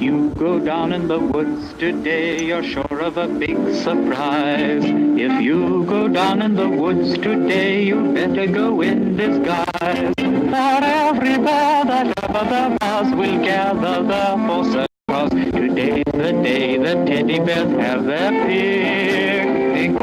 you go down in the woods today, you're sure of a big surprise. If you go down in the woods today, you better go in disguise. For everywhere that ever there was will gather there for Santa Claus. Today's the day the teddy bears have their picnic.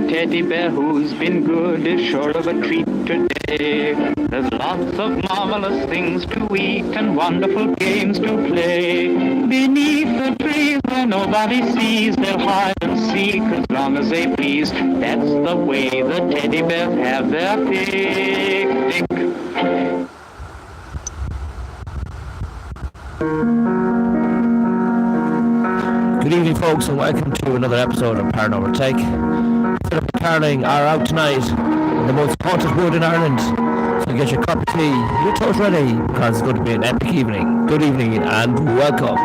Teddy bear who's been good is sure of a treat today. There's lots of marvelous things to eat and wonderful games to play. Beneath the trees where nobody sees, they'll hide and seek as long as they please. That's the way the teddy bears have their picnic. Good evening, folks, and welcome to another episode of Paranormal Take. Philip and Caroline are out tonight in the most haunted wood in Ireland. So get your cup of tea, your toast ready, because it's going to be an epic evening. Good evening and welcome.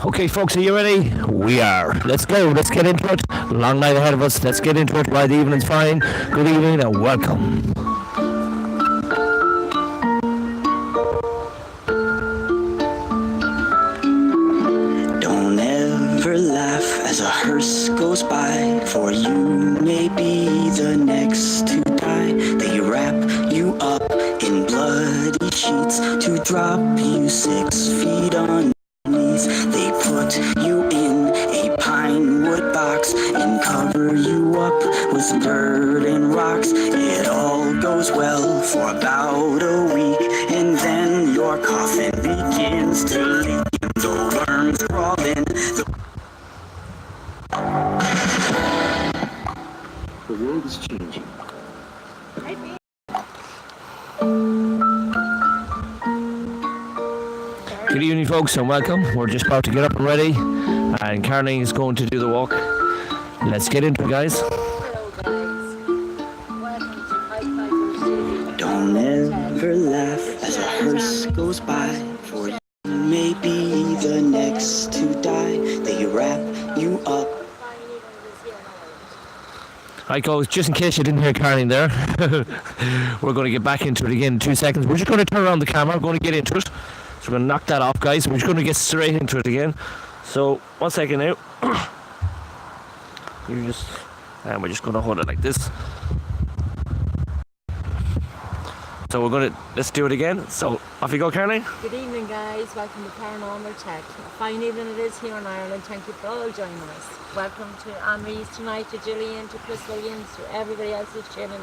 Okay, folks, are you ready? We are. Let's go. Let's get into it. Long night ahead of us. Let's get into it while the evening's fine. Good evening and welcome. Don't ever laugh as a hearse goes by, for you may be the next to die. They wrap you up in bloody sheets to drop you 6 feet on. They put you in a pine wood box and cover you up with dirt and rocks. It all goes well for about a week, and then your coffin begins to leak, and the worms crawl in. The world is changing. Good evening, folks, and welcome. We're just about to get up and ready, and Caroline is going to do the walk. Let's get into it, guys. Don't ever laugh as a hearse goes by, for you may be the next to die. They wrap you up. Right, guys, just in case you didn't hear Caroline there, we're going to get back into it again in 2 seconds. We're just going to turn around the camera. We're going to get into it. So we're going to knock that off, guys. We're just going to get straight into it again. So, 1 second now. And we're just going to hold it like this. So let's do it again. So, off you go, Caroline. Good evening, guys. Welcome to Paranormal Tech. A fine evening it is here in Ireland. Thank you for all joining us. Welcome to Anne-Reese tonight, to Gillian, to Chris Williams, to everybody else who's tuning in.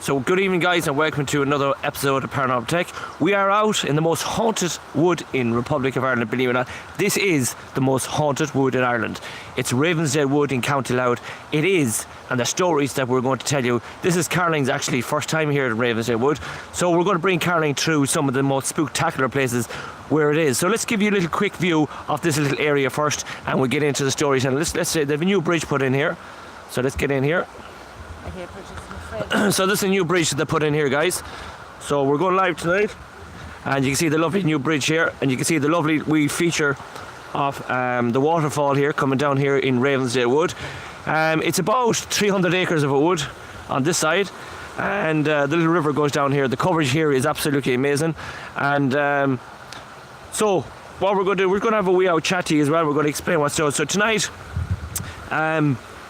So good evening, guys, and welcome to another episode of Paranormal Tech. We are out in the most haunted wood in Republic of Ireland, believe it or not. This is the most haunted wood in Ireland. It's Ravensdale Wood in County Louth. It is, and the stories that we're going to tell you, this is Caroline's actually first time here at Ravensdale Wood. So we're going to bring Caroline through some of the most spectacular places where it is. So let's give you a little quick view of this little area first, and we'll get into the stories. And let's say there's a new bridge put in here. So let's get in here. So this is a new bridge that they put in here, guys. So we're going live tonight, and you can see the lovely new bridge here, and you can see the lovely wee feature of the waterfall here coming down here in Ravensdale Wood. It's about 300 acres of a wood on this side, and the little river goes down here. The coverage here is absolutely amazing, and so what we're going to do, we're going to have a wee out chat to you as well. We're going to explain what's so tonight.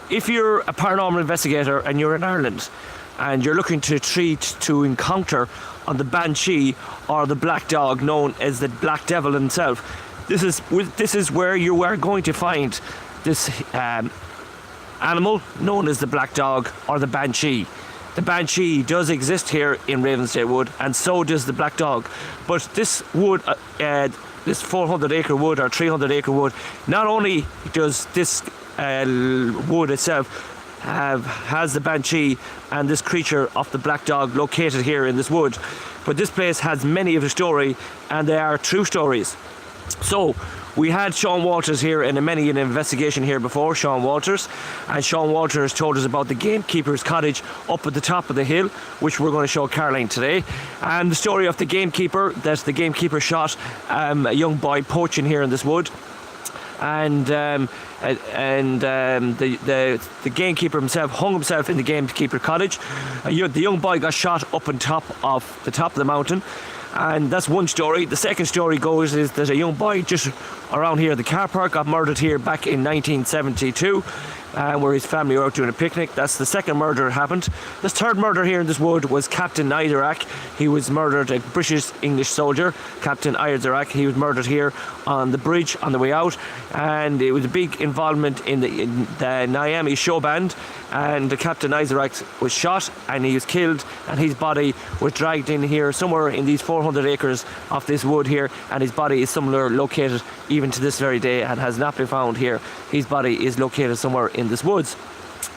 If you're a paranormal investigator and you're in Ireland and you're looking to encounter on the Banshee or the Black Dog, known as the Black Devil himself, this is where you are going to find this animal known as the Black Dog or the Banshee. The Banshee does exist here in Ravensdale Wood, and so does the Black Dog. But this wood, this 400 acre wood or 300 acre wood, not only does this wood itself has the Banshee and this creature of the Black Dog located here in this wood, but this place has many of the story, and they are true stories. So we had Sean Walters here in an investigation here before, Sean Walters, and Sean Walters told us about the gamekeeper's cottage up at the top of the hill, which we're going to show Caroline today, and the story of the gamekeeper, that the gamekeeper shot a young boy poaching here in this wood. And the gamekeeper himself hung himself in the gamekeeper cottage. The young boy got shot up on top of the mountain, and that's one story. The second story goes is that a young boy just around here, the car park, got murdered here back in 1972. Where his family were out doing a picnic. That's the second murder that happened. This third murder here in this wood was Captain Izarak. He was murdered, a British English soldier, Captain Izarak. He was murdered here on the bridge on the way out, and it was a big involvement in the Niamey show band, and the Captain Izarak was shot and he was killed, and his body was dragged in here somewhere in these 400 acres of this wood here, and his body is somewhere located even to this very day and has not been found here. His body is located somewhere in this woods.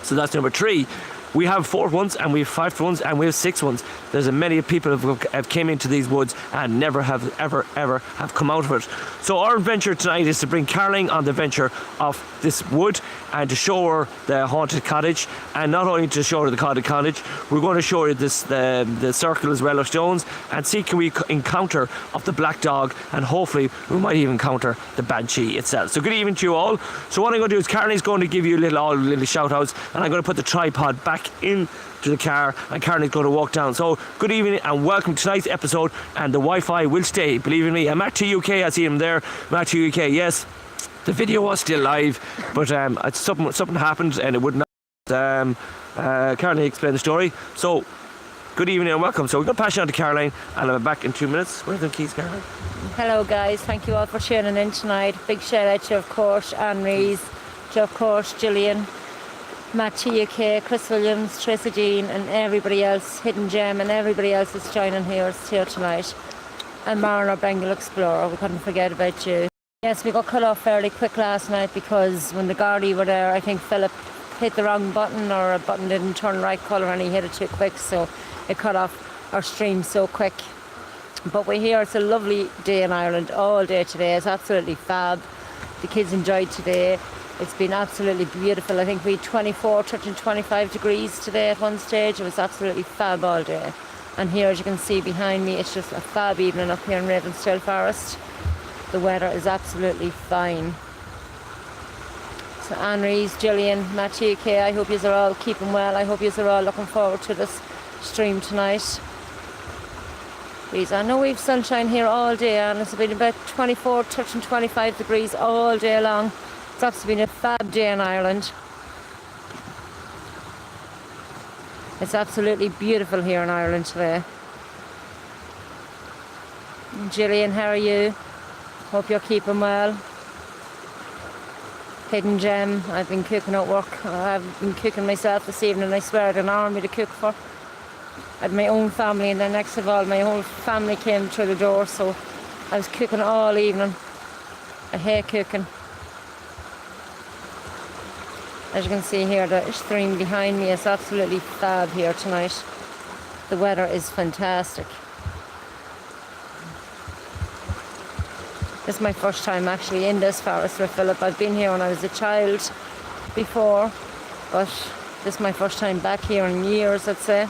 So that's number 3. We have 4 ones, and we have 5 ones, and we have 6 ones. There's a many people have came into these woods and never have ever have come out of it. So our adventure tonight is to bring Caroline on the adventure of this wood and to show her the haunted cottage, and not only to show her the haunted cottage, we're going to show her the circle as well of stones, and see can we encounter of the Black Dog, and hopefully we might even encounter the Banshee itself. So good evening to you all. So what I'm going to do is Caroline's going to give you little shout outs, and I'm going to put the tripod back into the car, and Caroline's going to walk down. So good evening and welcome to tonight's episode, and the Wi-Fi will stay, believe in me. I'm Matt to UK, I see him there. Matt to UK, yes, the video was still live, but something happened and it would not. Caroline explained the story. So good evening and welcome. So we're going to pass you on to Caroline, and I'll be back in 2 minutes. Where are the keys, Caroline? Hello, guys. Thank you all for tuning in tonight. Big shout out to, of course, Anne-Reese, to, of course, Gillian, Matt TUK, Chris Williams, Tracy Jean, and everybody else, Hidden Gem, and everybody else that's joining here tonight. And Maren, our Bengal Explorer, we couldn't forget about you. Yes, we got cut off fairly quick last night because when the Gardaí were there, I think Philip hit the wrong button, or a button didn't turn right colour and he hit it too quick, so it cut off our stream so quick. But we're here, it's a lovely day in Ireland, all day today. It's absolutely fab. The kids enjoyed today. It's been absolutely beautiful. I think we had 24, touching 25 degrees today at one stage. It was absolutely fab all day. And here, as you can see behind me, it's just a fab evening up here in Ravensdale Forest. The weather is absolutely fine. So Anne-Rees, Gillian, Matthew, Kay, I hope you are all keeping well. I hope you are all looking forward to this stream tonight. Please, I know we've sunshine here all day, and it's been about 24, touching 25 degrees all day long. It's actually been a fab day in Ireland. It's absolutely beautiful here in Ireland today. Gillian, how are you? Hope you're keeping well. Hidden Gem, I've been cooking at work. I've been cooking myself this evening. I swear I had an army to cook for. I had my own family, and then next of all my whole family came through the door, so I was cooking all evening. I hate cooking. As you can see here, the stream behind me is absolutely fab here tonight. The weather is fantastic. This is my first time actually in this forest with Philip. I've been here when I was a child before, but this is my first time back here in years, I'd say.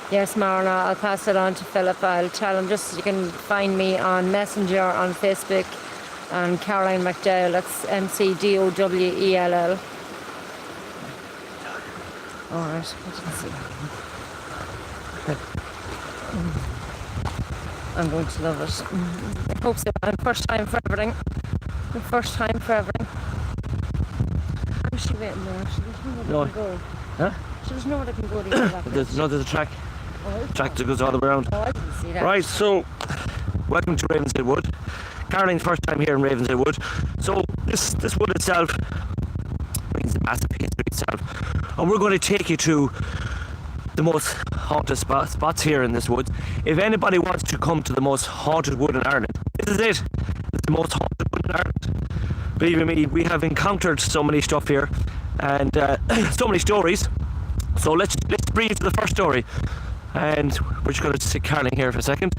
Yes, Marna, I'll pass it on to Philip. I'll tell him just you can find me on Messenger on Facebook, and Caroline McDowell, that's McDowell. Alright, what did I see? I'm going to love it. I hope so. First time for everything. The first time for everything. How's she waiting there? She doesn't know where they can go. Huh? She doesn't know where they can go to get that. There's a track. Oh, Track that goes all the way around. oh, I didn't see that. Right, so welcome to Ravensdale Wood. Caroline's first time here in Ravensdale Wood. So this wood itself brings a massive history itself, and we're going to take you to the most haunted spots here in this wood. If anybody wants to come to the most haunted wood in Ireland, this is it. It's the most haunted wood in Ireland. Believe me, we have encountered so many stuff here, and so many stories. So let's bring you to the first story. And we're just going to sit Caroline here for a second.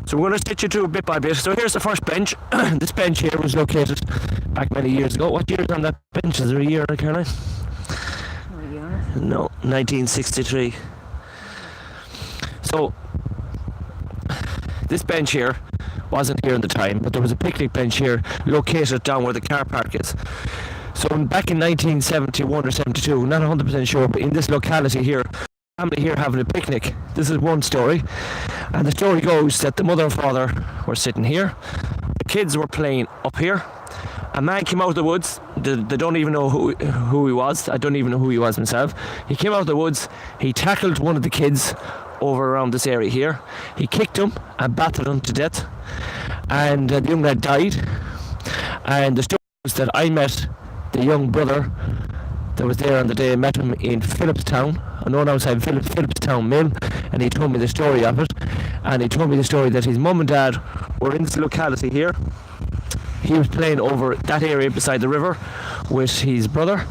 So we're going to sit you through bit by bit. So here's the first bench. This bench here was located back many years ago. What year is on that bench? Is there a year, Caroline? No, 1963. So this bench here wasn't here at the time, but there was a picnic bench here located down where the car park is. So back in 1971 or 72, not 100% sure, but in this locality here, family here having a picnic. This is one story, and the story goes that the mother and father were sitting here, the kids were playing up here. A man came out of the woods. They don't even know who he was. I don't even know who he was myself. He came out of the woods. He tackled one of the kids over around this area here. He kicked him and battered him to death, and the young lad died. And the story was that I met the young brother that was there on the day. I met him in Phillipstown, I know outside Phillipstown Mill, and he told me the story of it. And he told me the story that his mum and dad were in this locality here. He was playing over that area beside the river with his brother,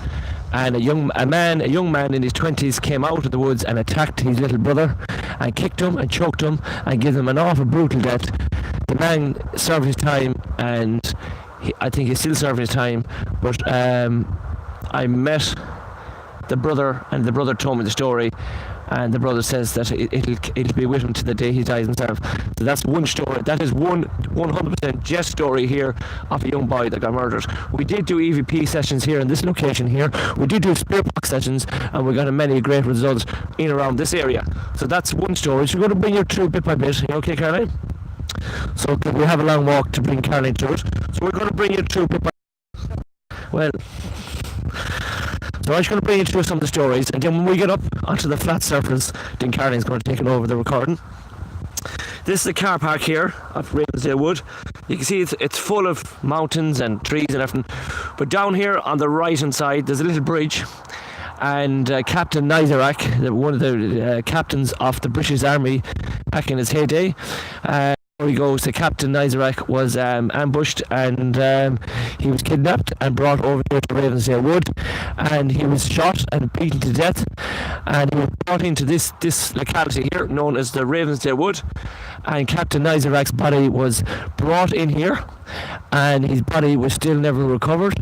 and a young man in his 20s came out of the woods and attacked his little brother and kicked him and choked him and gave him an awful brutal death. The man served his time, and I think he's still serving his time, but I met the brother, and the brother told me the story, and the brother says that it'll be with him to the day he dies himself. So that's one story. That is one 100% Jess story here of a young boy that got murdered. We did do EVP sessions here in this location here. We did do spirit box sessions, and we got many great results in around this area. So that's one story. So we're going to bring you through bit by bit. You okay, Caroline? So we have a long walk to bring Caroline through it. So we're going to bring you through bit by bit. Well, so I'm just going to bring you through some of the stories, and then when we get up onto the flat surface, then Caroline's going to take over the recording. This is the car park here of Ravensdale Wood. You can see it's full of mountains and trees and everything. But down here on the right hand side, there's a little bridge, and Captain Nizarak, one of the captains of the British Army back in his heyday, he goes, the Captain Nizarak was ambushed, and he was kidnapped and brought over here to Ravensdale Wood, and he was shot and beaten to death, and he was brought into this locality here known as the Ravensdale Wood, and Captain Nizarak's body was brought in here, and his body was still never recovered.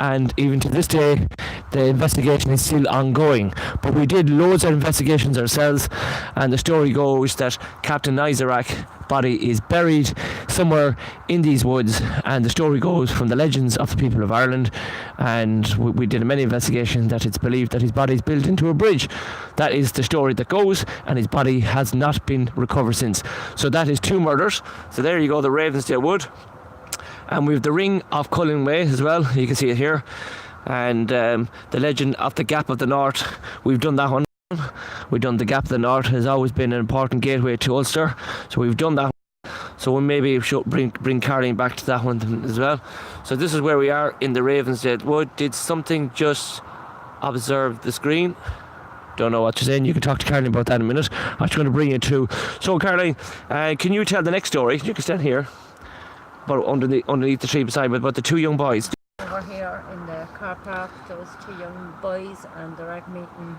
And even to this day, the investigation is still ongoing. But we did loads of investigations ourselves, and the story goes that Captain Nizarak body is buried somewhere in these woods, and the story goes from the legends of the people of Ireland, and we did a many investigation that it's believed that his body is built into a bridge. That is the story that goes, and his body has not been recovered since. So that is 2 murders. So there you go, the Ravensdale Wood. And we have the Ring of Cullen Way as well, you can see it here. And the legend of the Gap of the North, we've done that one. We've done the Gap of the North, has always been an important gateway to Ulster, so we've done that one. So we'll maybe bring Caroline back to that one as well. So this is where we are in the Ravensdale Wood. Did something just observe the screen? Don't know what you're saying. You can talk to Caroline about that in a minute. I'm just going to bring you to. So Caroline, can you tell the next story? You can stand here, but underneath the tree beside me, about the 2 young boys. Over here in the car park, there was 2 young boys, and they're out meeting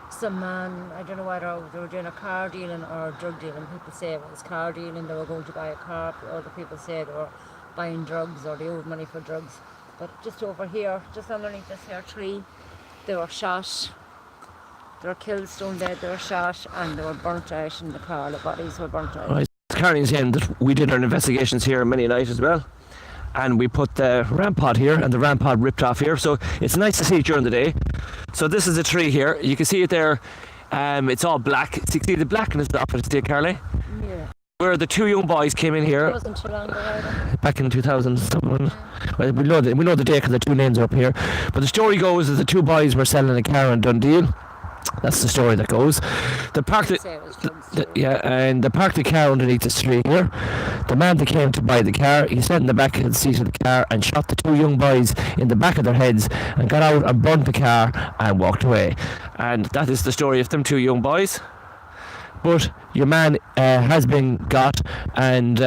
some man. I don't know whether they were doing a car dealing or drug dealing. People say it was car dealing, they were going to buy a car. Other people say they were buying drugs or they owed money for drugs. But just over here, just underneath this here tree, they were shot. They were killed, stone dead, they were shot, and they were burnt out in the car. The bodies were burnt out. Right. Carolyn's saying that we did our investigations here many nights as well, and we put the rampart here, and the rampart ripped off here, so it's nice to see it during the day. So this is a tree here, you can see it there. It's all black. You can see the blackness of it still, Caroline. Yeah. Where the 2 young boys came in here. It wasn't too long ago either. Back in 2000 something. Well, we know the date because the 2 names are up here. But the story goes that the 2 boys were selling a car in Dundee. That's the story that goes. They parked it. And they parked the car underneath the tree here. The man that came to buy the car, he sat in the back of the seat of the car and shot the 2 young boys in the back of their heads and got out and burnt the car and walked away. And that is the story of them 2 young boys. But your man has been got, and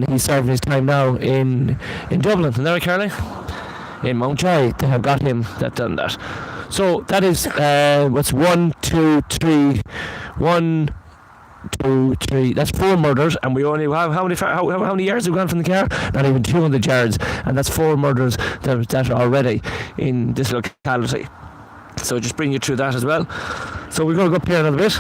he's serving his time now in Dublin. Isn't that right, Caroline? In Mountjoy, they have got him that done that. So that is what's 1, 2, 3, 1, 2, 3. That's 4 murders, and we only have how many yards have gone from the car? Not even 200 yards, and that's 4 murders that are already in this locality. So just bring you through that as well. So we're going to go up here a little bit.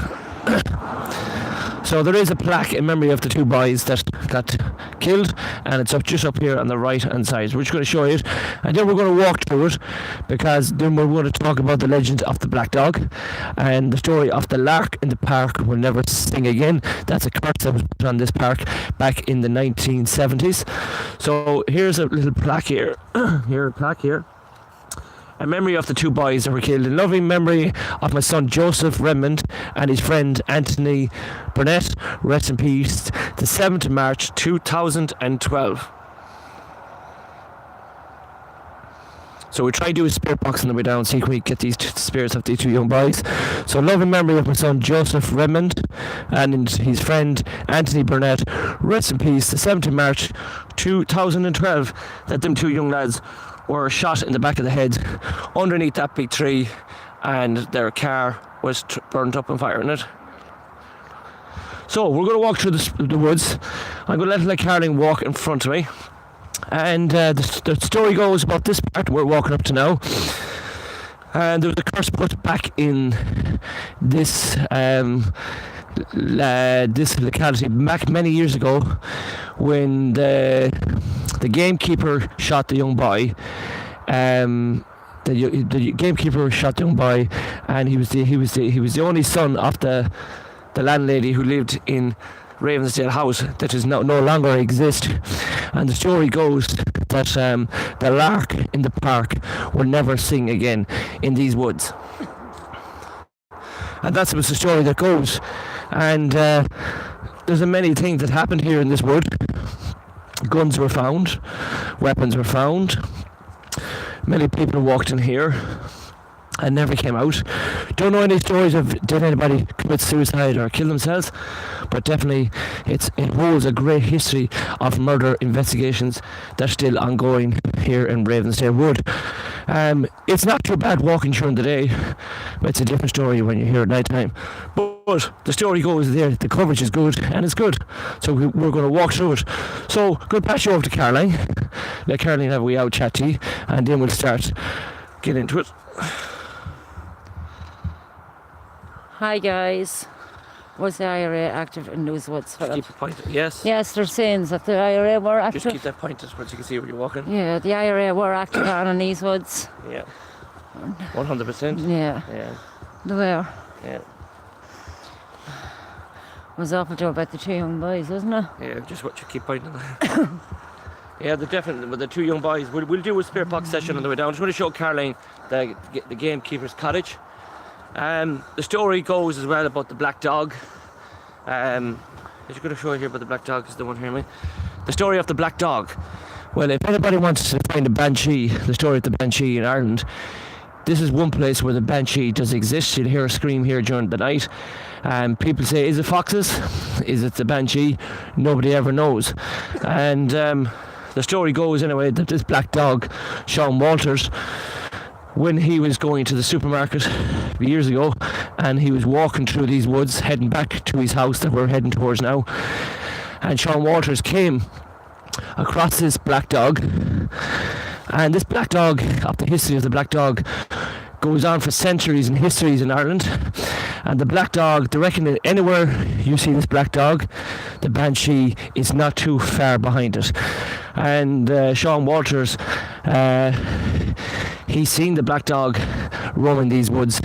So there is a plaque in memory of the 2 boys that got killed, and it's just up here on the right hand side. We're just going to show you it, and then we're going to walk through it, because then we're going to talk about the legend of the black dog and the story of the lark in the park will never sing again. That's a curse that was put on this park back in the 1970s. So here's a little plaque here. Here, a plaque here. A memory of the 2 boys that were killed. In loving memory of my son Joseph Redmond and his friend Anthony Burnett. Rest in peace. The 7th of March 2012. So we try to do a spirit box on the way down, see if we get these spirits of these 2 young boys. So loving memory of my son Joseph Redmond and his friend Anthony Burnett. Rest in peace. The 7th of March 2012. That them 2 young lads were shot in the back of the head underneath that big tree, and their car was burnt up and fire in it. So we're going to walk through the woods. I'm going to let Caroline walk in front of me, and the story goes about this part we're walking up to now. And there was a curse put back in this this locality back many years ago, when the gamekeeper shot the young boy. The gamekeeper shot the young boy, and he was the only son of the landlady who lived in Ravensdale House that is no longer exist. And the story goes that the lark in the park will never sing again in these woods. And that's the story that goes. And there's many things that happened here in this wood. Guns were found, weapons were found. Many people walked in here and never came out. Don't know any stories of did anybody commit suicide or kill themselves, but definitely it holds a great history of murder investigations that's still ongoing here in Ravensdale Wood. It's not too bad walking during the day, but it's a different story when you're here at night time. But the story goes there, the coverage is good, and it's good. So we're going to walk through it. So going to pass you over to Caroline. Let Caroline have a wee out chat to you, and then we'll start getting into it. Hi guys, Was the IRA active in those woods? Just keep it pointed. Yes. Yes, there's sayings that the IRA were active. Just keep that pointed so you can see where you're walking. Yeah, the IRA were active on in these woods. Yeah. 100%. Yeah, Yeah. they were. Yeah. It was awful to about the 2 young boys, wasn't it? Yeah, just what you keep pointing at. Yeah, they're definitely, with the 2 young boys. We'll do a spare puck session on the way down. I'm just going to show Caroline the gamekeeper's cottage. The story goes as well about the black dog. I'm just going to show you here about the black dog, is the one hearing me. The story of the black dog. Well, if anybody wants to find a banshee, the story of the banshee in Ireland, this is one place where the banshee does exist. You'll hear a scream here during the night. People say, is it foxes? Is it the banshee? Nobody ever knows. And the story goes anyway that this black dog, Sean Walters, when he was going to the supermarket years ago and he was walking through these woods heading back to his house that we're heading towards now, and Sean Walters came across this black dog, and this black dog, of the history of the black dog, goes on for centuries and histories in Ireland. And the black dog, they reckon that anywhere you see this black dog, the banshee is not too far behind it. And Sean Walters, he's seen the black dog roaming these woods.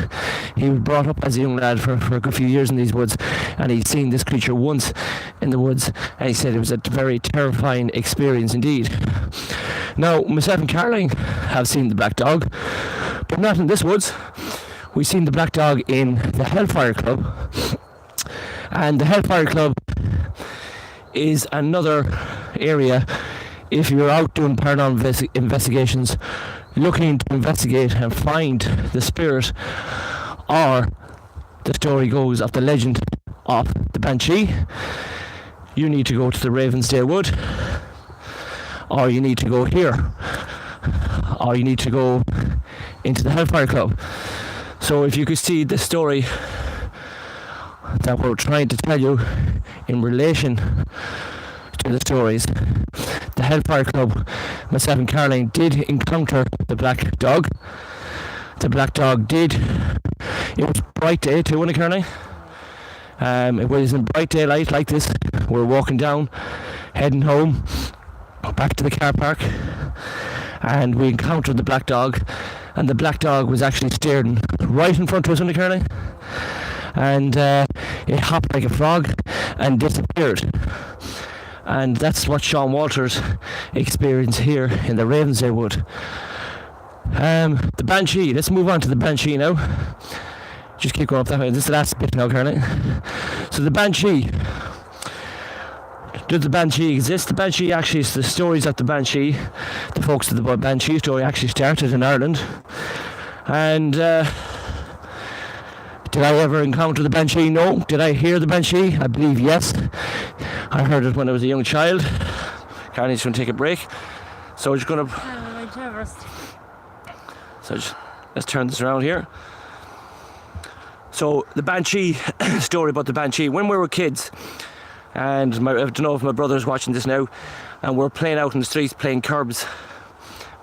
He was brought up as a young lad for a good few years in these woods, and he's seen this creature once in the woods, and he said it was a very terrifying experience indeed. Now, myself and Caroline have seen the black dog, but not in this woods. We've seen the black dog in the Hellfire Club, and the Hellfire Club is another area, if you're out doing paranormal investigations, looking to investigate and find the spirit, or the story goes of the legend of the banshee, you need to go to the Ravensdale Wood, or you need to go here, or you need to go into the Hellfire Club. So if you could see the story that we're trying to tell you in relation to the stories, the Hellfire Club, myself and Caroline did encounter the black dog. The black dog did. It was bright day too, wasn't it, Caroline? It was in bright daylight like this. We're walking down, heading home, back to the car park, and we encountered the black dog. And the black dog was actually staring right in front of us, wasn't it, Caroline? And it hopped like a frog and disappeared. And that's what Sean Walters experienced here in the Ravensdale Wood. The banshee, let's move on to the banshee now. Just keep going up that way. This is the last bit now, Caroline. So the banshee. Does the banshee exist? The banshee actually, the stories of the banshee, the folks of the banshee story actually started in Ireland. And did I ever encounter the banshee? No. Did I hear the banshee? I believe yes. I heard it when I was a young child. Carly's going to take a break. So we're just going to... So let's turn this around here. So the banshee, story about the banshee. When we were kids, and I don't know if my brother's watching this now, and we're playing out in the streets playing curbs,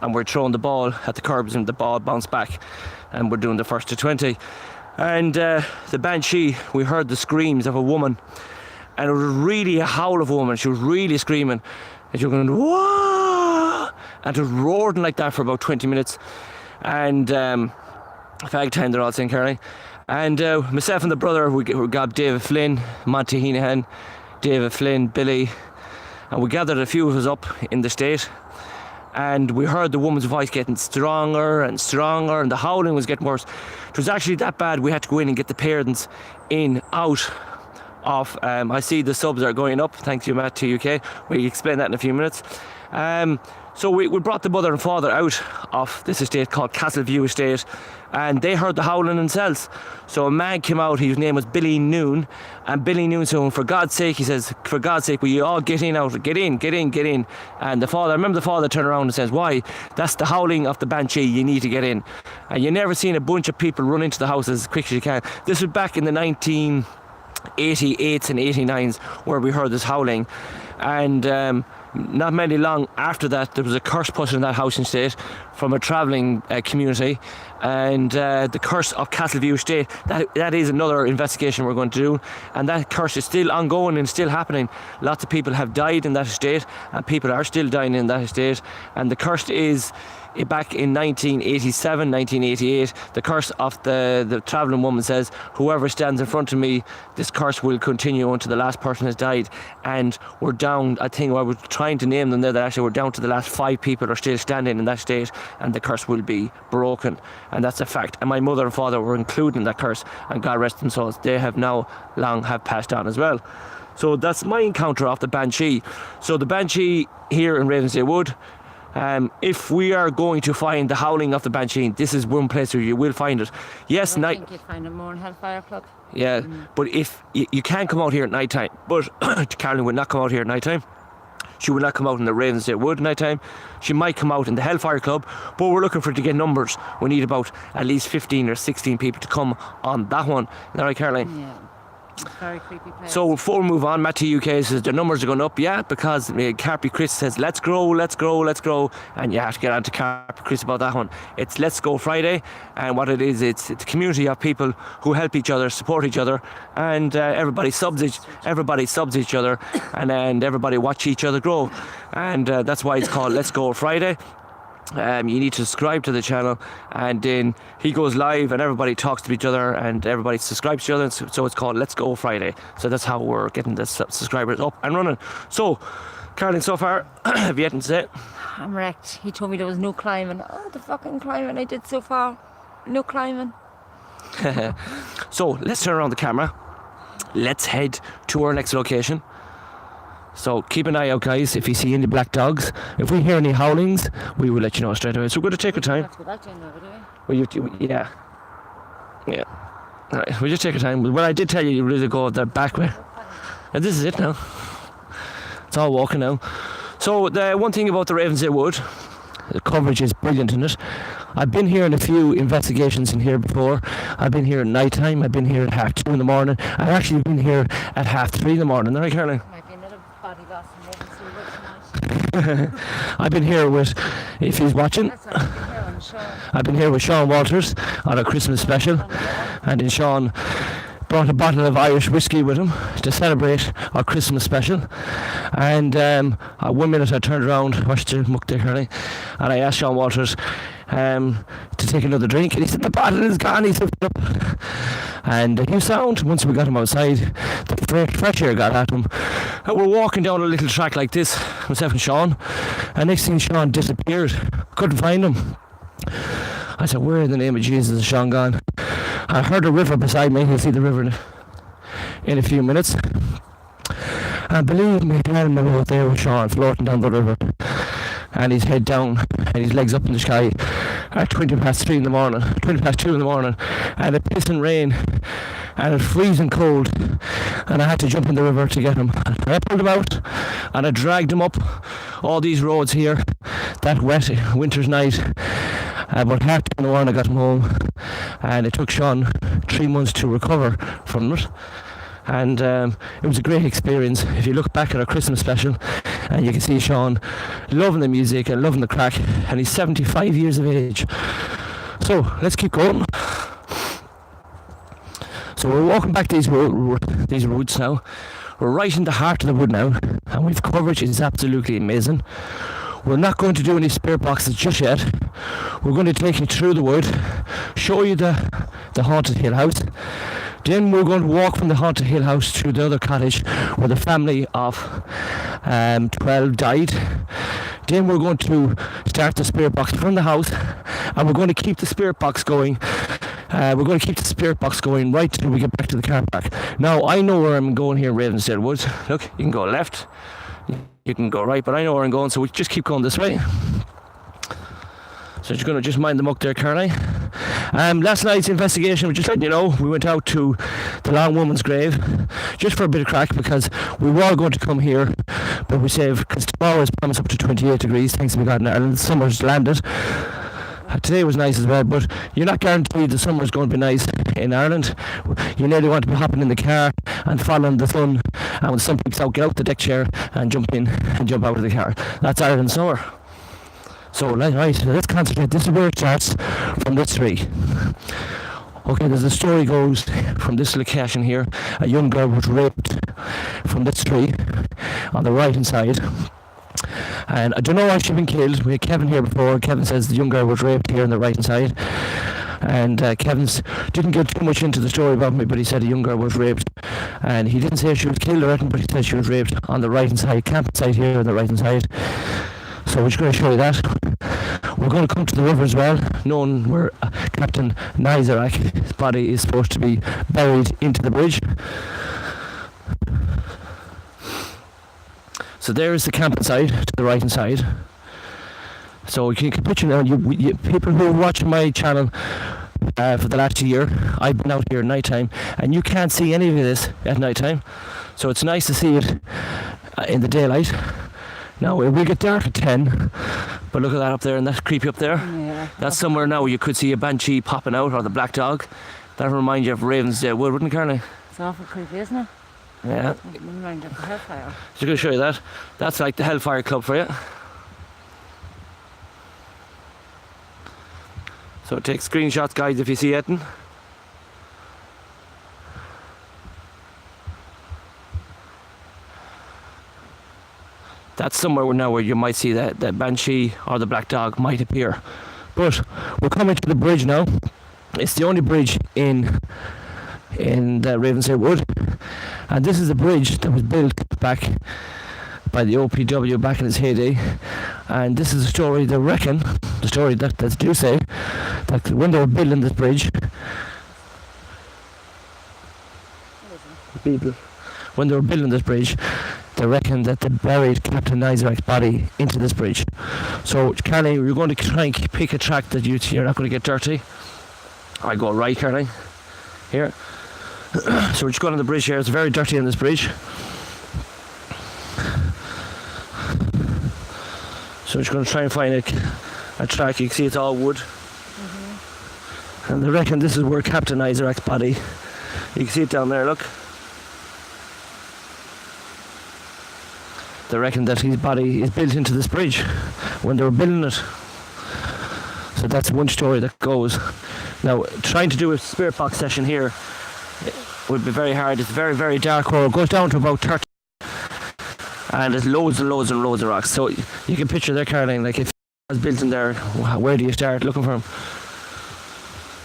and we're throwing the ball at the curbs and the ball bounced back, and we're doing the first to 20. And the banshee, we heard the screams of a woman, and it was really a howl of a woman. She was really screaming, and she was going, whoa! And it was roaring like that for about 20 minutes. And fag time, they're all saying, Caroline. And myself and the brother, we got David Flynn, Monty Heenahan, David Flynn, Billy, and we gathered a few of us up in the state, and we heard the woman's voice getting stronger and stronger, and the howling was getting worse. It was actually that bad we had to go in and get the parents out of, I see the subs are going up, thanks you Matt to UK, we'll explain that in a few minutes. So we brought the mother and father out of this estate called Castleview Estate, and they heard the howling themselves. So a man came out, his name was Billy Noon, and Billy Noon said, for God's sake, he says, for God's sake, will you all get in out, get in. And I remember the father turned around and says, why? That's the howling of the banshee, you need to get in. And you never seen a bunch of people run into the house as quick as you can. This was back in the 1988s and 89s where we heard this howling. And not many long after that, there was a curse put in that housing estate from a travelling community, and the curse of Castleview Estate, that is another investigation we're going to do, and that curse is still ongoing and still happening. Lots of people have died in that estate, and people are still dying in that estate, and the curse is back in 1987, 1988, the curse of the travelling woman says, whoever stands in front of me, this curse will continue until the last person has died. And we're down, I think I was trying to name them there, that actually we're down to the last 5 people are still standing in that state, and the curse will be broken. And that's a fact. And my mother and father were included in that curse, and God rest them souls, they have now long have passed on as well. So that's my encounter of the Banshee. So the Banshee here in Ravensdale Wood, if we are going to find the howling of the Banshee, this is one place where you will find it. Yes, I think you'd find it more in Hellfire Club. Yeah, but if you can come out here at night time, but Caroline would not come out here at night time. She would not come out in the Ravensdale Wood at night time. She might come out in the Hellfire Club, but we're looking for it to get numbers. We need about at least 15 or 16 people to come on that one. Is that right, Caroline? Yeah. Very creepy place. So before we move on, Matt UK says the numbers are going up, yeah, because Carpy Chris says let's grow, and you have to get on to Carpy Chris about that one. It's Let's Go Friday, and what it is, it's a community of people who help each other, support each other, and everybody subs each other, and everybody watch each other grow, and that's why it's called Let's Go Friday. You need to subscribe to the channel, and then he goes live and everybody talks to each other and everybody subscribes to each other, so it's called Let's Go Friday. So that's how we're getting the subscribers up and running. So Caroline, so far have you anything to say? I'm wrecked. He told me there was no climbing. Oh, the fucking climbing I did so far. No climbing. So let's turn around the camera, let's head to our next location. So keep an eye out, guys. If you see any black dogs, if we hear any howlings, we will let you know straight away. So we're going to take our time. Let's go back down there, do we? Yeah. All right, we just take our time. Well, I did tell you really go the back way. And this is it now. It's all walking now. So the one thing about the Ravensdale Wood, the coverage is brilliant in it. I've been here in a few investigations in here before. I've been here at night time. I've been here at 2:30 in the morning. I've actually been here at 3:30 in the morning. All right, Caroline? Might be another body loss in Ravensdale Wood tonight. I've been here with, if he's watching, That's what I've been here on Sean. I've been here with Sean Walters on a Christmas special, and then Sean brought a bottle of Irish whiskey with him to celebrate our Christmas special. And 1 minute I turned around, watched the muck there, Caroline, and I asked Sean Walters to take another drink, and he said the bottle is gone. He said, and he was sound. Once we got him outside, the fresh air got at him, and we're walking down a little track like this, myself and Sean, and next thing Sean disappeared. Couldn't find him. I said, where in the name of Jesus is Sean gone? I heard a river beside me. You'll see the river in a few minutes. And believe me, down the road there was Sean floating down the river, and his head down and his legs up in the sky at 3:20 in the morning, 2:20 in the morning, and it pissing rain and it's freezing cold, and I had to jump in the river to get him. And I pulled him out and I dragged him up all these roads here that wet winter's night. About 2:30 in the morning I got him home, and it took Sean 3 months to recover from it. And it was a great experience. If you look back at our Christmas special, and you can see Sean loving the music and loving the crack, and he's 75 years of age. So let's keep going. So we're walking back these roads now. We're right in the heart of the wood now, and we've coverage is absolutely amazing. We're not going to do any spirit boxes just yet. We're going to take you through the wood, show you the Haunted Hill House. Then we're going to walk from the Haunted Hill House to the other cottage where the family of 12 died. Then we're going to start the spirit box from the house, and we're going to keep the spirit box going. We're going to keep the spirit box going right till we get back to the car park. Now, I know where I'm going here in Ravensdale Woods. Look, you can go left, you can go right, but I know where I'm going, so we just keep going this way. So you're going to just mind the muck there, Caroline. Last night's investigation, we just letting you know, we went out to the Long Woman's grave just for a bit of crack, because we were going to come here, but we saved, because tomorrow is promised up to 28 degrees, thanks to God in Ireland. Summer's landed. Today was nice as well, but you're not guaranteed the summer's going to be nice in Ireland. You nearly want to be hopping in the car and following the sun And when the sun peaks out, get out the deck chair and jump in and jump out of the car. That's Ireland summer. So right, let's concentrate. This is where it starts, from this tree. Okay, there's a story goes from this location here. A young girl was raped from this tree on the right hand side. And I don't know why she's been killed. We had Kevin here before. Kevin says the young girl was raped here on the right hand side. And Kevin's didn't get too much into the story about me, but he said a young girl was raped. And he didn't say she was killed or anything, but he said she was raped on the right hand side, camping site here on the right hand side. So we're just going to show you that. We're going to come to the river as well, known where Captain Nizarak's body is supposed to be buried into the bridge. So there is the camping site to the right hand side. So you can picture now, you people who are watching my channel for the last year, I've been out here at night time, and you can't see any of this at night time. So it's nice to see it in the daylight. Now it will get dark at 10, but look at that up there, and that's creepy up there. Yeah. That's somewhere now you could see a banshee popping out, or the black dog. That'll remind you of Ravensdale Wood, wouldn't it, Carly? It's awful creepy, isn't it? Yeah. Remind of the Hellfire. Just going to show you that. That's like the Hellfire Club for you. So take screenshots, guys, if you see it. That's somewhere now where you might see that banshee or the black dog might appear. But we're coming to the bridge now. It's the only bridge in the Ravensdale Wood, and this is a bridge that was built back by the OPW back in its heyday. And this is a story they reckon, the story that do say that when they were building this bridge, when they were building this bridge, they reckon that they buried Captain Nizarak's body into this bridge. So, Carly, you're going to try and pick a track that you're not going to get dirty. I go right, Carly. Here. So we're just going on the bridge here. It's very dirty on this bridge. So we're just going to try and find a track. You can see it's all wood. Mm-hmm. And they reckon this is where Captain Nizarak's body. You can see it down there, look. They reckon that his body is built into this bridge when they were building it. So that's one story that goes. Now, trying to do a spirit box session here would be very hard. It's very, very dark road. It goes down to about 30. And there's loads and loads and loads of rocks. So you can picture there, Caroline, like if it was built in there, where do you start looking for him?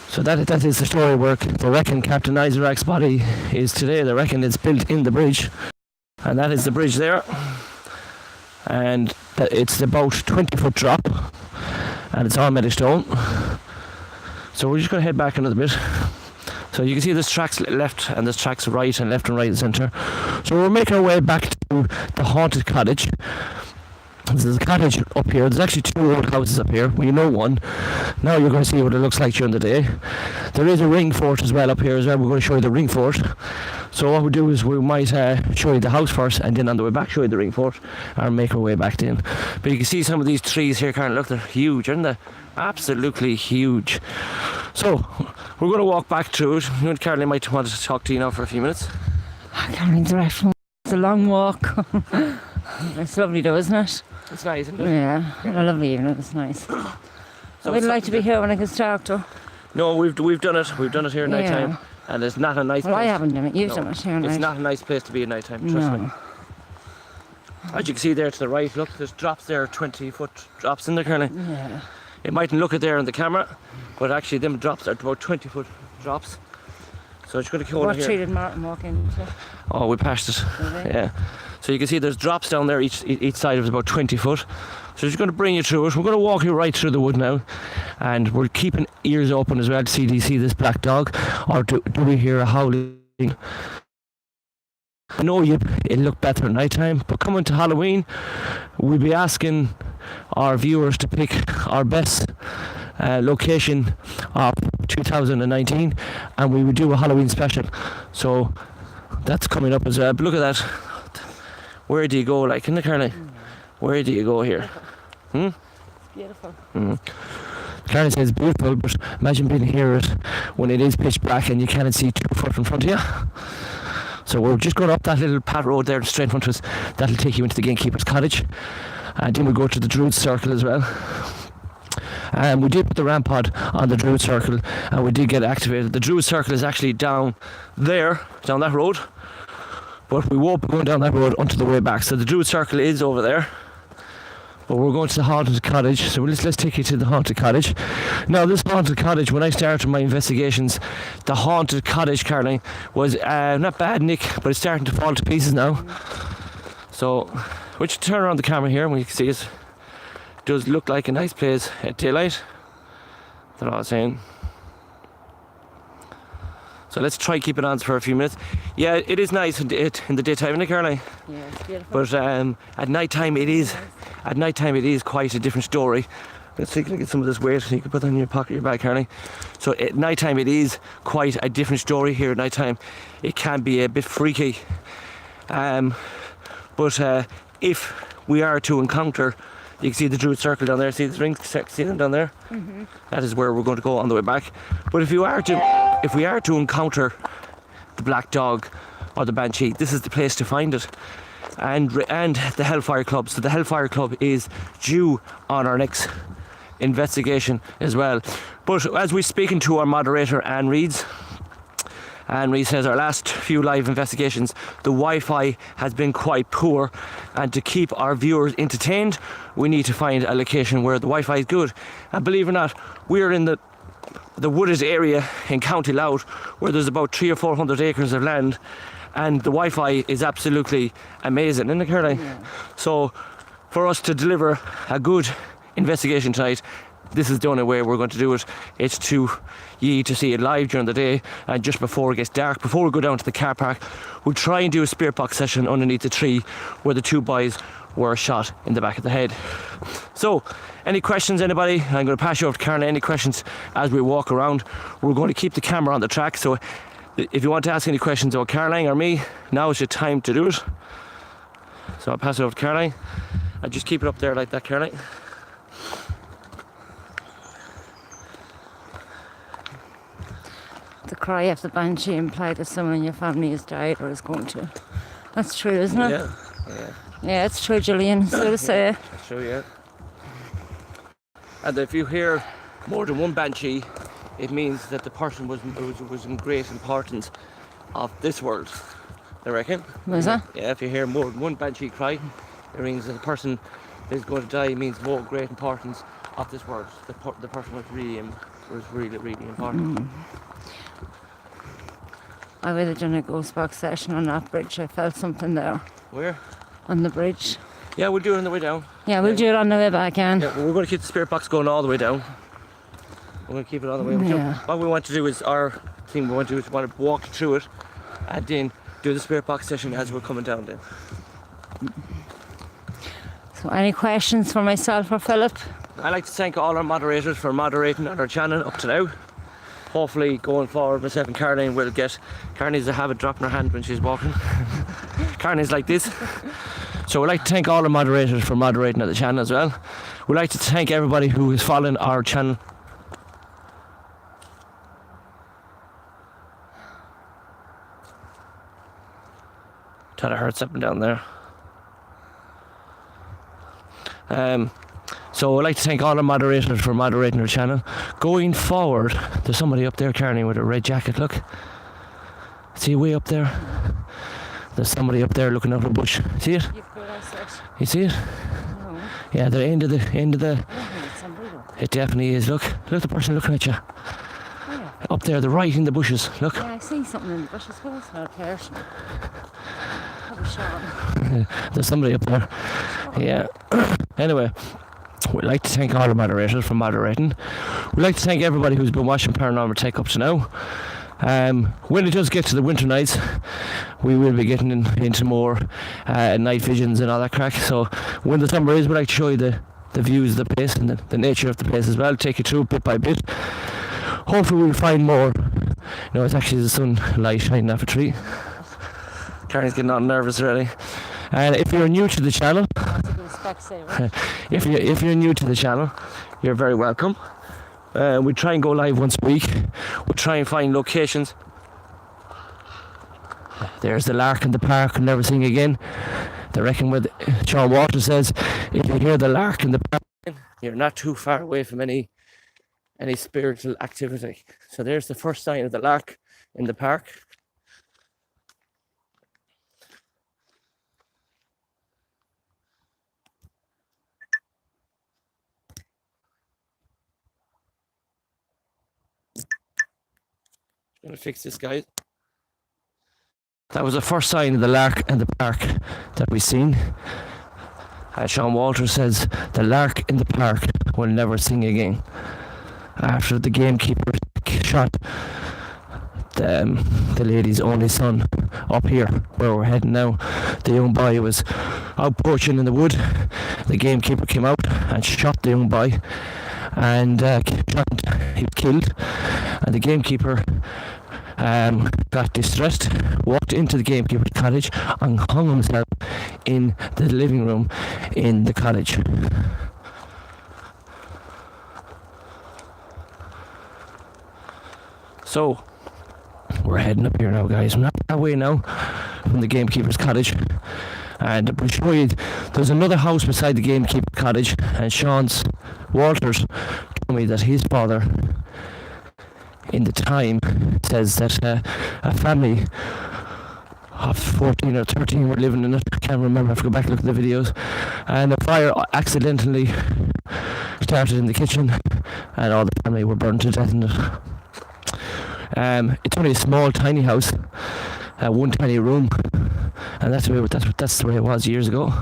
So that is the story work. They reckon Captain Nizarak's body is today. They reckon it's built in the bridge. And that is the bridge there. And it's about 20-foot drop. And it's all made of stone. So we're just going to head back another bit. So you can see there's tracks left and there's tracks right and left and right and centre. So we're making our way back to the haunted cottage. There's a cottage up here. There's actually two old houses up here. Well, you know one. Now you're going to see what it looks like during the day. There is a ring fort as well up here as well. We're going to show you the ring fort. So what we'll do is we might show you the house first, and then on the way back show you the ring fort and make our way back in. But you can see some of these trees here, Karen. Look, they're huge, aren't they? Absolutely huge. So we're going to walk back through it. You and Caroline might want to talk to you now for a few minutes. Caroline's right from. It's a long walk. It's lovely though, isn't it? It's nice, isn't it? Yeah, a lovely evening. It's nice. So we'd like to be here when it gets dark though. No, we've done it. We've done it here at night time, and it's not a nice place. Well, I haven't done it. You've done it here at night. It's not a nice place to be at night time, trust me. As you can see there to the right, look, there's drops there, 20-foot drops in there, Caroline. Yeah. It mightn't look it there on the camera, but actually them drops are about 20-foot drops. So it's going to go over here. What tree did Martin walk into? Oh, we passed it. Yeah. So you can see there's drops down there, each side of about 20 foot. So it's going to bring you through it. We're going to walk you right through the wood now. And we're keeping ears open as well to see, do you see this black dog? Or do we hear a howling? I know it'll look better at night time, but coming to Halloween, we'll be asking our viewers to pick our best location of 2019, and we will do a Halloween special. So that's coming up as well. But look at that. Where do you go, like, in the Caroline? Where do you go here? It's beautiful. Caroline says it's beautiful, but imagine being here when it is pitch black and you can't see 2 foot in front of you. So we're just going up that little pat road there straight in front of us. That'll take you into the gamekeeper's cottage. And then we'll go to the Druid Circle as well. And we did put the ramp pod on the Druid Circle, and we did get activated. The Druid Circle is actually down there, down that road, but we won't be going down that road until the way back. So the Druid Circle is over there, but we're going to the Haunted Cottage. So let's take you to the Haunted Cottage. Now this Haunted Cottage, when I started my investigations, the Haunted Cottage, Caroline, was not bad, Nick, but it's starting to fall to pieces now. So we should turn around the camera here and we can see it. Does look like a nice place at daylight. That's all I was saying. So let's try keep it on for a few minutes. Yeah, it is nice in the daytime, isn't it, Caroline? Yeah, it's beautiful. But at night time it is. At night time it is quite a different story. Let's see, can I get some of this weight so you can put that in your pocket, your bag, Caroline. So at night time it is quite a different story here. At night time it can be a bit freaky. But if we are to encounter, you can see the Druid Circle down there. See the rings? See them down there? Mm-hmm. That is where we're going to go on the way back. But if we are to encounter the Black Dog or the Banshee, this is the place to find it. And the Hellfire Club. So the Hellfire Club is due on our next investigation as well. But as we're speaking to our moderator, Anne Reeves, Anne Reeves says our last few live investigations, the Wi-Fi has been quite poor, and to keep our viewers entertained, we need to find a location where the Wi-Fi is good. And believe it or not, we're in the wooded area in County Louth, where there's about 300 or 400 acres of land, and the Wi-Fi is absolutely amazing, isn't it, Caroline? Yeah. So for us to deliver a good investigation tonight, this is the only way we're going to do it. It's to see it live during the day, and just before it gets dark, before we go down to the car park, we'll try and do a spirit box session underneath the tree where the two boys were shot in the back of the head. So, any questions, anybody? I'm going to pass you over to Caroline. Any questions as we walk around? We're going to keep the camera on the track, so if you want to ask any questions about Caroline or me, now is your time to do it. So I'll pass it over to Caroline. And just keep it up there like that, Caroline. The cry of the Banshee implied that someone in your family has died or is going to. That's true, isn't it? Yeah. Yeah, it's true, Gillian. So to say. That's true, yeah. And if you hear more than one Banshee, it means that the person was in great importance of this world, I reckon. Was that? Yeah, if you hear more than one Banshee cry, it means that the person is going to die. It means more great importance of this world. The person was really important. Mm. I would have done a ghost box session on that bridge. I felt something there. Where? On the bridge. Yeah, we'll do it on the way down. Yeah, we'll do it on the way back, Anne. Yeah, we're going to keep the spirit box going all the way down. We're going to keep it all the way down. Yeah. What we want to do is our thing. We want to walk through it, and then do the spirit box session as we're coming down. Then. So, any questions for myself or Philip? I'd like to thank all our moderators for moderating on our channel up to now. Hopefully, going forward, myself and Caroline will get. Caroline's a habit dropping her hand when she's walking. Caroline's like this. So we'd like to thank all our moderators for moderating at the channel as well. We'd like to thank everybody who is following our channel. Thought I heard something down there. So I'd like to thank all our moderators for moderating our channel. Going forward, there's somebody up there, Caroline, with a red jacket, look. See way up there? There's somebody up there looking out of a bush. See it? You see it? No. Yeah, the end of the... It definitely is, look. Look at the person looking at you. Yeah. Up there, the right in the bushes, look. Yeah, I see something in the bushes, but it's not a person. Probably Sean. There's somebody up there. Yeah. Anyway, we'd like to thank all the moderators for moderating. We'd like to thank everybody who's been watching Paranormal Tech up to now. When it does get to the winter nights, we will be getting into more night visions and all that crack. So when the summer is, we'd like to show you the views of the place and the nature of the place as well, take you through bit by bit. Hopefully we'll find more. You know, it's actually the sunlight shining off a tree. Karen's getting all nervous already. And if you're new to the channel, if you're new to the channel, you're very welcome. We try and go live once a week. We'll try and find locations. There's the lark in the park will never sing again. They reckon with Sean Walters says, if you hear the lark in the park, you're not too far away from any spiritual activity. So there's the first sign of the lark in the park. Gonna fix this, guys. That was the first sign of the lark in the park that we seen. Sean Walters says the lark in the park will never sing again. After the gamekeeper shot the lady's only son up here where we're heading now, the young boy was out poaching in the wood. The gamekeeper came out and shot the young boy, and he was killed. And the gamekeeper got distressed, walked into the gamekeeper's cottage and hung himself in the living room in the cottage. So we're heading up here now, guys. We're not that way now from the gamekeeper's cottage, and I'll show you there's another house beside the gamekeeper's cottage, and Sean's Walters told me that his father in the time says that a family of 14 or 13 were living in it. I can't remember, I have to go back and look at the videos, and a fire accidentally started in the kitchen and all the family were burned to death in it. It's only a small tiny house, one tiny room, and that's the way it was years ago.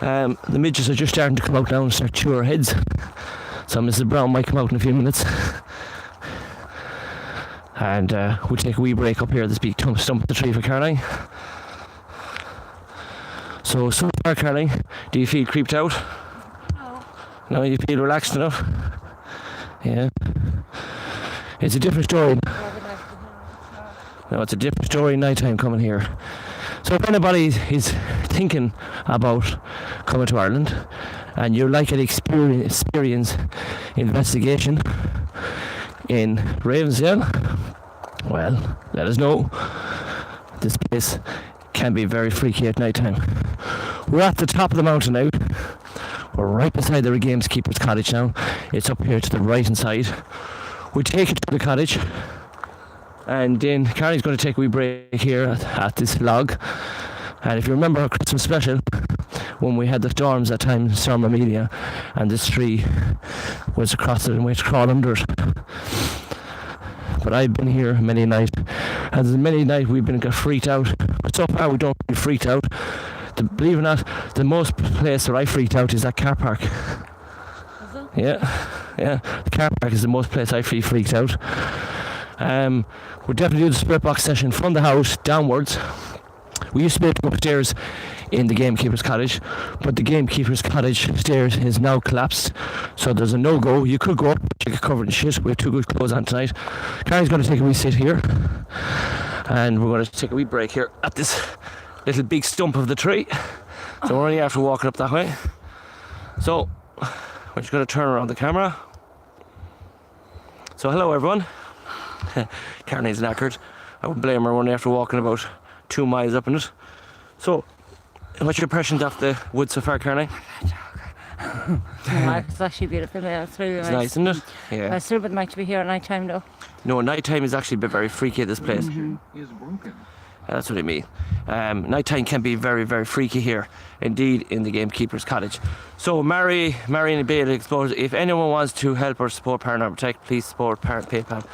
The midges are just starting to come out now and start chew our heads, so Mrs. Brown might come out in a few minutes. And we'll take a wee break up here at this big stump of the tree for Caroline. So far, Caroline, do you feel creeped out? No, you feel relaxed enough? Yeah. It's a different story. No, it's a different story night time coming here. So if anybody is thinking about coming to Ireland and you like an experience investigation in Ravensdale, well, let us know. This place can be very freaky at night time. We're at the top of the mountain now. We're right beside the gamekeeper's cottage now. It's up here to the right hand side. We take it to the cottage, and then Carly's going to take a wee break here at this log. And if you remember our Christmas special, when we had the storms that time, Storm Amelia, and this tree was across it and we had to crawl under it. But I've been here many nights, and there's many nights we've been got freaked out. But so far we don't get freaked out. Believe it or not, the most place that I freaked out is that car park. Is it? Yeah, the car park is the most place I feel freaked out. We'll definitely do the split box session from the house downwards. We used to be able to go upstairs in the gamekeeper's cottage, but the gamekeeper's cottage stairs is now collapsed, so there's a no-go. You could go up, but you get covered in shit. We have two good clothes on tonight. Carrie's going to take a wee sit here, and we're going to take a wee break here at this little big stump of the tree. So we're only after walking up that way. So we're just going to turn around the camera. So hello everyone. Carolyn's knackered. I wouldn't blame her, only after walking about 2 miles up in it. So what's your impressions of the woods so far, Caroline? It's actually beautiful there. It's really It's nice, isn't it? Yeah. I still would like to be here at night time though. No, night time is actually very freaky at this place. is broken. That's what I mean. Nighttime can be very, very freaky here, indeed, in the gamekeeper's cottage. So, Mary and Bale explores. If anyone wants to help or support Paranormal Protect, please support PayPal.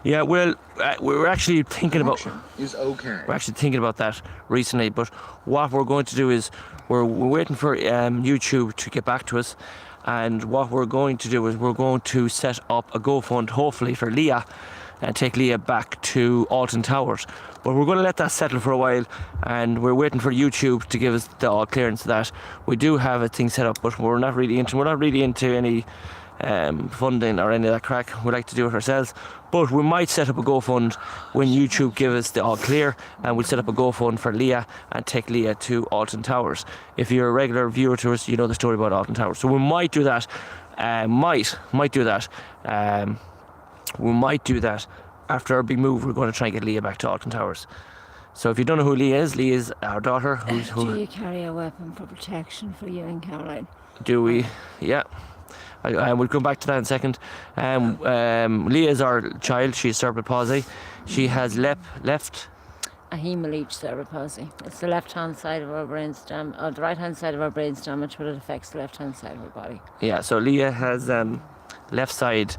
Yeah, well, we're actually thinking about. Is okay. We're actually thinking about that recently, but what we're going to do is we're waiting for YouTube to get back to us, and what we're going to do is we're going to set up a GoFund, hopefully for Leah, and take Leah back to Alton Towers. But we're going to let that settle for a while, and we're waiting for YouTube to give us the all clearance of that. We do have a thing set up, but we're not really into any funding or any of that crack. We like to do it ourselves, but we might set up a GoFund when YouTube give us the all clear, and we'll set up a GoFund for Leah and take Leah to Alton Towers. If you're a regular viewer to us, you know the story about Alton Towers. So we might do that. Might do that. We might do that after our big move. We're going to try and get Leah back to Alton Towers. So if you don't know who Leah is our daughter. Do you carry a weapon for protection for you and Caroline? Do we? Yeah. We'll come back to that in a second. Leah is our child. She's cerebral palsy. She has left. A hemorrhage cerebral palsy. It's the left-hand side of our brainstem, or the right-hand side of our brain's damage, but it affects the left-hand side of our body. Yeah, so Leah has left side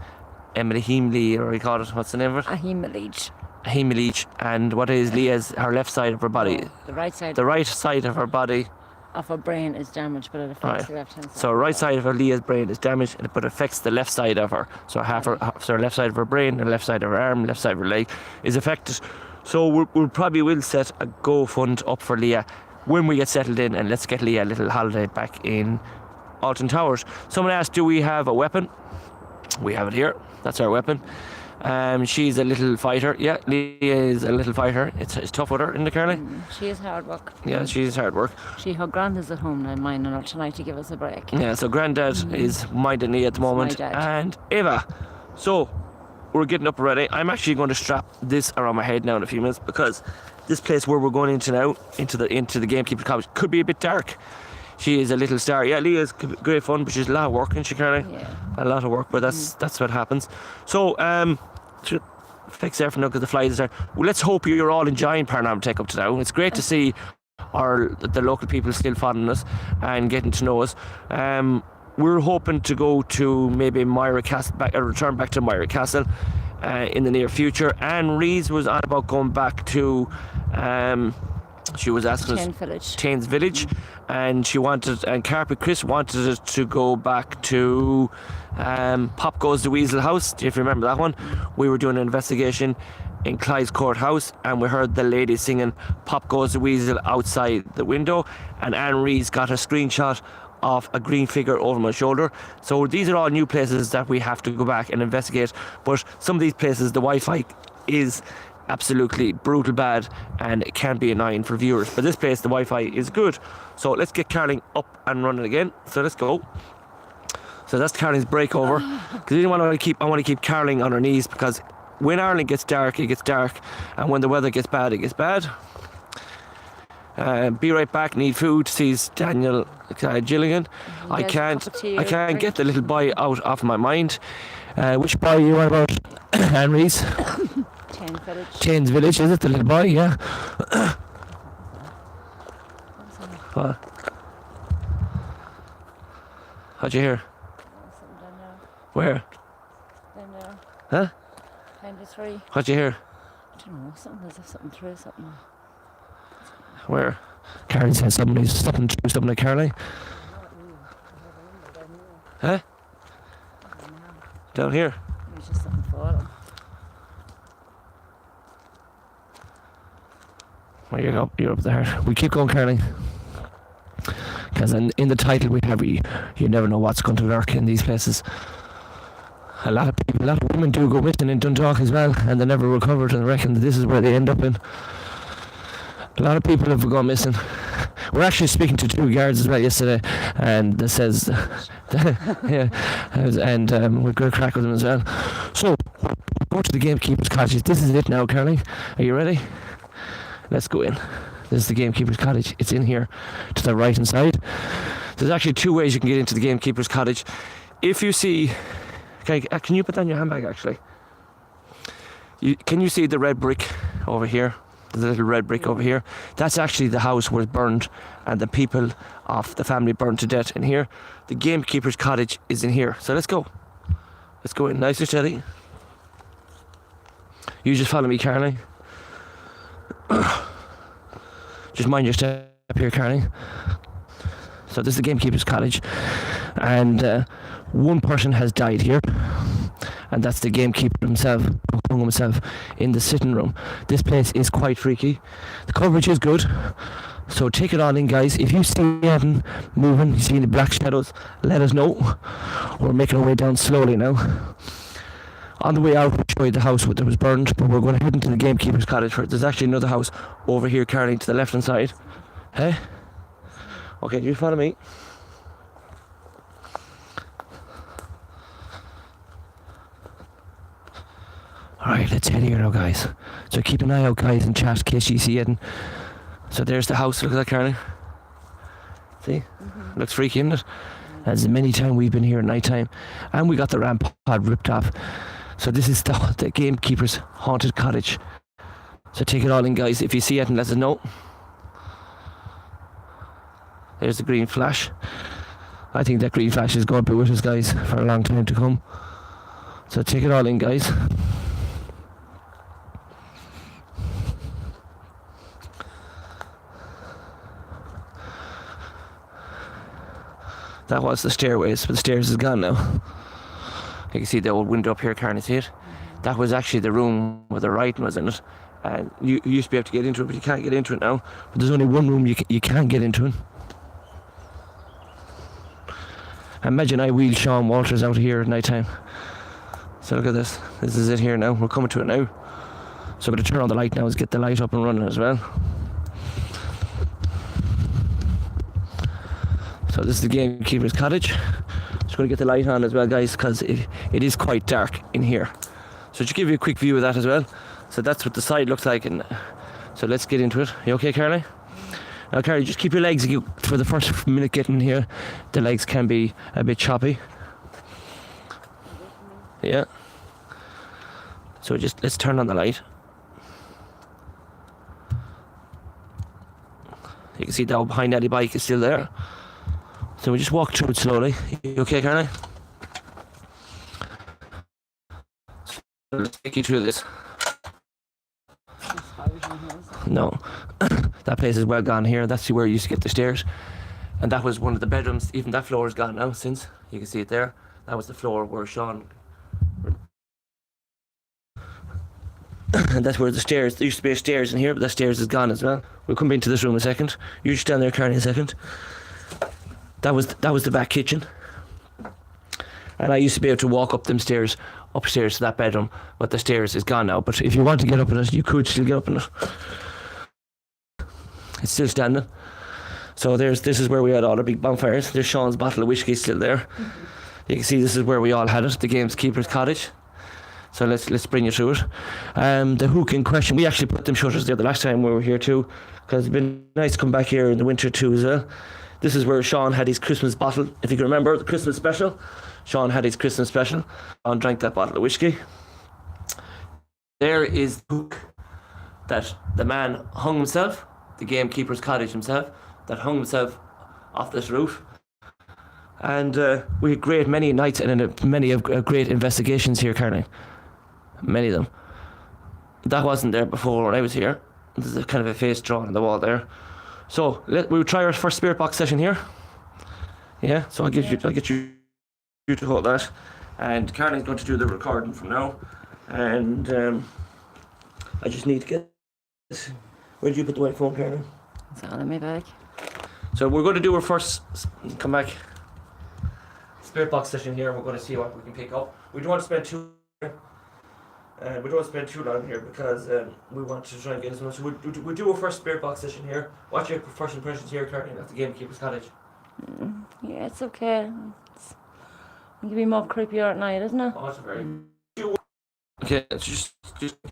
hemorrhage, or we call it, what's the name of it? A hemorrhage. A hemorrhage. And what is Leah's, her left side of her body? No, the right side. The right side of her body. Of her brain is damaged, but it affects the left-hand side. So right side of her Leah's brain is damaged, but it affects the left side of her. So so her left side of her brain, the left side of her arm, left side of her leg is affected. So we probably will set a Go fund up for Leah when we get settled in, and let's get Leah a little holiday back in Alton Towers. Someone asked, do we have a weapon? We have it here. That's our weapon. She's a little fighter. Yeah, Leah is a little fighter. It's tough with her, isn't it, Carly? She is hard work. Yeah, she's hard work. Her granddad's at home now, mine and her tonight to give us a break. Yeah, so granddad is minding Leah at the moment. my dad. And Eva. So, we're getting up already. I'm actually going to strap this around my head now in a few minutes, because this place where we're going into now, into the Gamekeeper College, could be a bit dark. She is a little star. Yeah, Leah's great fun, but she's a lot of work, isn't she, Carly? Yeah. A lot of work, but that's what happens. So, should fix there for now because the flies are. Well, let's hope you're all enjoying Paranormal Take Up to now. It's great to see the local people still following us and getting to know us. We're hoping to go to maybe Myra Castle, return back to Myra Castle in the near future. And Rees was on about going back to. She was asking us Taines Village, and Carpet Chris wanted us to go back to Pop Goes the Weasel House. Do you remember that one? We were doing an investigation in Clyde's Courthouse, and we heard the lady singing Pop Goes the Weasel outside the window, and Anne Rees got a screenshot of a green figure over my shoulder. So these are all new places that we have to go back and investigate, but some of these places the Wi-Fi is absolutely brutal bad and it can be annoying for viewers, but this place the Wi-Fi is good. So let's get Caroline up and running again. So let's go. So that's Caroline's breakover, because I want to keep Caroline on her knees, because when Ireland gets dark, it gets dark, and when the weather gets bad, it gets bad. Be right back. Need food. Sees Daniel Gilligan. I can't get the little boy out of my mind. Which boy are you on about? Henry's. Taines Village, is it? The little boy, yeah. What? How'd you hear? Where? Huh? 93. What'd you hear? I don't know, something through something. Where? Karen said somebody's stepping through something like Caroline. Huh? Down here? It was just something falling. Well, you're up there. We keep going, Caroline. Because in the title we have, you never know what's going to lurk in these places. A lot of women do go missing in Dundalk as well, and they're never recovered, and I reckon that this is where they end up in. A lot of people have gone missing. We're actually speaking to 2 guards as well yesterday, and that says, yeah, and we're going to crack with them as well. So, go to the Gamekeeper's Cottage. This is it now, Caroline. Are you ready? Let's go in. This is the Gamekeeper's Cottage. It's in here to the right hand side. There's actually 2 ways you can get into the Gamekeeper's Cottage. If you see, can you put down your handbag actually? Can you see the red brick over here? The little red brick over here? That's actually the house where it burned, and the people of the family burned to death in here. The Gamekeeper's Cottage is in here. So let's go. Let's go in nice and steady. You just follow me, Caroline. Just mind your step here, Caroline. So this is the Gamekeeper's Cottage, and 1 person has died here, and that's the gamekeeper himself, who hung himself in the sitting room. This place is quite freaky. The coverage is good, so take it on in, guys. If you see anything moving, you see the black shadows, let us know. We're making our way down slowly now. On the way out, we'll show you the house that was burned, but we're going to head into the Gamekeeper's Cottage first. There's actually another house over here, Caroline, to the left hand side. Hey? Okay, you follow me. Alright, let's head here now, guys. So keep an eye out, guys, in chat in case you see it. So there's the house. Look at that, Caroline. See? Looks freaky, isn't it? As many times we've been here at night time. And we got the ramp pod ripped off. So this is the gamekeeper's haunted cottage. So take it all in, guys. If you see it, and let us know. There's the green flash. I think that green flash is going to be with us, guys, for a long time to come. So take it all in, guys. That was the stairways, but the stairs is gone now. You can see the old window up here, can't you see it? That was actually the room where the writing was in it. And you used to be able to get into it, but you can't get into it now. But there's only one room you can get into it. Imagine I wheel Sean Walters out of here at night time. So look at this. This is it here now. We're coming to it now. So I'm going to turn on the light now and get the light up and running as well. So this is the gamekeeper's cottage. Just going to get the light on as well, guys, because it is quite dark in here. So just give you a quick view of that as well. So that's what the side looks like. And so let's get into it. You okay, Caroline? Now, Carly, just keep your legs for the first minute getting here. The legs can be a bit choppy. Yeah. So just let's turn on the light. You can see down behind that bike is still there. So we just walk through it slowly. You okay, Caroline? So let's take you through this. No, that place is well gone here. That's where you used to get the stairs. And that was one of the bedrooms. Even that floor is gone now since. You can see it there. That was the floor where Sean... And that's where the stairs... There used to be a stairs in here, but that stairs is gone as well. We'll come into this room in a second. You just stand there, Caroline, a second. That was the back kitchen. And I used to be able to walk up them stairs, upstairs to that bedroom, but the stairs is gone now. But if you want to get up in it, you could still get up in it. It's still standing. So this is where we had all our big bonfires. There's Sean's bottle of whiskey still there. You can see this is where we all had it, the gamekeeper's cottage. So let's bring you through it. The hook in question, we actually put them shutters there the last time we were here too, because it's been nice to come back here in the winter too as well. This is where Sean had his Christmas bottle. If you can remember the Christmas special, Sean had his Christmas special. Sean drank that bottle of whiskey. There is the hook that the man hung himself, the gamekeeper's cottage himself, that hung himself off this roof. And we had great many nights and many great investigations here, Caroline. Many of them. That wasn't there before when I was here. There's a kind of a face drawn on the wall there. So we'll try our first spirit box session here. Yeah, so I'll get you to hold that. And Caroline's going to do the recording from now. And I just need to get this. Where did you put the white phone, Caroline? It's all in my bag. So we're going to do our first, come back, spirit box session here. We're going to see what we can pick up. We don't want to spend too long here because we want to try and get as much. We'll do our first spirit box session here. What's your first impressions here, Caroline, at the gamekeeper's cottage? Yeah, it's okay. It can be more creepier at night, isn't it? Oh, it's very. Okay, it's just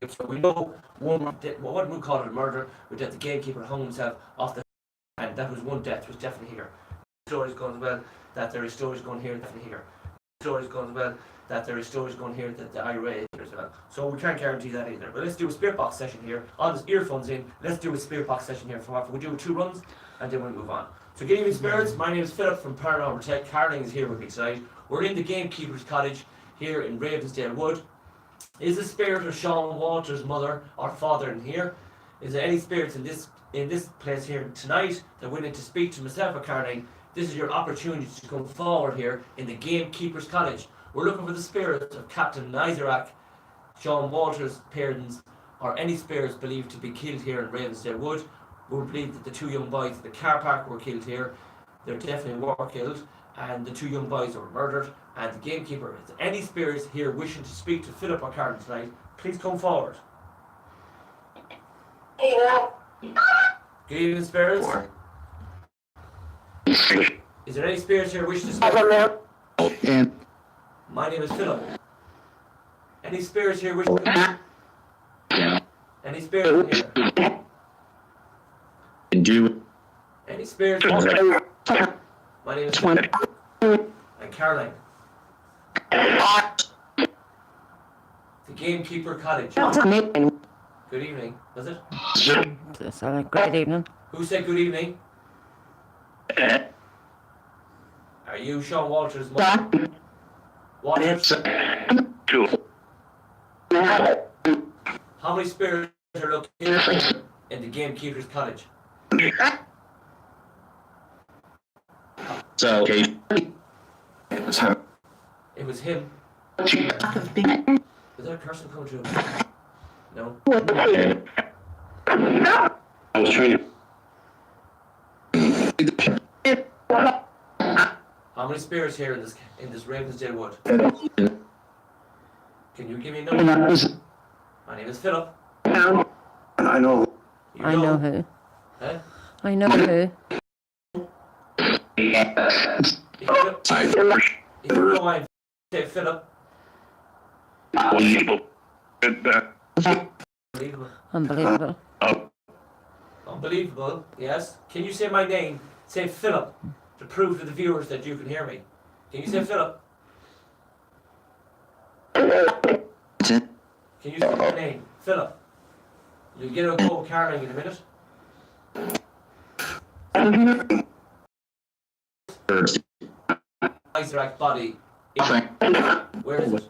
so we know what we call it a murder. We did the gamekeeper hung himself off the, and that was one death was definitely here. Stories going as well that there is stories going here, definitely here. Stories going as well that there is stories going here that the IRA here as well. So we can't guarantee that either. But let's do a spirit box session here. All the earphones in. Let's do a spirit box session here for what we'll do 2 runs and then we'll move on. So good evening, spirits. My name is Philip from Paranormal Tech. Caroline is here with me tonight. We're in the gamekeeper's cottage here in Ravensdale Wood. Is the spirit of Sean Walters' mother or father in here? Is there any spirits in this place here tonight that willing to speak to myself or Caroline? This is your opportunity to come forward here in the gamekeeper's cottage. We're looking for the spirits of Captain Nizarak, Sean Walters' parents, or any spirits believed to be killed here in Ravensdale Wood. We believe that the 2 young boys at the car park were killed here. They definitely were killed, and the 2 young boys were murdered. And the gamekeeper, is there any spirits here wishing to speak to Philip or Caroline tonight? Please come forward. Good evening, spirits. Is there any spirits here wishing to speak? My name is Philip. Any spirits here? Any spirits here? Any spirits here? My name is and Caroline. The Gamekeeper Cottage. Good evening. Was it? Good evening. Who said good evening? Are you Sean Walters' mother? Walters? How many spirits are located in the Gamekeeper's Cottage? So, okay. It was him. Was there a person coming through? No? I was trying to. How many spirits here in this Ravensdale wood? Can you give me a number? My name is Philip. I know. You I know who. Huh? I know who. If you don't mind, say Philip. Unbelievable. Unbelievable. Unbelievable, yes. Can you say my name? Say Philip, to prove to the viewers that you can hear me. Can you say Philip? Can you say my name? Philip. You'll get a go Caroline in a minute. Isaac body. Where is it?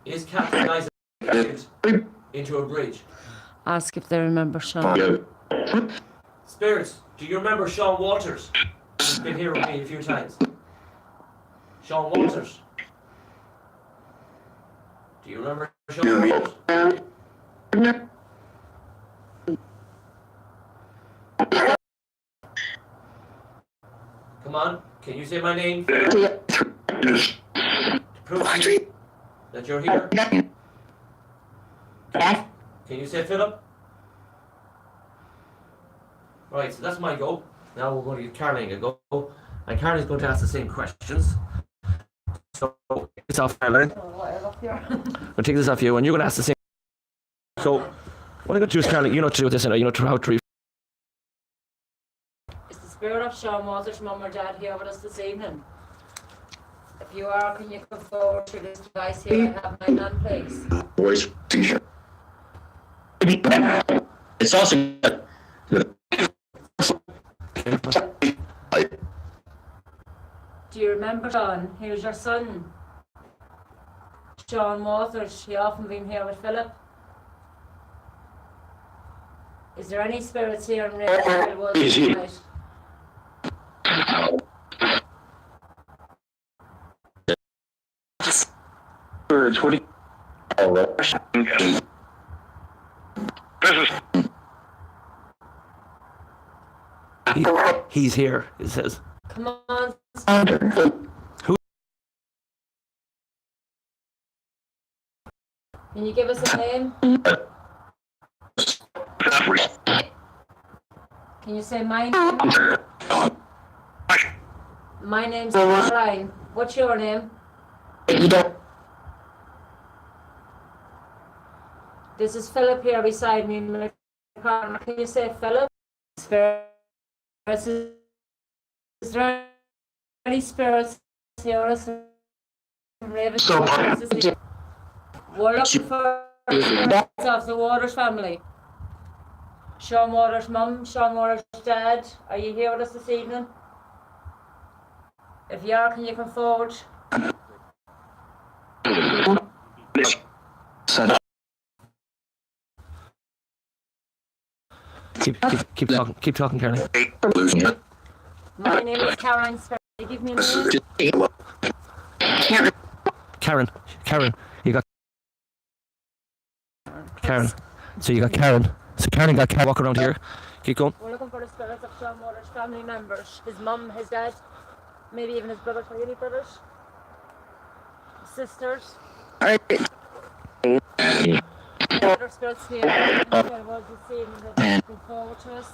Is Captain Isaac into a bridge? Ask if they remember Sean. Spirits, do you remember Sean Walters? He's been here with me a few times. Sean Walters. Do you remember Sean Walters? Come on, can you say my name? To prove to me that you're here. Can you say Philip? Right, so that's my go. Now we're going to give Caroline a go. And Caroline's going to ask the same questions. So, it's off, Caroline. I'll take this off you, and you're going to ask the same. So, what I'm going to do is, Caroline, you know what to do with this, and you know how to Is the spirit of Sean Walters' mum or dad here with us this evening? If you are, can you come forward to this device here and have my nan, please? Voice t-shirt. It's also. Do you remember Sean? He was your son. Sean Walters. He often been here with Philip. Is there any spirits here in Ravensdale Wood tonight? Birds, what do you... He's here, it says. Come on. Who? Can you give us a name? Can you say my name? My name's Caroline. What's your name? This is Philip here beside me. Can you say Philip? Is there any spirits here? We're looking for spirits of the Waters family. Sean Waters' mum, Sean Waters' dad. Are you here with us this evening? If you are, can you come forward? Keep talking, Caroline. My name is Caroline. Can you give me a name? Karen, you got Karen. So you got Karen. So Karen got Karen. Walk around here. Keep going. We're looking for the spirits of Sean Waters' family members. His mum, his dad, maybe even his brothers. Are you any brothers? Sisters? Other spirits here. There was this evening that looking forward to us.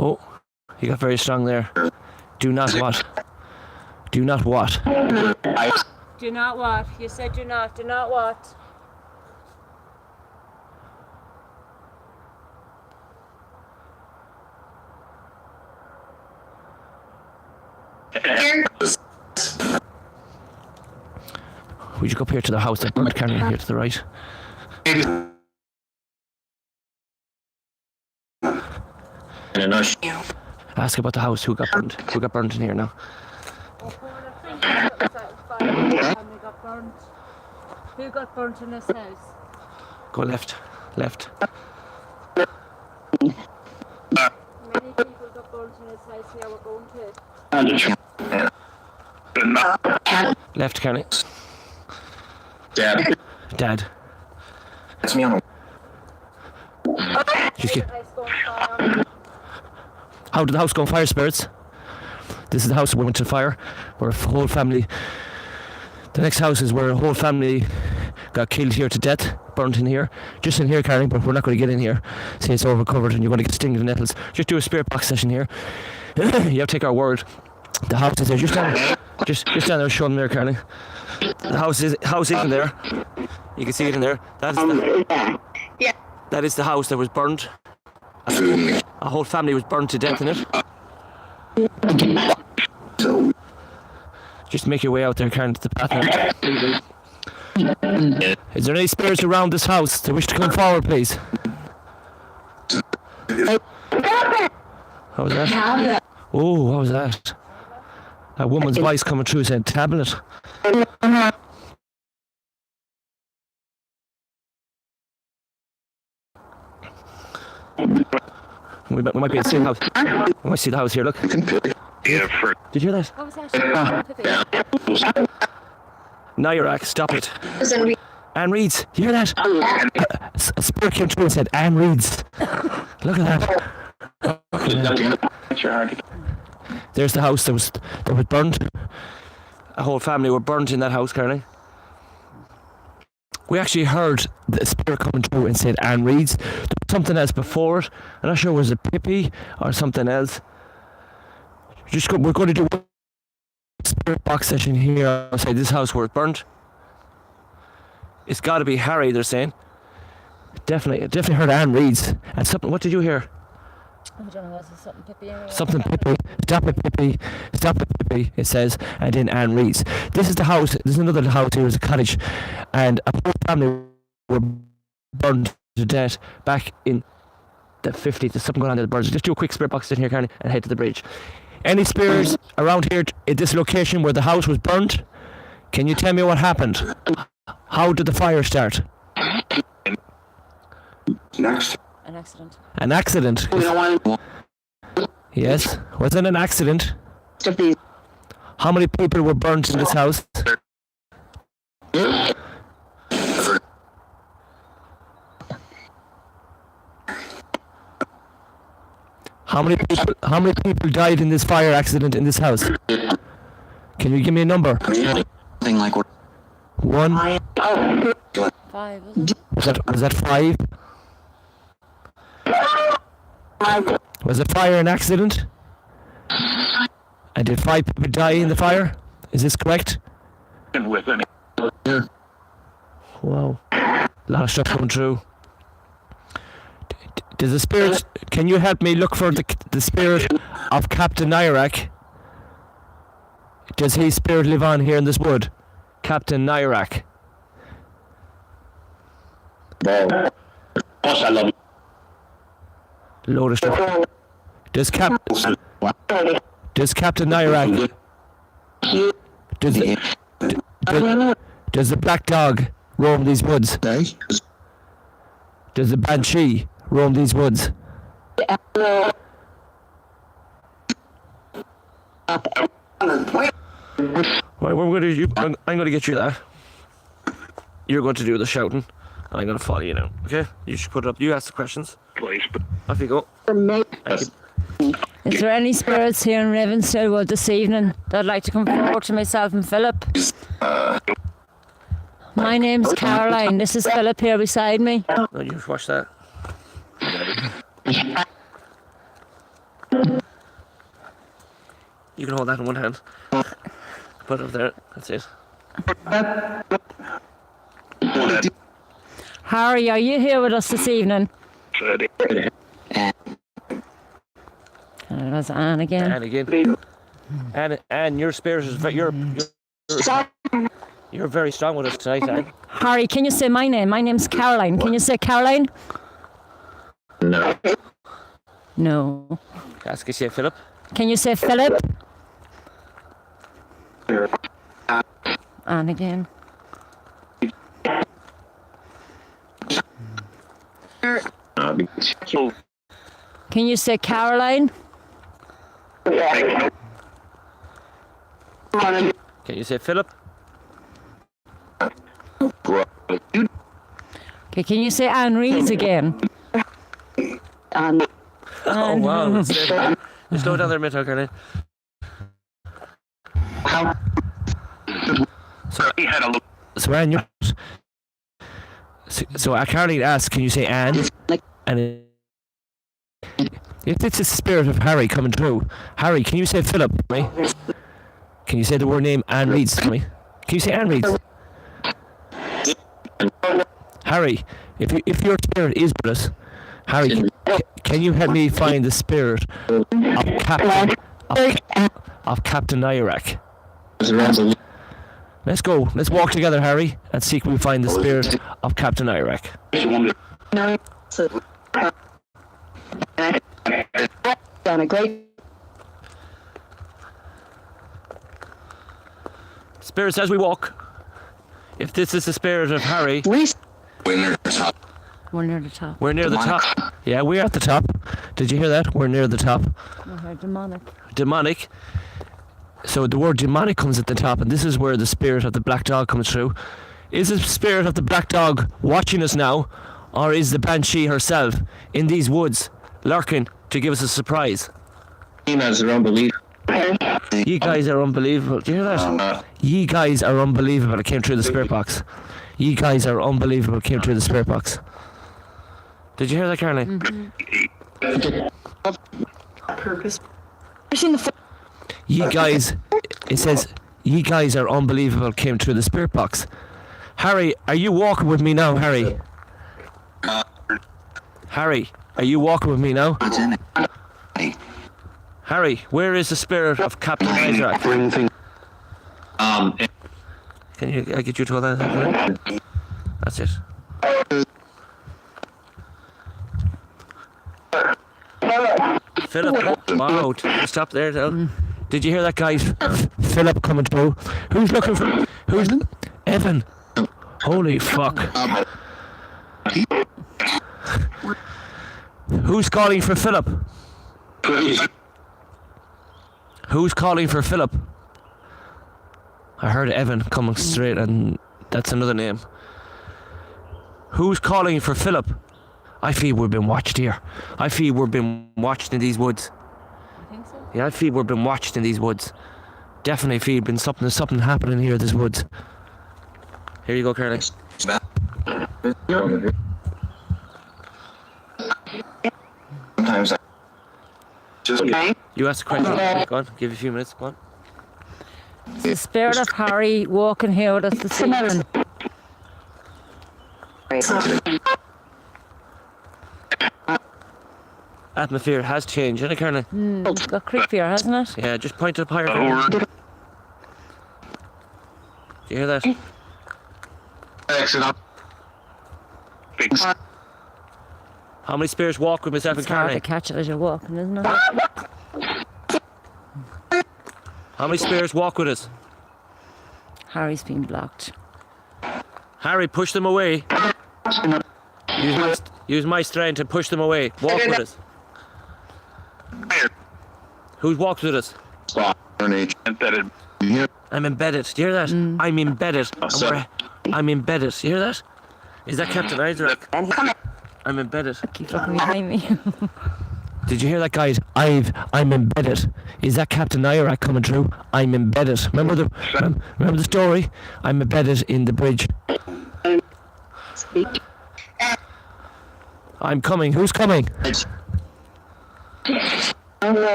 Oh, you got very strong there. Do not what? Do not what? Do not what? You said do not. Do not what? Would you go up here to the house that burnt, Karen, here to the right? Ask about the house. Who got burnt? Who got burnt in here now? Who got burnt in this house? Go left. Left. Many people got burnt in this house here. We're going to. Left, Karen. Dad. Dad. That's me on. Just get. How did the house go on fire, spirits? This is the house we went to fire, where a whole family. The next house is where a whole family got killed here to death, burnt in here. Just in here, Karen, but we're not going to get in here. See, it's over covered and you're going to get stinged in nettles. Just do a spirit box session here. You have to take our word. The house is there. Just stand there and show them there, Karen. The house isn't there. You can see it in there. That is the house that was burnt. A whole family was burnt to death in it. Just make your way out there, Karen, to the path now. Is there any spirits around this house that wish to come forward, please? What was that? Oh, what was that? That woman's voice coming through saying tablet. We might be at the same house. We might see the house here, look. Did you hear that? What was that? Nairac, stop it. Anne Reid's, you hear that? A spirit came through and said, Anne Reid's. Look at that. There's the house that was burnt. A whole family were burnt in that house, Carly. We actually heard the spirit coming through and said Anne Reid's. There was something else before it. I'm not sure was it Pippi or something else. We're going to do a spirit box session here outside this house where it burnt. It's got to be Harry, they're saying. Definitely heard Anne Reid's. And something. What did you hear? I don't know, was it something Pippi? Something Pippi. Stop it, Pippi. Stop it, Pippi, it says. And then Anne Reid's. This is the house. There's another little house here. There's a cottage. And a poor family were burned to death back in the 50s. There's something going on in the birds. Just do a quick spirit box in here, Carney, and head to the bridge. Any spirits around here at this location where the house was burnt? Can you tell me what happened? How did the fire start? Next. An accident. An accident? Yes. Was it an accident? How many people were burnt in this house? How many people died in this fire accident in this house? Can you give me a number? Thing like what? 1. 5, was it? Was that 5? Was the fire an accident? And did 5 people die in the fire? Is this correct? Wow. A lot of stuff coming through. Does the spirit... Can you help me look for the spirit of Captain Nairac? Does his spirit live on here in this wood? Captain Nairac. I love Load of stuff. Does Captain Nairac... Does the black dog roam these woods? Does the banshee roam these woods? I'm going to get you that. you're going to do the shouting, and I'm going to follow you now. Okay? You should put it up. You ask the questions. Please. Off you go. Is there any spirits here in Ravensdale Wood this evening that'd like to come forward to myself and Philip? My name's Caroline. This is Philip here beside me. No, you just watch that. You can hold that in one hand. Put it up there. That's it. Harry, are you here with us this evening? And it was Anne again. And again. And your spirit is you're very strong with us tonight, Anne. Harry, can you say my name? My name's Caroline. Can you say Caroline? No. No. Ask you say Philip. Can you say Philip? And again. Can you say Caroline? Can you say Philip? Okay, can you say Anne Rees again? Oh wow. Just slow down there a minute, Caroline. So Anne, so Caroline asked, can you say Anne? And if it's the spirit of Harry coming through, Harry, can you say Philip for me? Can you say the word name Anne Reeds for me? Can you say Anne Reeds? Harry, if your spirit is with us, Harry, can you help me find the spirit of Captain Iraq? Let's go. Let's walk together, Harry, and see if we find the spirit of Captain Iraq. Done a great. Spirit says we walk. If this is the spirit of Harry, We're near the top. we're near the top. Yeah, we're at the top. Did you hear that? We're near the top. Okay, demonic. Demonic. So the word demonic comes at the top, and this is where the spirit of the black dog comes through. Is the spirit of the black dog watching us now, or is the banshee herself in these woods, lurking to give us a surprise? You guys are unbelievable. You guys are unbelievable. Do you hear that? You guys are unbelievable. It came through the spirit box. You guys are unbelievable. It came through the spirit box. Did you hear that, Caroline? Purpose. You guys, it says, you guys are unbelievable, came through the spirit box. Harry, are you walking with me now, Harry? Harry, are you walking with me now? Harry, where is the spirit of Captain Isaac? Can I get you to hold that? That's it. Philip, wow, stop there now. Did you hear that, guys? Philip coming through. Who's looking for? Who's Evan? Holy fuck! Who's calling for Philip? Who's calling for Philip? I heard Evan coming straight, and that's another name. Who's calling for Philip? I feel we've been watched here. I feel we've been watched in these woods. I think so. Yeah, I feel we've been watched in these woods. Definitely feel there's something happening here in these woods. Here you go, Caroline. Sometimes I just You ask the question. Go on, give you a few minutes. Go on. The spirit of Harry walking here with us this evening. Atmosphere has changed, isn't it, Caroline? It's got creepier, hasn't it? Yeah, just point it up higher. Caroline. Do you hear that? exit up. How many spirits walk with myself It's and hard to Caroline? catch it as you're walking, isn't it? How many spirits walk with us? Harry's been blocked. Harry, push them away. Use my strength to push them away. Walk with us. Who walks with us? Embedded. I'm embedded. Do you hear that? I'm embedded. And I'm embedded. You hear that? Is that Captain Isaac? I'm embedded. Keep looking behind me. Did you hear that, guys? I'm embedded. Is that Captain Iraq coming through? I'm embedded. Remember the story? I'm embedded in the bridge. I'm coming. Who's coming?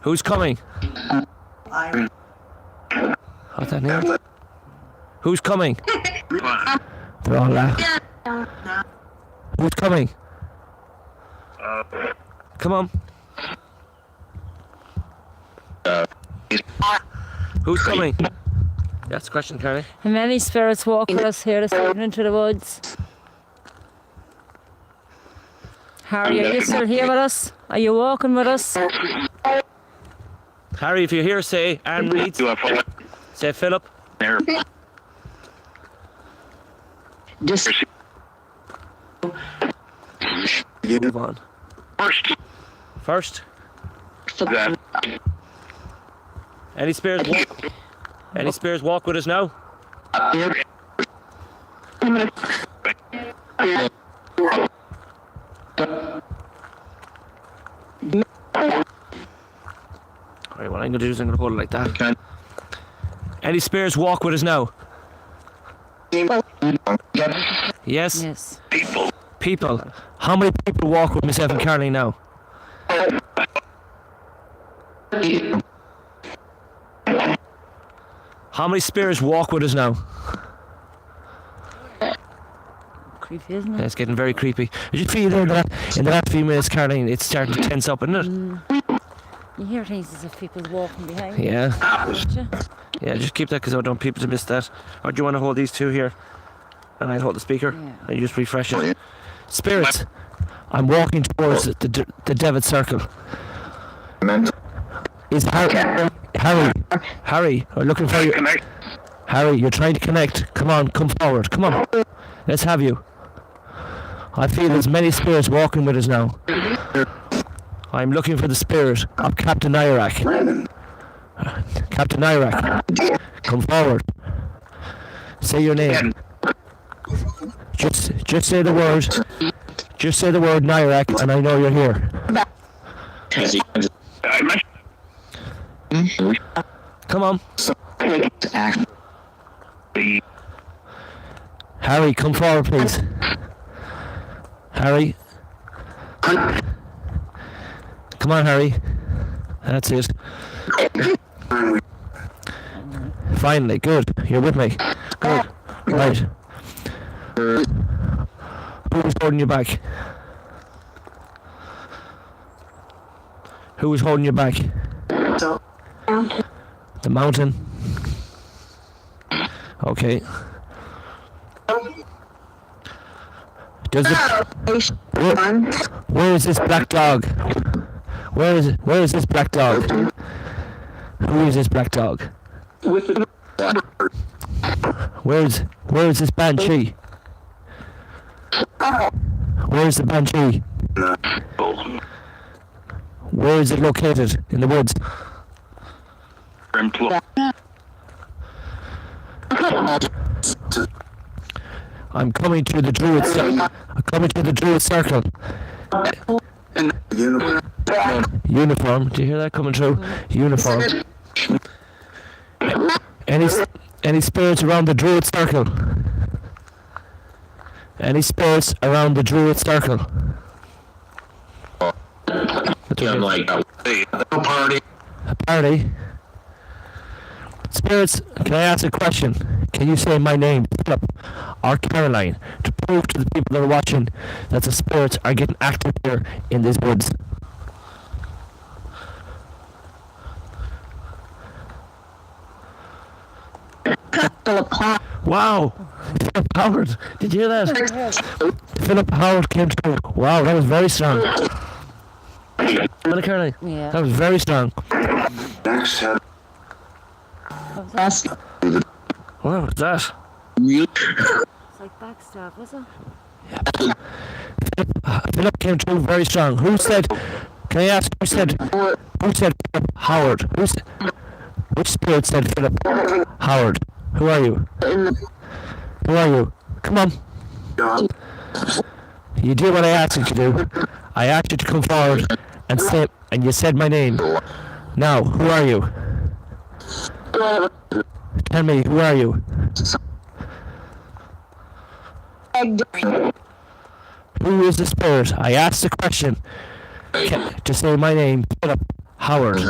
Who's coming? What's that name? Who's coming? They're all laughing. Who's coming? Come on. Who's coming? That's the question, Carly. And many spirits walk with us here this evening into the woods. Harry, are you still here with us? Are you walking with us? Harry, if you're here, say Anne Reid. Say Philip. Just Move on. First. Any spirits walk? Any spirits walk with us now? Alright, what I'm going to do is I'm going to hold it like that. Okay. Any spirits walk with us now? Yes? Yes. People. How many people walk with myself and Caroline now? How many spirits walk with us now? Creepy, isn't Yeah, it? it's getting very creepy. Did you feel there that in the last few minutes, Caroline, it's starting to tense up, isn't it? You hear things as if people's walking behind you. Yeah. don't you? Yeah, just keep that because I don't want people to miss that. Or do you want to hold these two here? And I'll hold the speaker. Yeah. And you just refresh it. Spirits. I'm walking towards the Devitt Circle. Mental. Is Harry, we're looking for you. Harry, you're trying to connect. Come on, come forward. Come on. Let's have you. I feel there's many spirits walking with us now. I'm looking for the spirit of Captain Iraq. Captain Iraq, come forward. Say your name. Just say the word. Just say the word Iraq, and I know you're here. Come on. Harry, come forward, please. Harry. Come on, Harry. That's it. Finally, good. You're with me. Good. Right. Who's holding you back? Who is holding you back? The mountain. Okay. Does it? Where is this black dog? Where is this black dog? Who is this black dog? Where is this banshee? Where is the banshee? Where is it located? In the woods. I'm coming to the druid. I'm coming to the druid circle. Uniform. Do you hear that coming through? Uniform. Any spirits around the druid circle? Any spirits around the druid circle? Like a party. A party? Spirits, can I ask a question? Can you say my name, Philip or Caroline, to prove to the people that are watching that the spirits are getting active here in these woods? Wow! Philip Howard, did you hear that? Philip Howard came through. Wow, that was very strong. Well, Caroline, Yeah. that was very strong. Next head. What was that? It's like backstab, was it? Philip came through very strong. Who said? Can I ask? Who said Philip Howard? Which spirit said Philip Howard? Who are you? Who are you? Come on. God. You did what I asked you to do. I asked you to come forward and say, and you said my name. Now, who are you? Tell me, who are you? Who is the spirit? I asked the question to say my name, Philip Howard.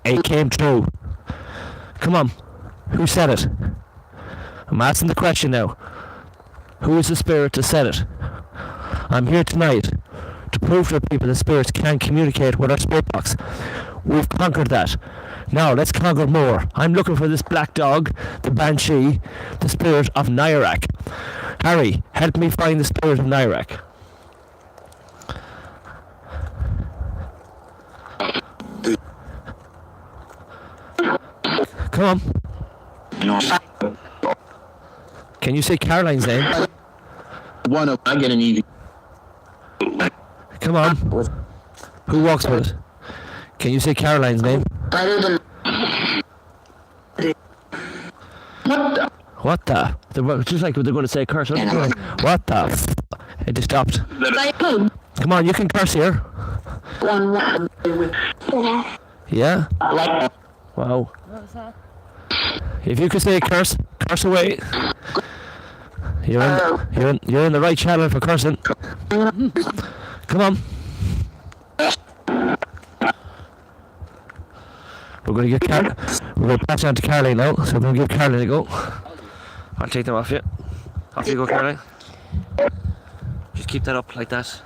It came true. Come on, who said it? I'm asking the question now. Who is the spirit that said it? I'm here tonight to prove to the people that spirits can communicate with our spirit box. We've conquered that. Now let's conquer more. I'm looking for this black dog, the Banshee, the spirit of Nyrak. Harry, help me find the spirit of Nyrak. Come on. Can you say Caroline's name? I get an easy. Come on. Who walks with it? Can you say Caroline's name? What the? They were just like they're going to say curse. What the? It just stopped. Come on, you can curse here. Yeah? Wow. What was that? If you could say curse away. You're in the right channel for cursing. Come on. We're going to pass on to Caroline now, so we're going to give Caroline a go. I'll take them off you. Off you go, Caroline. Just keep that up like that.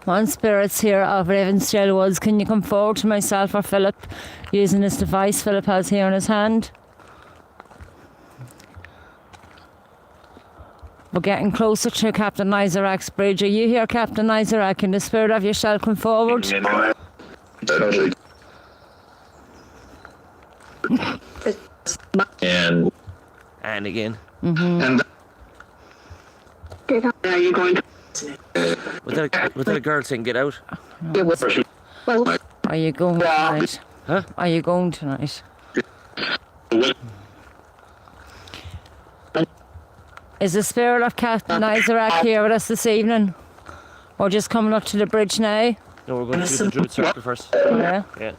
One spirits here of Ravensdale Woods. Can you come forward to myself or Philip using this device Philip has here in his hand? We're getting closer to Captain Isaac's bridge. Are you here, Captain Isaac? Can the spirit of yourself come forward? And again. and Are you going to? Was that a girl saying get out? Well, Are you going tonight? Huh? Are you going tonight? Is the spirit of Captain Isaac here with us this evening? Or just coming up to the bridge now? No, we're going to do the Druid Circle first. Yeah. Yeah.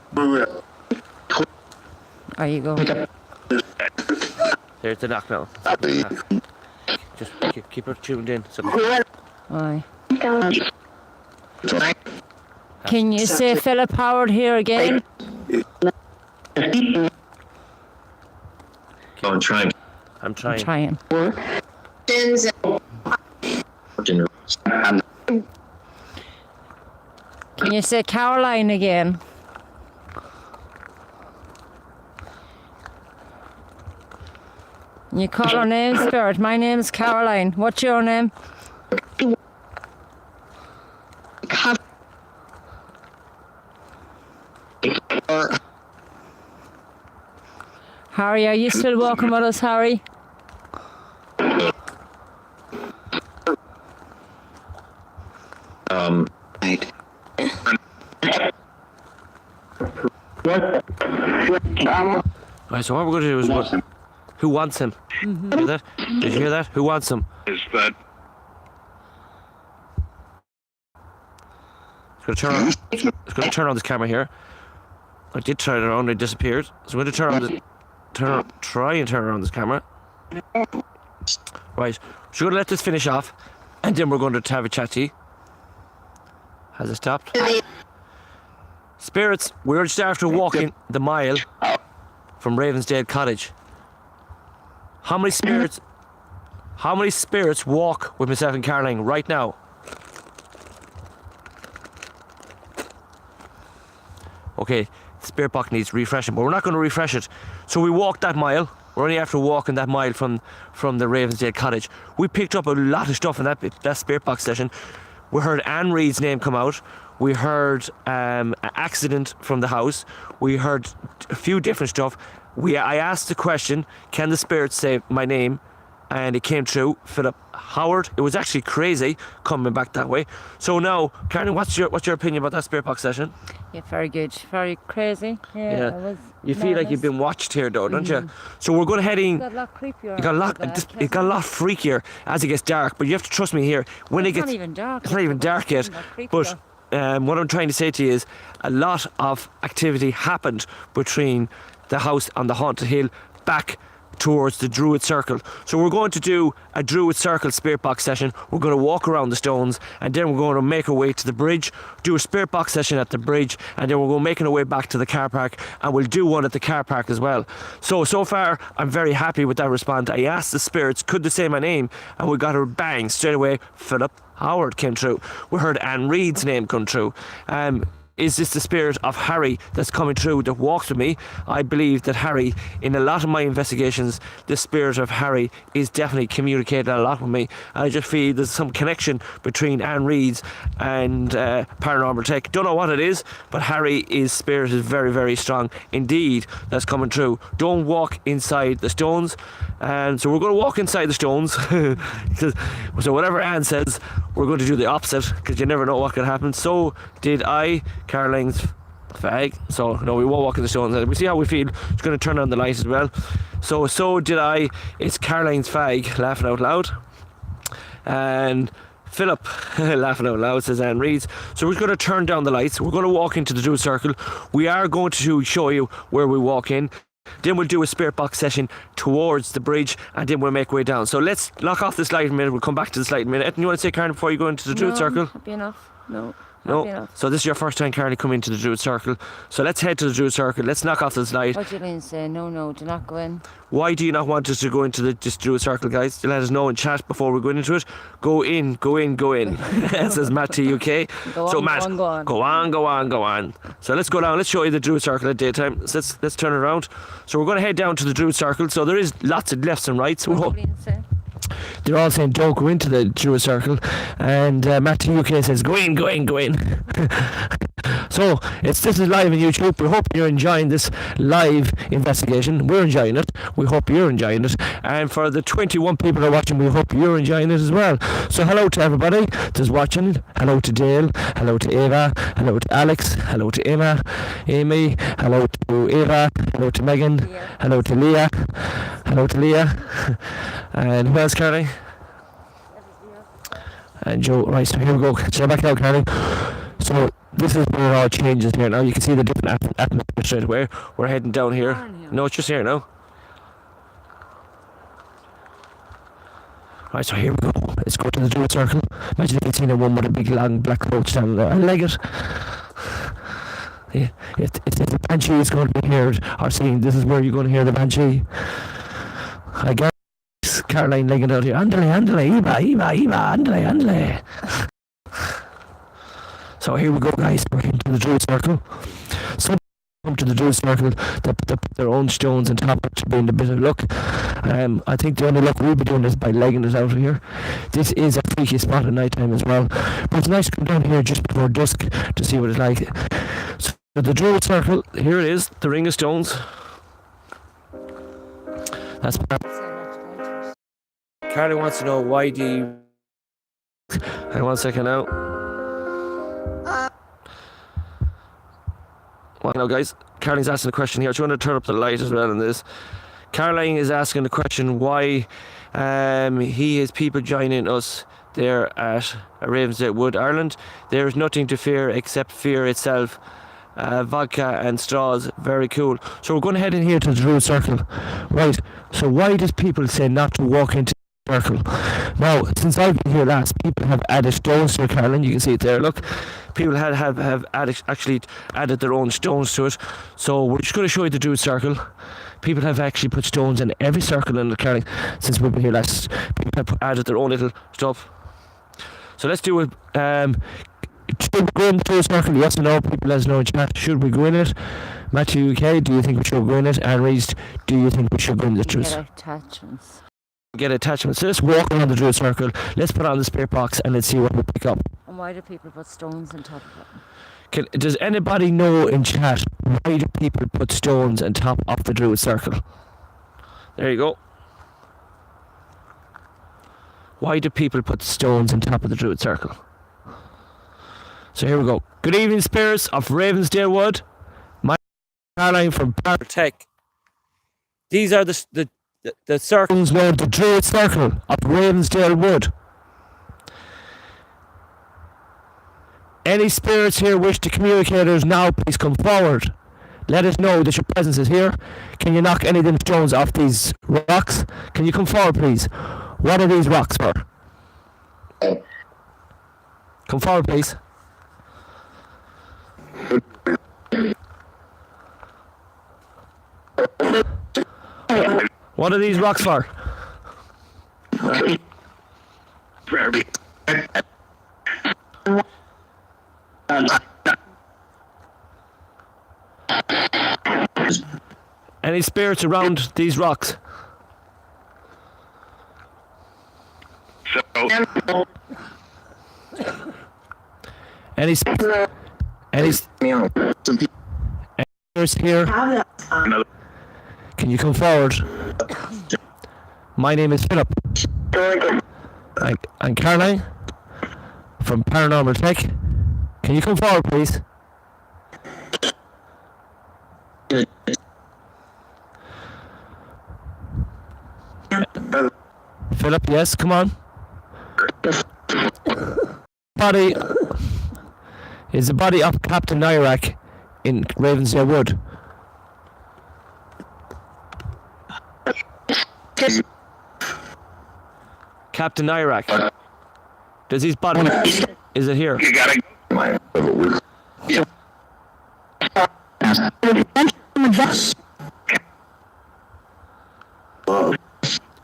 Are you going? There's the knock now. Just keep her tuned in. So. Aye. Can you say Philip Howard here again? I'm trying. I'm trying. Trying. Can you say Caroline again? You call her name, spirit. My name's Caroline. What's your name? Harry, are you still walking with us, Harry? Right, so what we're going to do is what? Who wants him? Hear that? Did you hear that? Who wants him? Is that It's going to turn on this camera here. I did turn it on, it disappeared. So we're going to try and turn on this camera. Right, so we're going to let this finish off, and then we're going to have a chat to you. Has it stopped? Spirits, we're just after walking the mile from Ravensdale Cottage. How many spirits walk with myself and Caroline right now? Okay, the spirit box needs refreshing, but we're not going to refresh it. So we walked that mile. We're only after walking that mile from the Ravensdale Cottage. We picked up a lot of stuff in that spirit box session. We heard Anne Reid's name come out. We heard an accident from the house. We heard a few different stuff. I asked the question, can the spirits say my name? and it came through Philip Howard. It was actually crazy coming back that way. So now, Karen, what's your opinion about that spirit box session? Yeah, very good. Very crazy. Yeah. It was You feel like you've been watched here, though, don't you? So we're going to head in. It got a lot creepier. It got a lot freakier as it gets dark. But you have to trust me here. When it It's gets, not even dark. it's not even dark yet. But what I'm trying to say to you is, a lot of activity happened between the house on the Haunted Hill back towards the Druid Circle. So we're going to do a Druid Circle spirit box session. We're going to walk around the stones, and then we're going to make our way to the bridge, do a spirit box session at the bridge, and then we're going to make our way back to the car park, and we'll do one at the car park as well. So far I'm very happy with that response. I asked the spirits could they say my name, and we got a bang straight away. Philip Howard came through. We heard Anne Reid's name come through. Is this the spirit of Harry that's coming through that walks with me? I believe that Harry, in a lot of my investigations, the spirit of Harry is definitely communicating a lot with me. I just feel there's some connection between Anne Reid's and Paranormal Tech. Don't know what it is, but Harry's spirit is very, very strong indeed. That's coming through. Don't walk inside the stones. And so we're going to walk inside the stones. So whatever Anne says, we're going to do the opposite, because you never know what could happen. So did I. Caroline's fag. So no, we won't walk in the stones. We see how we feel. It's going to turn on the light as well. So did I. It's Caroline's fag, laughing out loud. And Philip laughing out loud, says Anne Reid's. So we're going to turn down the lights. We're going to walk into the Druid Circle. We are going to show you where we walk in. Then we'll do a spirit box session towards the bridge, and then we'll make our way down. So let's knock off this light in a minute. We'll come back to this light in a minute. Anything you want to say, Karen, before you go into the Druid Circle? Happy enough. No. No. So this is your first time, Karen, coming into the Druid Circle. So let's head to the Druid Circle. Let's knock off this light. What do you mean say? No, do not go in. Why do you not want us to go into this Druid Circle, guys? Let us know in chat before we go into it. Go in. Says Matt TUK. Go on. So let's go down. Let's show you the Druid Circle at daytime. So let's turn it around. So we're going to head down to the Druid Circle. So there is lots of lefts and rights. What do you mean say? They're all saying don't go into the Druid Circle, and Matt TUK says go in. So this is live on YouTube. We hope you're enjoying this live investigation. We're enjoying it. We hope you're enjoying it. And for the 21 people who are watching, we hope you're enjoying it as well. So hello to everybody that's watching. Hello to Dale. Hello to Eva. Hello to Alex. Hello to Emma. Amy. Hello to Eva. Hello to Megan. Yeah. Hello to Leah. Hello to Leah. And who else, Carly? And Joe. Right, so here we go. So back out, Carly. So this is where it all changes here. Now you can see the different atmosphere straight away. We're heading down here. No, it's just here now. Right, so here we go. Let's go to the Druid Circle. Imagine if you'd seen a one with a big long black coat standing there. I like it. Yeah, if the banshee is going to be heard or seen, this is where you're going to hear the banshee. I guess Caroline legging out here. Andale, Eva, andale. So here we go, guys. We're into the Druid Circle. Some come to the Druid Circle, they put their own stones on top to bring a bit of luck. I think the only luck we'll be doing is by legging it out of here. This is a freaky spot at night time as well. But it's nice to come down here just before dusk to see what it's like. So the Druid Circle, here it is, the Ring of Stones. That's Carly wants to know why do you... Hang on 1 second now. Well, now guys, Caroline's asking a question here. Do you want to turn up the light as well in this? Caroline is asking the question why he has people joining us there at Ravensgate Wood, Ireland. There is nothing to fear except fear itself. Vodka and straws, very cool. So we're going to head in here to the Druid Circle. Right, so why does people say not to walk into the circle? Now, since I've been here last, people have added stones to it, Caroline. You can see it there, look. People have actually added their own stones to it. So we're just going to show you the Druid Circle. People have actually put stones in every circle in the Caroline since we've been here last. People have added their own little stuff. So let's do it. Should we go into a circle? Yes or no? People let us know in chat. Should we go in it? Matthew UK, do you think we should go in it? Anne Reid, do you think we should go in the Druid Circle? Get attachments. So let's walk around the Druid Circle. Let's put on the spirit box and let's see what we pick up. And why do people put stones on top of it? Does anybody know in chat why do people put stones on top of the Druid Circle? There you go. Why do people put stones on top of the Druid Circle? So here we go. Good evening, spirits of Ravensdale Wood. My Caroline from Tech. These are the circles around the Druid Circle of Ravensdale Wood. Any spirits here wish to communicate with us now, please come forward. Let us know that your presence is here. Can you knock any of them stones off these rocks? Can you come forward, please? What are these rocks for? Come forward, please. What are these rocks for? Any spirits around these rocks? Any spirits here? Can you come forward? My name is Philip. I'm Caroline from Paranormal Tech. Can you come forward, please? Philip, yes, come on. Body is the body of Captain Nyrak in Ravensdale Wood. Captain Nyrak. Does his body? Is it here? You gotta.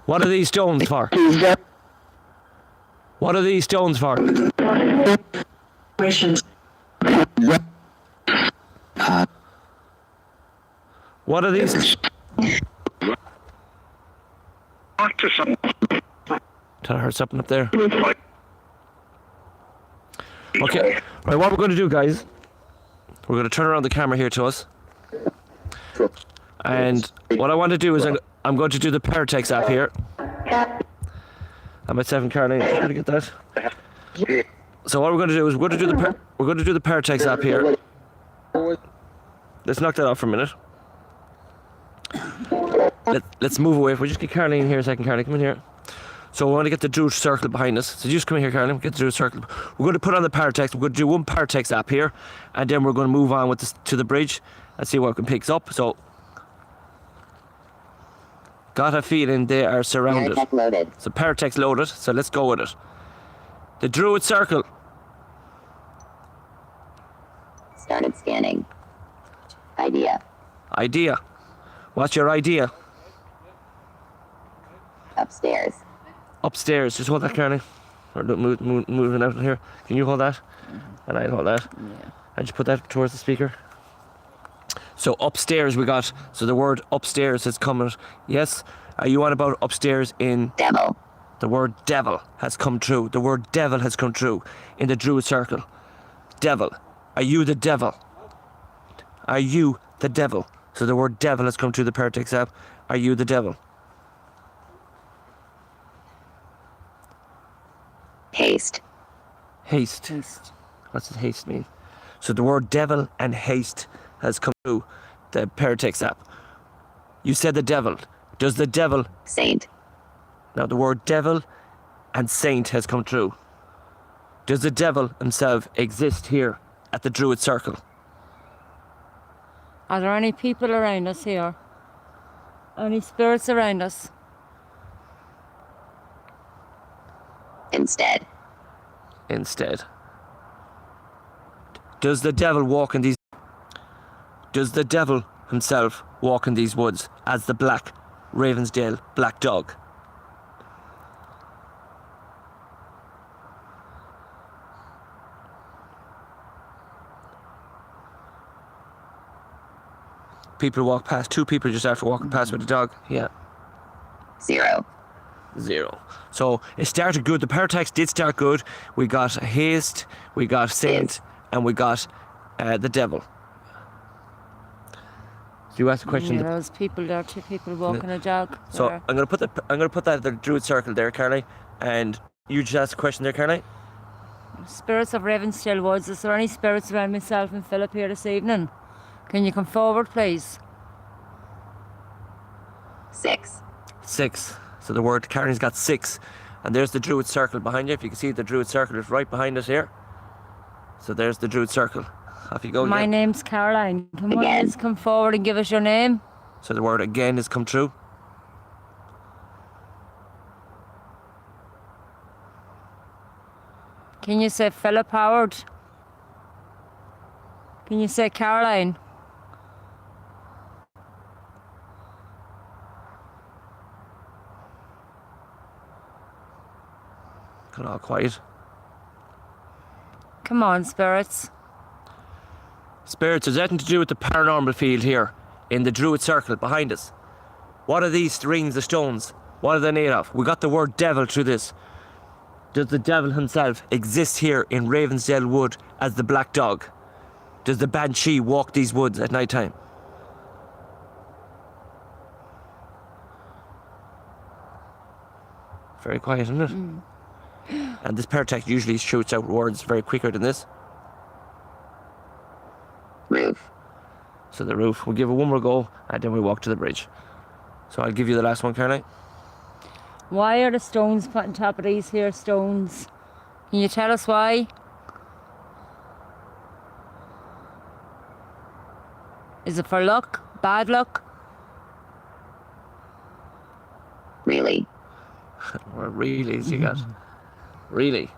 What are these stones for? What are these stones for? What are these? Did I heard something up there? Okay, right, what we're going to do, guys, we're going to turn around the camera here to us. And what I want to do is I'm going to do the Paratex app here. I'm at 7, Caroline. Trying to get that. So what we're going to do is we're going to do the Paratex app here. Let's knock that off for a minute. Let's move away. We'll just get Caroline here a second. Caroline, come in here. So we want to get the Druid Circle behind us. So just come in here, Caroline. Get the Druid Circle. We're going to put on the Paratex. We're going to do one Paratex app here, and then we're going to move on with this to the bridge and see what it picks up. So, got a feeling they are surrounded. Paratex loaded. So Paratex loaded. So let's go with it. The Druid Circle. Started scanning. Idea. Idea. What's your idea? Upstairs. Upstairs. Just hold that, Caroline. Or moving out here. Can you hold that? And I'll hold that. Yeah. And just put that towards the speaker. So upstairs we got. So the word upstairs has come out. Yes. Are you on about upstairs in? Devil. The word devil has come true. The word devil has come true in the Druid Circle. Devil. Are you the devil? Are you the devil? So the word devil has come true the Paratex app. Are you the devil? Haste. Haste. What's does haste mean? So the word devil and haste has come through the Paratex app. You said the devil. Does the devil... Saint. Now the word devil and saint has come true. Does the devil himself exist here at the Druid Circle? Are there any people around us here? Any spirits around us? Instead. Does the devil walk in these... Does the devil himself walk in these woods as the black Ravensdale black dog? People walk past, 2 people just after walking past with the dog. Yeah. 0. So it started good. The Paratex did start good. We got haste, we got saint, and we got the devil. So you asked a question. Yeah, there's people there, 2 people walking a jog. So there. I'm gonna put that at the Druid Circle there, Caroline, and you just asked a question there, Caroline. Spirits of Ravensdale Woods. Is there any spirits around myself and Philip here this evening? Can you come forward, please? 6. 6. So the word Carolyn's got 6, and there's the Druid Circle behind you. If you can see, the Druid Circle is right behind us here. So there's the Druid Circle. Off you go. My again. name's Caroline. Can one Again. please come forward and give us your name? So the word again has come true. Can you say Philip Howard? Can you say Caroline? Got all quiet. Come on, spirits. Spirits, there's nothing to do with the paranormal field here in the Druid Circle behind us. What are these rings of stones? What are they made of? We got the word devil through this. Does the devil himself exist here in Ravensdale Wood as the Black Dog? Does the Banshee walk these woods at night time? Very quiet, isn't it? And this Pertex usually shoots out words very quicker than this. Roof. So the roof. We'll give it one more go and then we walk to the bridge. So I'll give you the last one, Caroline. Why are the stones put on top of these here stones? Can you tell us why? Is it for luck? Bad luck? Really. Or really, you got. Really.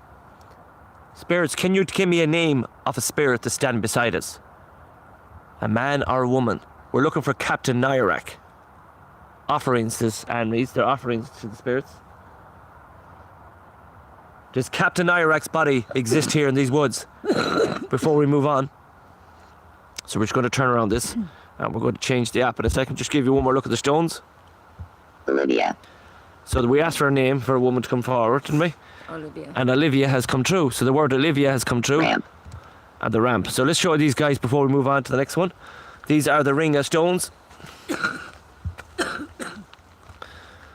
Spirits, can you give me a name of a spirit to stand beside us? A man or a woman? We're looking for Captain Nyrak. Offerings to Anne-Rees, they're offerings to the spirits. Does Captain Nyrak's body exist here in these woods? Before we move on. So we're just going to turn around this and we're going to change the app in a second. Just give you one more look at the stones. Olivia. So we asked for a name for a woman to come forward, didn't we? Olivia. And Olivia has come true. So the word Olivia has come true. Ramp. And the ramp. So let's show these guys before we move on to the next one. These are the ring of stones.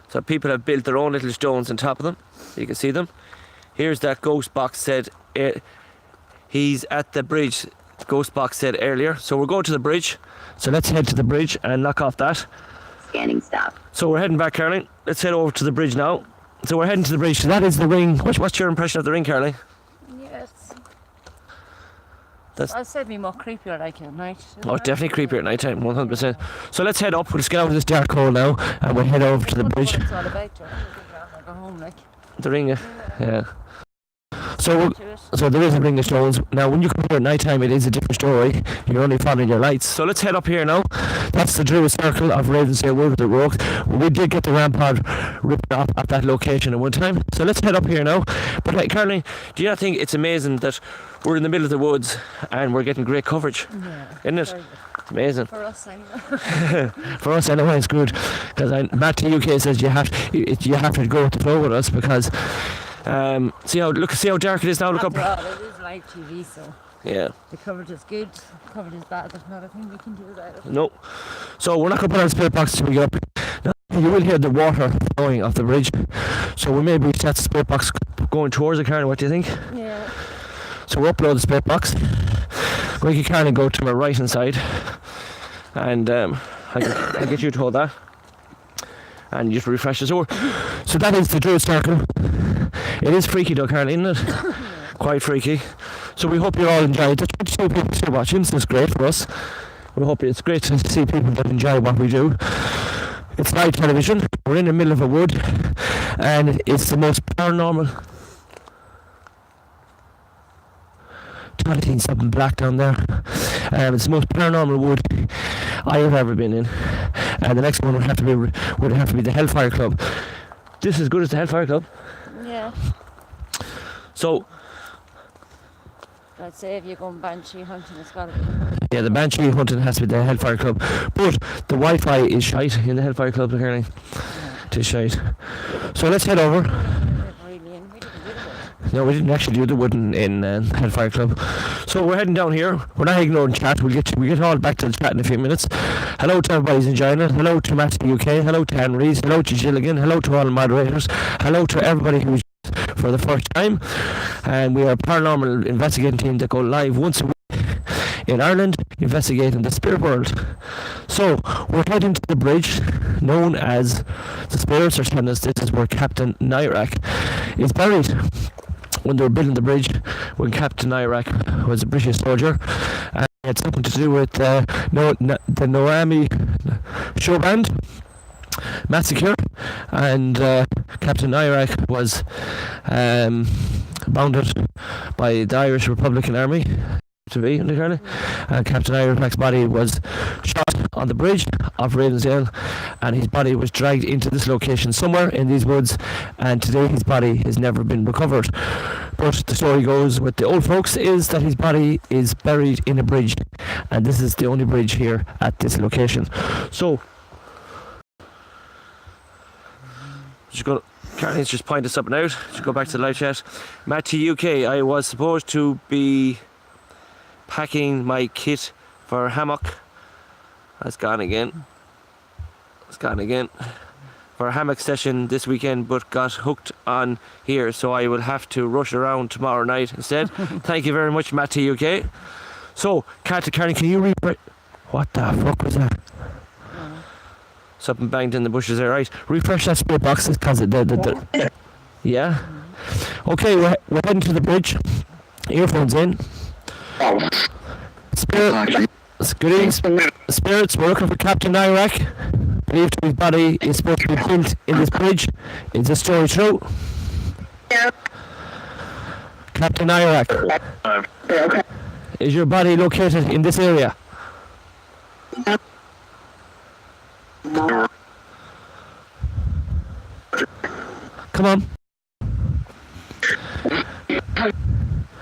So people have built their own little stones on top of them. You can see them. Here's that ghost box said he's at the bridge. The ghost box said earlier. So we're going to the bridge. So let's head to the bridge and knock off that. Scanning stop. So we're heading back, Caroline. Let's head over to the bridge now. So we're heading to the bridge. So that is the ring. What's your impression of the ring, Caroline? Yes. That's- I'd say it'd be more creepier like at night. Oh, it's definitely creepier at night time, 100%. So let's head up. We'll just get out of this dark hole now and we'll head over to the bridge. It's all about, Joe. I'll go home, like. The ring, yeah. So there is a ring of stones. Now, when you come here at night time, it is a different story. You're only following your lights. So let's head up here now. That's the Druid Circle of Ravensdale Wood that worked. We did get the rampart ripped off at that location at one time. So let's head up here now. But like, Caroline, do you not think it's amazing that we're in the middle of the woods and we're getting great coverage? Yeah. Isn't it? It's amazing. For us, anyway. For us anyway, it's good. Because Matt to UK says you have to go with the flow with us because see how dark it is now. Look up. After all, it is live TV, so Yeah. the coverage is good. The coverage is bad. There's not a thing we can do about it. No. So we're not going to put on spirit box till we get up. Now, you will hear the water flowing off the bridge. So we maybe set the spirit box going towards the car. What do you think? Yeah. So we'll upload the spirit box. We can kind of go to my right hand side, and I'll get you to hold that, and just refresh the door. So that is the Druid Circle. It is freaky though, Caroline, isn't it? Quite freaky. So we hope you all enjoy it. There's 22 people still watching, so it's great for us. We hope it's great to see people that enjoy what we do. It's live television. We're in the middle of a wood, and it's the most paranormal. I've seen something black down there. It's the most paranormal wood I have ever been in. And the next one would have to be the Hellfire Club. This is as good as the Hellfire Club. Yeah. So I'd say if you're going banshee hunting, it's got to be. yeah, the Banshee hunting has to be the Hellfire Club. But the Wi-Fi is shite in the Hellfire Club, apparently. It is shite. So let's head over. Really, and we didn't No, we didn't actually do the wooden in Hellfire Club. So we're heading down here. We're not ignoring chat. We get all back to the chat in a few minutes. Hello to everybody who's enjoying it. Hello to Matthew UK. Hello to Anne Rees. Hello to Gilligan. Hello to all the moderators. Hello to everybody who's for the first time. And we are a paranormal investigating team that go live once a week in Ireland, investigating the spirit world. So we're heading to the bridge known as the spirits are telling us this is where Captain Nyrak is buried. When they were building the bridge, when Captain Nyrak was a British soldier, and it had something to do with the Noami show band massacre, and Captain Nyrak was bounded by the Irish Republican Army to be underground, and Captain Nyrak's body was shot on the bridge of Ravensdale, and his body was dragged into this location somewhere in these woods, and today his body has never been recovered. But the story goes with the old folks is that his body is buried in a bridge, and this is the only bridge here at this location. So just go. Carly's just pointed something out. Just go back to the live chat. Matty UK, I was supposed to be packing my kit for a hammock. That's gone again. It's gone again. For a hammock session this weekend, but got hooked on here, so I will have to rush around tomorrow night instead. Thank you very much, Matty UK. So, Carly, can you read? What the fuck was that? Something banged in the bushes there, right? Refresh that spirit boxes, cause yeah. Okay, we're heading to the bridge. Earphones in. Spirit. Good evening, spirits. We're looking for Captain Nyrak. Believed his body is supposed to be built in this bridge. Is this story true? Yeah. Captain Nyrak. Is your body located in this area? Come on.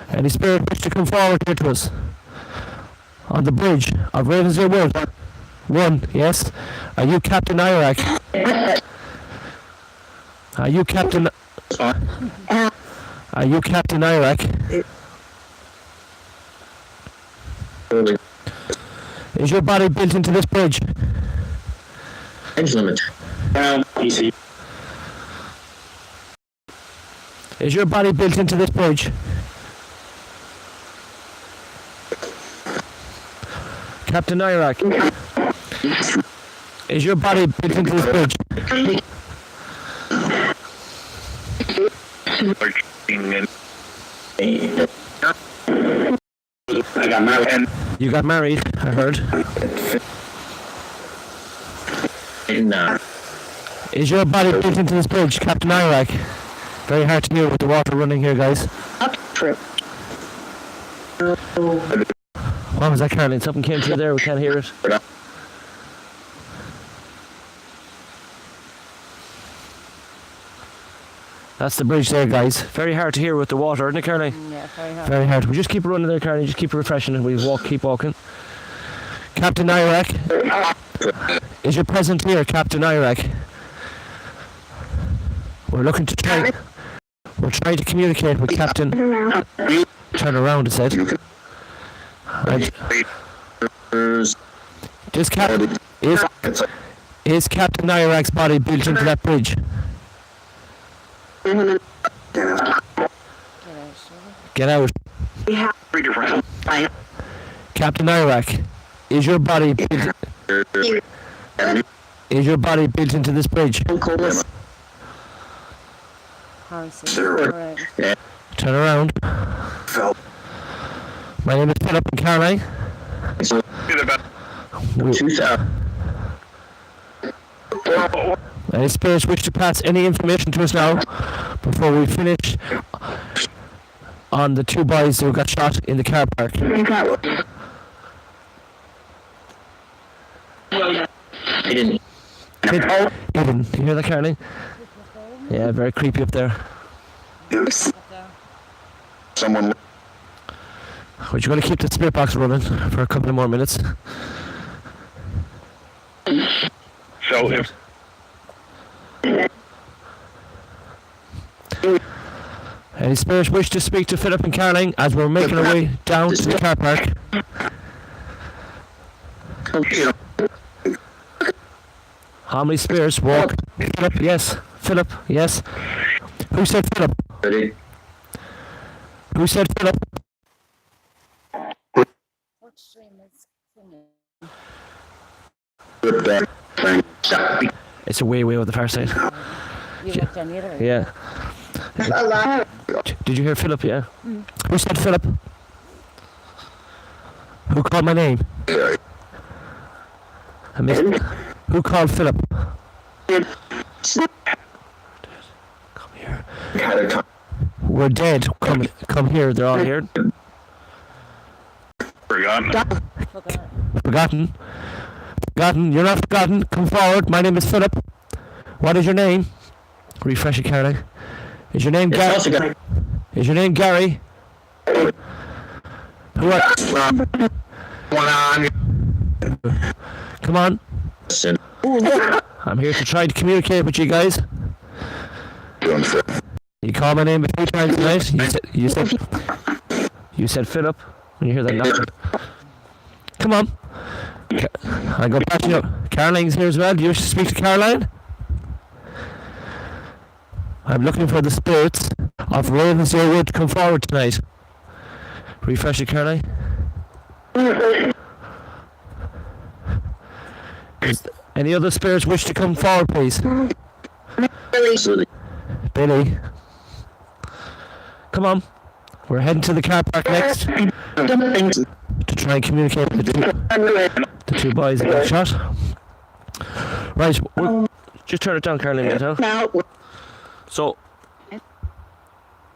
Any spirit wish to come forward here to us? On the bridge of Ravensdale Wood. One, yes. Are you Captain Nyrak? Are you Captain... Are you Captain Nyrak? Is your body built into this bridge? Edge limit. PC. Is your body built into this bridge? Captain Nyrak. Is your body built into this bridge? I got married. You got married, I heard. No. Is your body built into this bridge, Captain Nyrak? Very hard to hear with the water running here, guys. What was that, Caroline? Something came through there, we can't hear it. That's the bridge there, guys. Very hard to hear with the water, isn't it, Caroline? Yeah, very hard. Very hard. We just keep running there, Caroline. Just keep refreshing and we'll keep walking. Captain Nyrak. Is your present here, Captain Nyrak? We're looking to try... We're trying to communicate with Captain... Turn around, it said. And is Captain Nyrak's body built into that bridge? Get out. Captain Nyrak, is your body built into this bridge? Turn around. My name is Philip and Caroline. Any spirits wish to pass any information to us now before we finish on the two boys who got shot in the car park? I didn't. Hidden. You hear that, Caroline? Yeah, very creepy up there. Someone. We're just going to keep the spirit box running for a couple of more minutes. So if. Any spirits wish to speak to Philip and Caroline as we're making our way down to the car park? How many spirits walk? Philip, yes. Philip, yes. Who said Philip? Ready? Who said Philip? It's a way over the far side. You walked on the other way. Yeah. Did you hear Philip? Yeah. Who said Philip? Who called my name? I missed. Who called Philip? Come here. We're dead. Come here. They're all here. Forgotten. Forgotten. Forgotten. You're not forgotten. Come forward. My name is Philip. What is your name? Refresh it, Caroline. Is your name Gary? Is your name Gary? Who are? Come on. I'm here to try to communicate with you guys. You called my name a few times tonight. You said Philip. When you hear that knocking. Come on. I go patching up. Caroline's here as well. Do you wish to speak to Caroline? I'm looking for the spirits of Ravensdale Wood to come forward tonight. Refresh it, Caroline. Any other spirits wish to come forward, please? Billy. Come on. We're heading to the car park next to try and communicate with the two boys that got shot. Right, just turn it down, Caroline. So,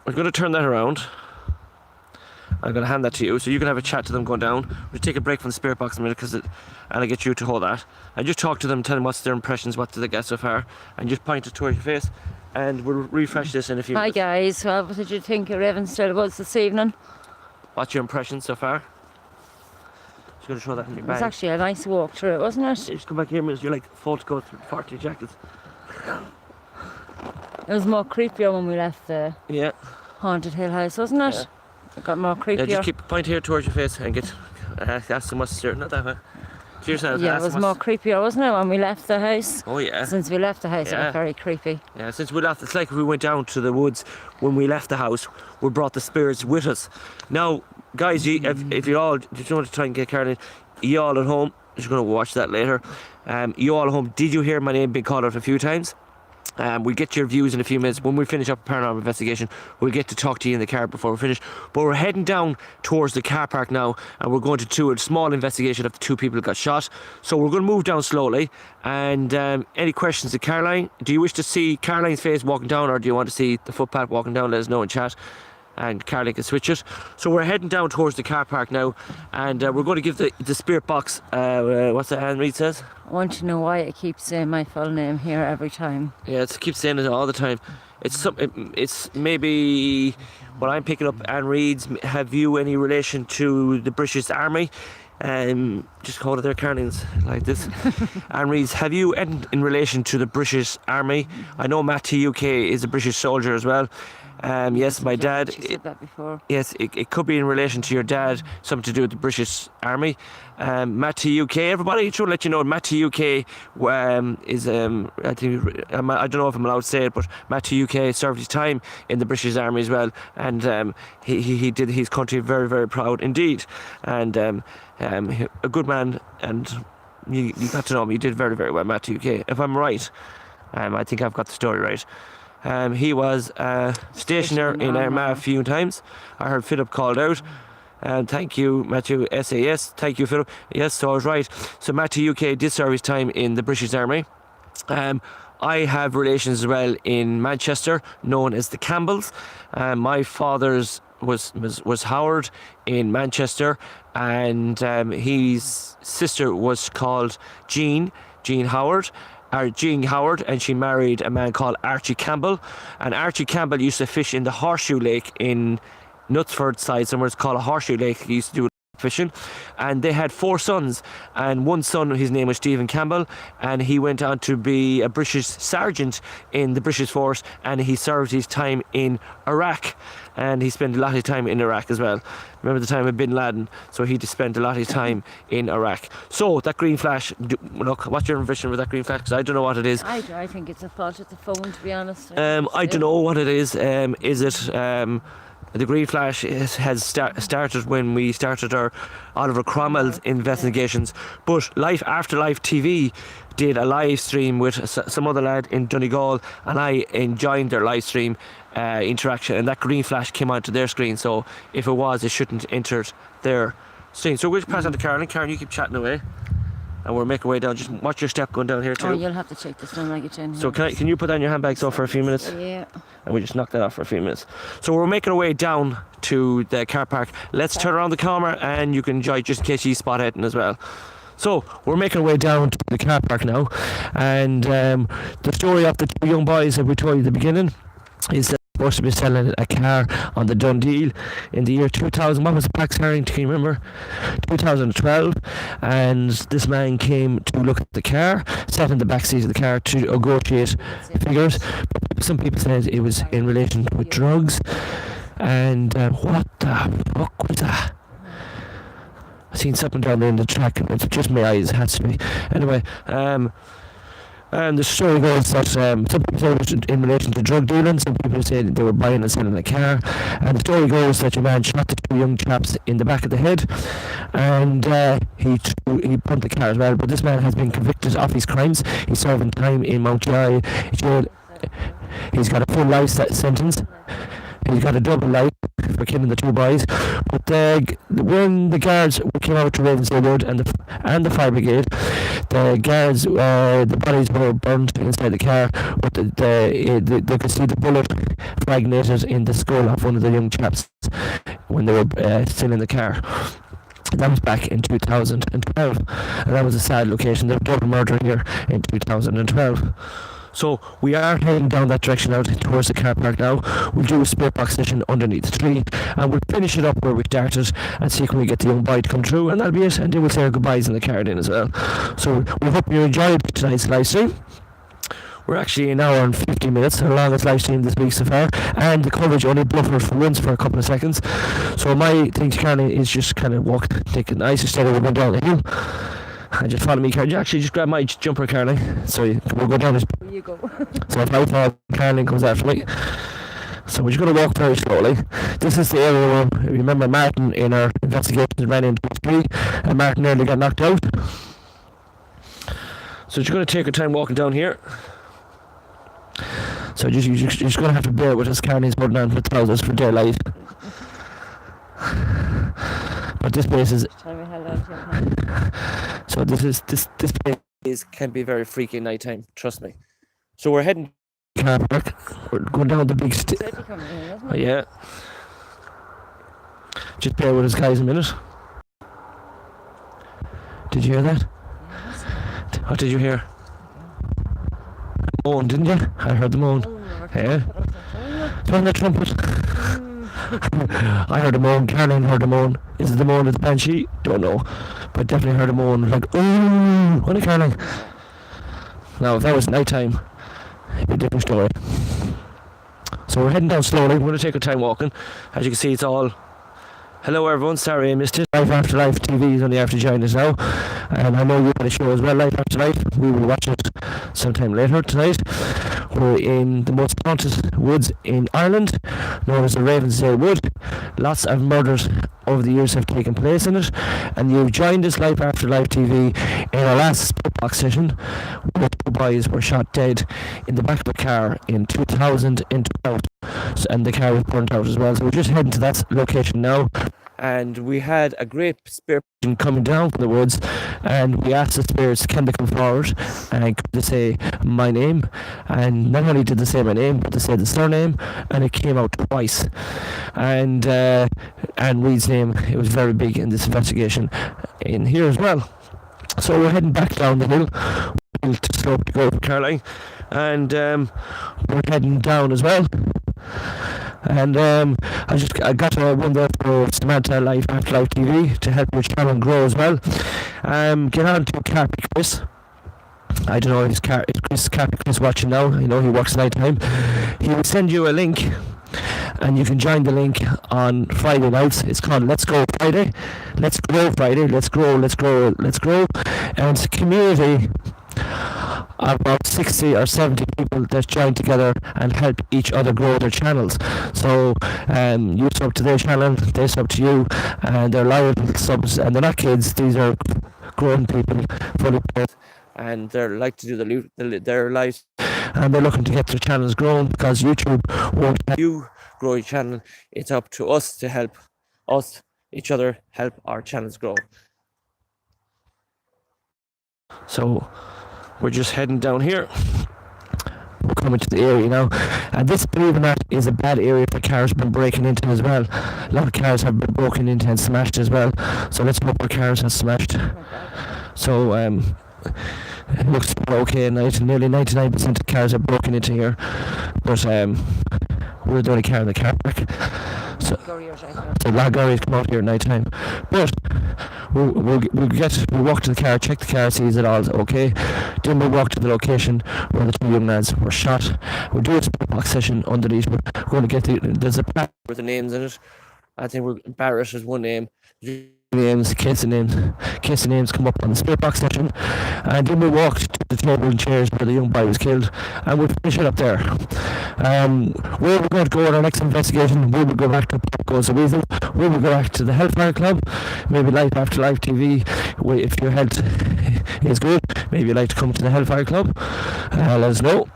we're going to turn that around. I'm going to hand that to you, so you can have a chat to them going down. We'll take a break from the spirit box a minute, and I'll get you to hold that. And just talk to them, tell them what's their impressions, what did they get so far, and just point it towards your face, and we'll refresh this in a few minutes. Hi guys, what did you think of Ravensdale Woods this evening? What's your impressions so far? Just going to show that in your It was bag. actually a nice walk through it, wasn't it? Just come back here, miss. You're like full to go through 40 jackets. It was more creepier when we left the Yeah. Haunted Hill House, wasn't it? Yeah. It got more creepier. Yeah, just keep point here towards your face and get ask them what's there. Not that way. To yourself. Yeah, it ask was them more what's- creepier, wasn't it, when we left the house? Oh yeah. Since we left the house, it Yeah. was very creepy. Yeah, since we left, it's like we went down to the woods when we left the house. We brought the spirits with us. Now, guys, if you all just want to try and get Caroline, you all at home, just going to watch that later. You all at home, did you hear my name being called out a few times? We'll get your views in a few minutes. When we finish up a paranormal investigation, we'll get to talk to you in the car before we finish. But we're heading down towards the car park now, and we're going to do a small investigation of the two people that got shot. So we're going to move down slowly. And any questions to Caroline? Do you wish to see Caroline's face walking down, or do you want to see the footpath walking down? Let us know in chat, and Caroline can switch it. So we're heading down towards the car park now, and we're going to give the spirit box, what's that Anne Reid says? I want to know why it keeps saying my full name here every time. Yeah, it keeps saying it all the time. It's maybe what I'm picking up. Anne Reid's. Have you any relation to the British Army? Just hold it there, Carolyn's like this. Anne Reid's. Have you any in relation to the British Army? I know Matt TUK is a British soldier as well. Yes, my dad. She said that before. Yes, it could be in relation to your dad, something to do with the British Army. Matt TUK, everybody, just want to let you know, Matt TUK is, I think, I don't know if I'm allowed to say it, but Matt TUK served his time in the British Army as well, and he did his country very, very proud indeed. And a good man, and you got to know him, he did very, very well, Matt TUK. If I'm right, I think I've got the story right. He was stationer in Armagh a few times. I heard Philip called out. Thank you, Matthew SAS. Thank you, Philip. Yes, so I was right. So Matthew UK did serve his time in the British Army. I have relations as well in Manchester, known as the Campbells. My father's was Howard in Manchester, and his sister was called Jean Howard. Jean Howard, and she married a man called Archie Campbell, and Archie Campbell used to fish in the Horseshoe Lake in Knutsford side somewhere. It's called a Horseshoe Lake. He used to do fishing, and they had 4 sons, and one son, his name was Stephen Campbell, and he went on to be a British sergeant in the British force, and he served his time in Iraq, and he spent a lot of time in Iraq as well. Remember the time of Bin Laden, so he just spent a lot of time in Iraq. So that green flash, look, what's your vision with that green flash? Because I don't know what it is. I think it's a fault at the phone, to be honest. I don't know what it is. Is it the green flash has started when we started our Oliver Cromwell's investigations, but Life After Life TV did a live stream with some other lad in Donegal, and I enjoyed their live stream interaction, and that green flash came onto their screen. So if it was, it shouldn't have entered their screen. So we'll pass on to Karen. Karen, you keep chatting away, and we'll make our way down. Just watch your step going down here too. Oh, you'll have to check this when I get in here. So can you put down your handbags off for a few minutes? Yeah. And we just knock that off for a few minutes. So we're making our way down to the car park. Let's turn around the camera, and you can enjoy just in case you spot heading as well. So we're making our way down to the car park now, and the story of the 2 young boys that we told you at the beginning is that they're supposed to be selling a car on the done deal in the year 2000. What was the Black Herring? Can you remember? 2012. And this man came to look at the car, sat in the back seat of the car to negotiate figures. But some people said it was in relation with drugs. And what the fuck was that? I seen something down there in the track, and it's just my eyes, it has to be. Anyway, and the story goes that some people say it was in relation to drug dealing, some people say they were buying and selling a car, and the story goes that your man shot the 2 young chaps in the back of the head, and he pumped the car as well. But this man has been convicted of his crimes. He's serving time in Mountjoy jail. He's got a full life sentence. He's got a double life for killing the 2 boys. But when the guards came out to Ravensdale Wood and the fire brigade, the guards, the bodies were burnt inside the car, but they could see the bullet fragmented in the skull of one of the young chaps when they were still in the car. That was back in 2012, and that was a sad location. There was double murder here in 2012. So we are heading down that direction out towards the car park now. We'll do a spirit box session underneath the tree, and we'll finish it up where we started and see if we get the young boy to come through, and that'll be it. And then we'll say our goodbyes in the car then as well. So we hope you enjoyed tonight's live stream. We're actually an hour and 50 minutes, our longest live stream this week so far, and the coverage only bluffered for once for a couple of seconds. So my thing to Karen is just kind of walk, take it nice instead of going down the hill. And just follow me, Karen. Actually, just grab my jumper, Caroline. So we'll go down this. There you go. So if I fall, Caroline comes after me. So we're just going to walk very slowly. This is the area where, remember, Martin in our investigations ran into a tree, and Martin nearly got knocked out. So you're going to take your time walking down here. So you're just going to have to bear with us. Caroline's putting on for trousers for daylight. But this place is. So this place can be very freaky at night time. Trust me. So we're heading to car park. We're going down the big yeah. Just bear with us, guys, a minute. Did you hear that? What did you hear? Moan, didn't you? I heard the moan. Yeah. Turn the trumpet. I heard a moan. Caroline heard a moan. Is it the moan of the banshee? Don't know, but definitely heard a moan like ooh. Wasn't it, Caroline? Now, if that was night time, it'd be a different story. So we're heading down slowly. We're going to take our time walking. As you can see, it's all. Hello everyone, sorry I missed it. Life After Life TV is only after joining us now, and I know you had a show as well, Life After Life. We will watch it sometime later tonight. We're in the most haunted woods in Ireland, known as the Ravensdale Wood. Lots of murders over the years have taken place in it, and you've joined us, Life After Life TV, in our last split box session, where 2 boys were shot dead in the back of a car in 2012. And the car was burnt out as well. So we're just heading to that location now, and we had a great spirit coming down from the woods, and we asked the spirits, can they come forward and could they say my name? And not only did they say my name, but they said the surname, and it came out twice. And Reed's name, it was very big in this investigation in here as well. So we're heading back down the hill. We'll slowly go for Caroline, and we're heading down as well. And I got one there for Samantha Life After Life TV to help your channel grow as well. Get on to Carpy Chris. I don't know if Carpy Chris watching now. I know he works night time. He will send you a link, and you can join the link on Friday nights. It's called Let's Go Friday. Let's Grow Friday. Let's grow. Let's grow. Let's grow. And it's a community of about 60 or 70 people that join together and help each other grow their channels. So you sub to their channel, they sub to you, and they're loyal subs, and they're not kids. These are grown people, fully paid, and they're like to do their lives, and they're looking to get their channels grown, because YouTube won't help you grow your channel. It's up to us to help each other help our channels grow. So we're just heading down here. We're coming to the area now, and this, believe it or not, is a bad area for cars been breaking into as well. A lot of cars have been broken into and smashed as well, so let's hope our cars are smashed. So it looks okay at night. Nearly 99% of cars are broken into here, but we're the only car in the car park. So a lot of lorries come out here at night time, but we'll walk to the car, check the car, see is it all okay. Then we'll walk to the location where the two young lads were shot. We'll do a spirit box session underneath. We're going to get there's a plaque with the names in it. I think Barrett is one name. Case of names come up on the spirit box session, and then we walked to the table and chairs where the young boy was killed, and we'll finish it up there. Where we're going to go in our next investigation, we will go back to Pop Goes the Weasel, we will go back to the Hellfire Club, maybe Life After Life TV. If your health is good, maybe you'd like to come to the Hellfire Club, let us know.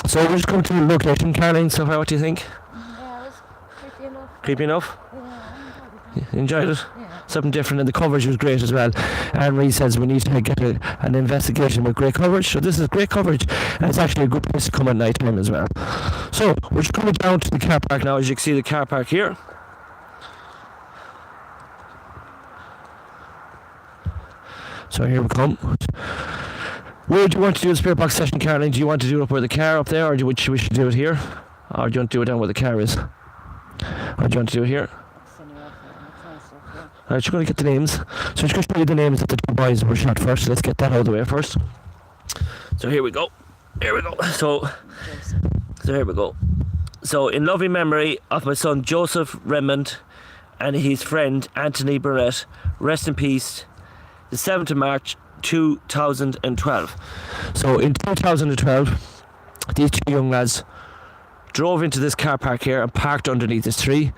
So we're just going to the location. Caroline, so what do you think? Yeah, it was creepy enough. Creepy enough? Yeah, You enjoyed it? yeah. Something different, and the coverage was great as well. Anne Marie says we need to get an investigation with great coverage, so this is great coverage, and it's actually a good place to come at night time as well. So we're just coming down to the car park now. As you can see, the car park here. So here we come. Where do you want to do the spirit box session, Caroline? Do you want to do it up where the car up there, or we should do it here, or do you want to do it down where the car is, or do you want to do it here? I'm just going to get the names. So I'm just going to show you the names of the two boys that were shot first. Let's get that out of the way first. So here we go. So here we go. So in loving memory of my son Joseph Redmond and his friend Anthony Barrett, rest in peace, the 7th of March 2012. So in 2012, these two young lads drove into this car park here and parked underneath this tree.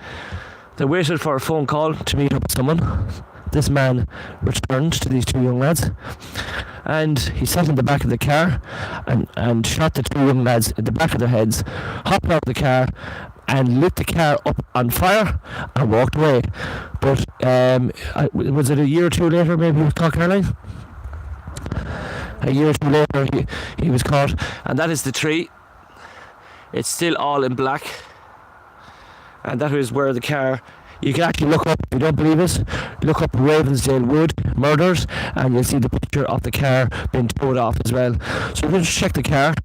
They waited for a phone call to meet up with someone. This man returned to these two young lads, and he sat in the back of the car and shot the two young lads in the back of their heads, hopped out of the car and lit the car up on fire and walked away. But was it a year or two later maybe he was caught, Caroline? A year or two later he was caught, and that is the tree. It's still all in black. And that is where the car, you can actually look up, if you don't believe us, look up Ravensdale Wood murders, and you'll see the picture of the car being towed off as well. So we're going to check the car,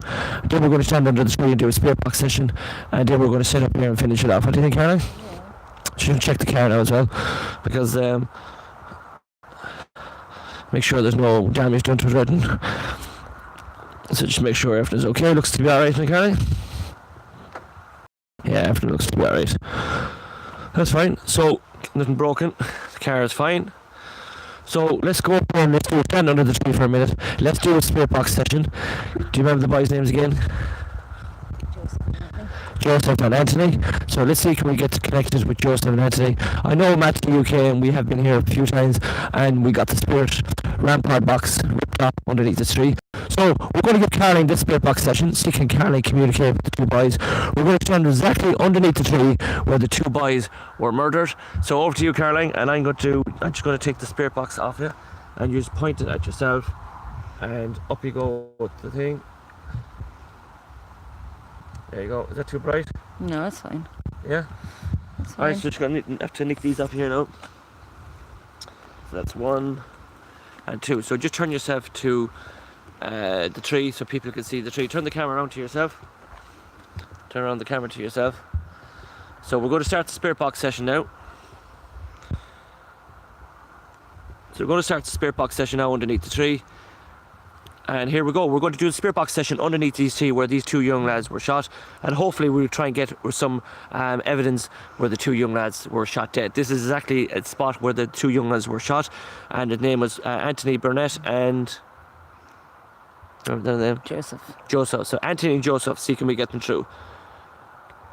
then we're going to stand under the tree and do a spirit box session, and then we're going to sit up here and finish it off. What do you think, Caroline? Yeah. So you can check the car now as well, because make sure there's no damage done to it. So just make sure everything's okay. Looks to be alright, Caroline? Yeah, everything looks to be alright. That's fine. So, nothing broken. The car is fine. So, let's go up and let's stand under the tree for a minute. Let's do a spirit box session. Do you remember the boys' names again? Joseph and Anthony. So let's see, can we get connected with Joseph and Anthony? I know Matt's in the UK and we have been here a few times, and we got the spirit rampart box ripped up underneath the tree. So we're going to give Caroline this spirit box session, so can Caroline communicate with the two boys. We're going to stand exactly underneath the tree where the two boys were murdered. So over to you, Caroline, and I'm just going to take the spirit box off you, and you just point it at yourself, and up you go with the thing. There you go. Is that too bright? No, it's fine. Yeah? It's fine. Alright, so just going to have to nick these up here now. So that's 1 and 2. So just turn yourself to the tree so people can see the tree. Turn the camera around to yourself. Turn around the camera to yourself. So we're going to start the spirit box session now. Underneath the tree. And here we go. We're going to do the spirit box session underneath these tree where these two young lads were shot. And hopefully we'll try and get some evidence where the two young lads were shot dead. This is exactly a spot where the two young lads were shot. And the name was Anthony Burnett and... Joseph. So Anthony and Joseph, see can we get them through.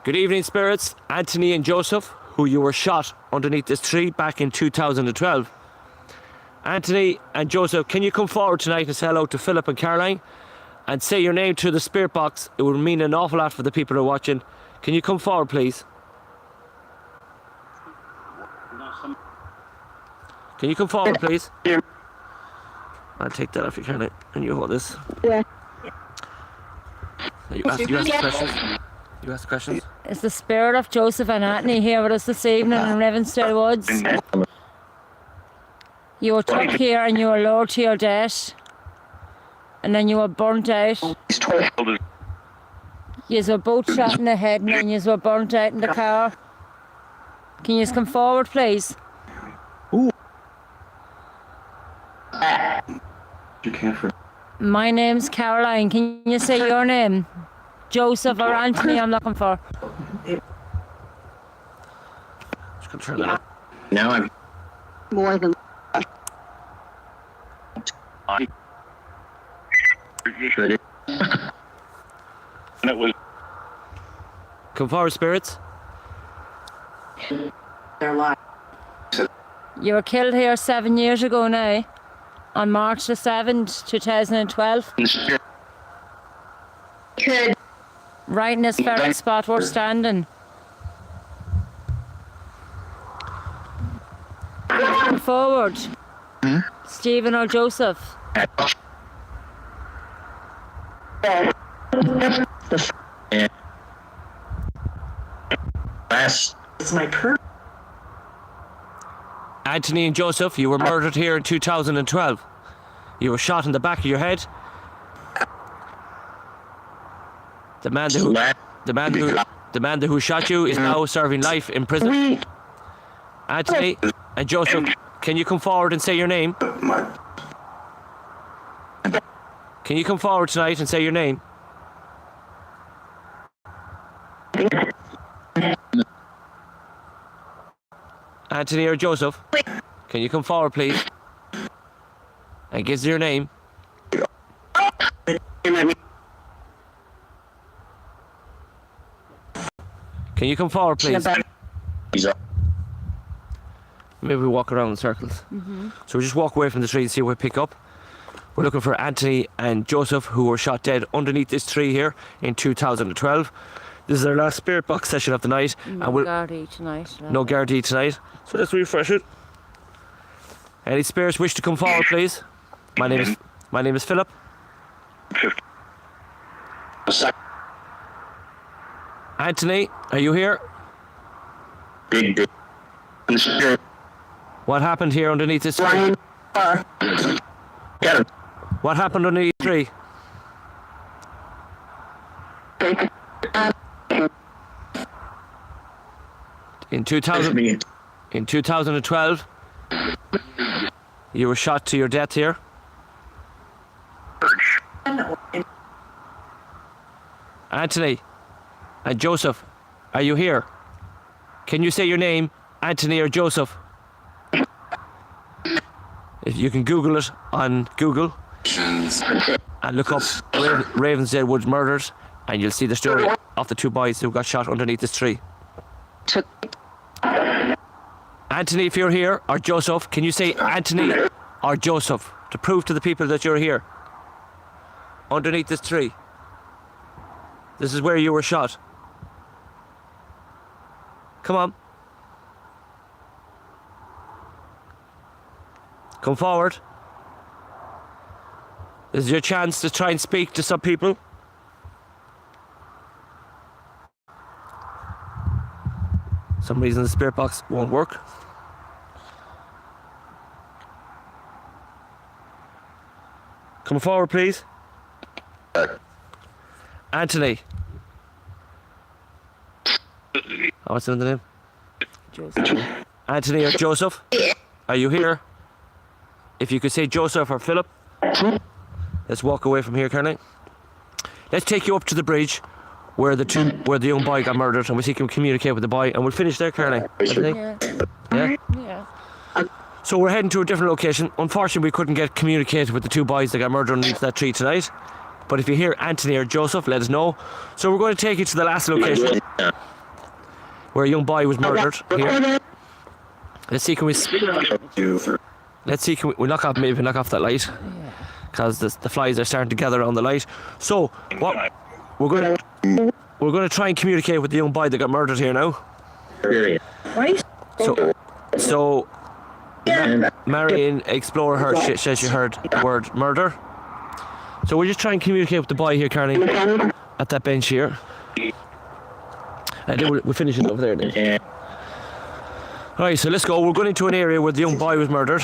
Good evening, spirits. Anthony and Joseph, who you were shot underneath this tree back in 2012. Anthony and Joseph, can you come forward tonight and say hello to Philip and Caroline and say your name through the spirit box? It would mean an awful lot for the people who are watching. Can you come forward, please? Can you come forward, please? I'll take that off you, Caroline, and you hold this. Yeah. You ask the questions. You ask the questions. Is the spirit of Joseph and Anthony here with us this evening in Ravenstead Woods? You were took here and you were lowered to your death. And then you were burnt out. You were both shot in the head and then you were burnt out in the car. Can you just come forward, please? My name's Caroline. Can you say your name? Joseph or Anthony, I'm looking for. Just gonna turn that up. Now I'm More than should it. And it was Come forward, spirits. their life. You were killed here 7 years ago now. On March the 7th, 2012. Could Right in this very spot we're standing. Come forward. Stephen or Joseph. last it's my per. Anthony and Joseph, you were murdered here in 2012. You were shot in the back of your head. The man who shot you is now serving life in prison. Anthony and Joseph, can you come forward and say your name? Can you come forward tonight and say your name? Anthony or Joseph, can you come forward, please? And give us your name. Can you come forward, please? Maybe we walk around in circles. So we just walk away from the tree and see what we pick up. We're looking for Anthony and Joseph, who were shot dead underneath this tree here in 2012. This is our last spirit box session of the night. No Gardaí tonight. No Gardaí tonight. So let's refresh it. Any spirits wish to come forward, please? My name is Philip. Anthony, are you here? big What happened here underneath this tree? Get him. What happened underneath the tree? In 2012, you were shot to your death here. Anthony and Joseph, are you here? Can you say your name, Anthony or Joseph? If you can Google it on Google and look up Ravensdale Woods murders, and you'll see the story of the two boys who got shot underneath this tree. Anthony, if you're here, or Joseph, can you say Anthony or Joseph to prove to the people that you're here? Underneath this tree. This is where you were shot. Come on. Come forward. This is your chance to try and speak to some people. For some reason the spirit box won't work. Come forward, please. Anthony. What's the name? Joseph. Anthony or Joseph? Are you here? If you could say Joseph or Philip. Let's walk away from here, Caroline. Let's take you up to the bridge where the young boy got murdered, and we'll see if we can communicate with the boy, and we'll finish there, Caroline. Yeah. Yeah? Yeah. So we're heading to a different location. Unfortunately, we couldn't get communicated with the two boys that got murdered underneath that tree tonight. But if you hear Anthony or Joseph, let us know. So we're going to take you to the last location where a young boy was murdered. Here. Let's see, can we knock off that light? Because the flies are starting to gather on the light. So what we're going to try and communicate with the young boy that got murdered here now. Right? So Marion Explorer says she heard the word murder. So we'll just try and communicate with the boy here, Caroline, at that bench here. And then we'll finish it over there then. Alright, so let's go. We're going into an area where the young boy was murdered.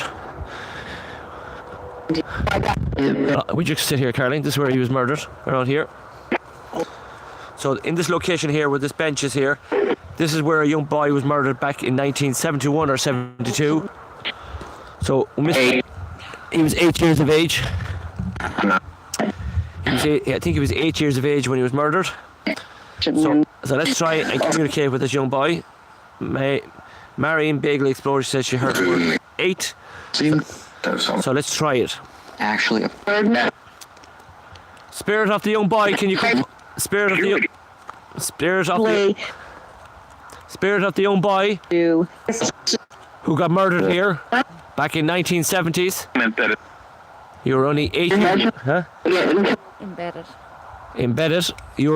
We just sit here, Caroline. This is where he was murdered, around here. So in this location here, where this bench is here, this is where a young boy was murdered back in 1971 or 72. So he was 8 years of age. I think he was 8 years of age when he was murdered. So let's try and communicate with this young boy. Marion Bagel Explorer says she heard the word 8. So let's try it. Actually, Spirit of the young boy, can you come? Spirit of the young boy who got murdered here back in 1970s. You were only 8 years. Huh? Embedded. You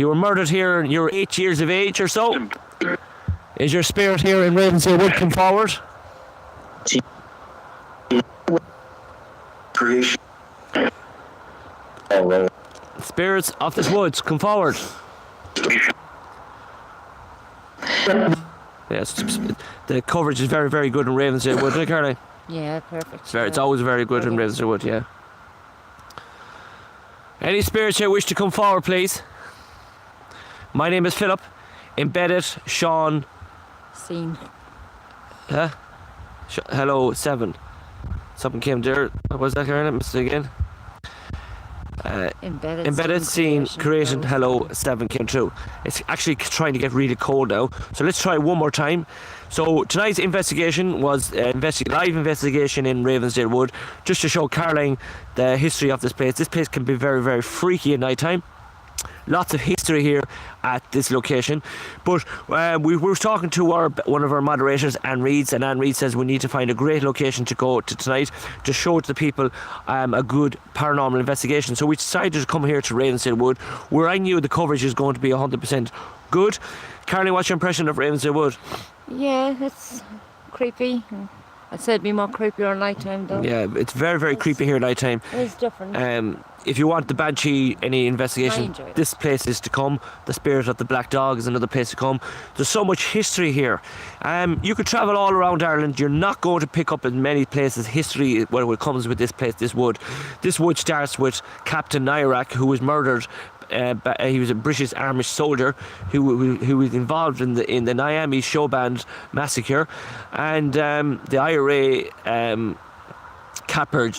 were murdered here and you were 8 years of age or so. Is your spirit here in Ravensdale Wood? Come forward. Spirits of this woods, come forward. Yes, the coverage is very, very good in Ravensdale Wood, isn't it, Caroline? Yeah, perfect. It's always very good in Ravensdale Wood, yeah. Any spirits here wish to come forward, please? My name is Philip. Embedded, Sean. Scene. Huh? Hello, 7. Something came there. What was that, Caroline? Mistake again. Embedded scene creation. Hello, 7 came through. It's actually trying to get really cold now. So let's try one more time. So tonight's investigation was live investigation in Ravensdale Wood, just to show Caroline the history of this place. This place can be very, very freaky at night time. Lots of history here at this location, but we were talking to one of our moderators, Anne Reeds, and Anne Reed says we need to find a great location to go to tonight to show to the people a good paranormal investigation. So we decided to come here to Ravensdale Wood, where I knew the coverage is going to be 100% good. Caroline, what's your impression of Ravensdale Wood? Yeah, it's creepy. I'd say it'd be more creepier at night time though. Yeah, it's very, very creepy here at night time. It's different. If you want the Banshee, any investigation, I enjoy it. this place is to come. The Spirit of the Black Dog is another place to come. There's so much history here. You could travel all around Ireland. You're not going to pick up in many places history when it comes with this place, this wood. This wood starts with Captain Nairac, who was murdered. He was a British Army soldier who was involved in the Niamey show band massacre, and the IRA captured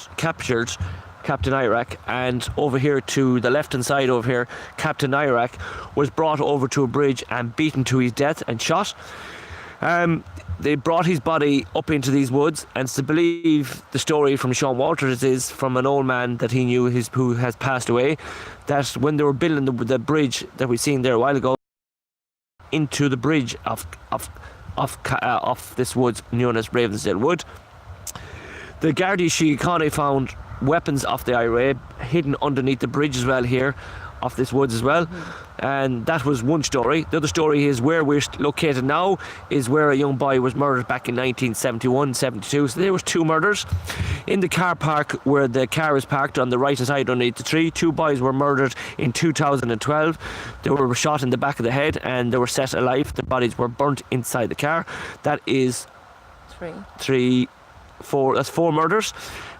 Captain Nairac, and over here to the left hand side over here, Captain Nairac was brought over to a bridge and beaten to his death and shot. They brought his body up into these woods, and to believe the story from Sean Walters is from an old man that he knew who has passed away, that when they were building the bridge that we seen there a while ago, into the bridge of this woods known as Ravensdale Wood, the Gardaí Síochána found weapons of the IRA hidden underneath the bridge as well here of this woods as well. And that was one story. The other story is where we're located now is where a young boy was murdered back in 1971-72. So there was 2 murders in the car park where the car is parked on the right side underneath the tree. 2 boys were murdered in 2012. They were shot in the back of the head and they were set alive. Their bodies were burnt inside the car. That is 3 That's 4 murders.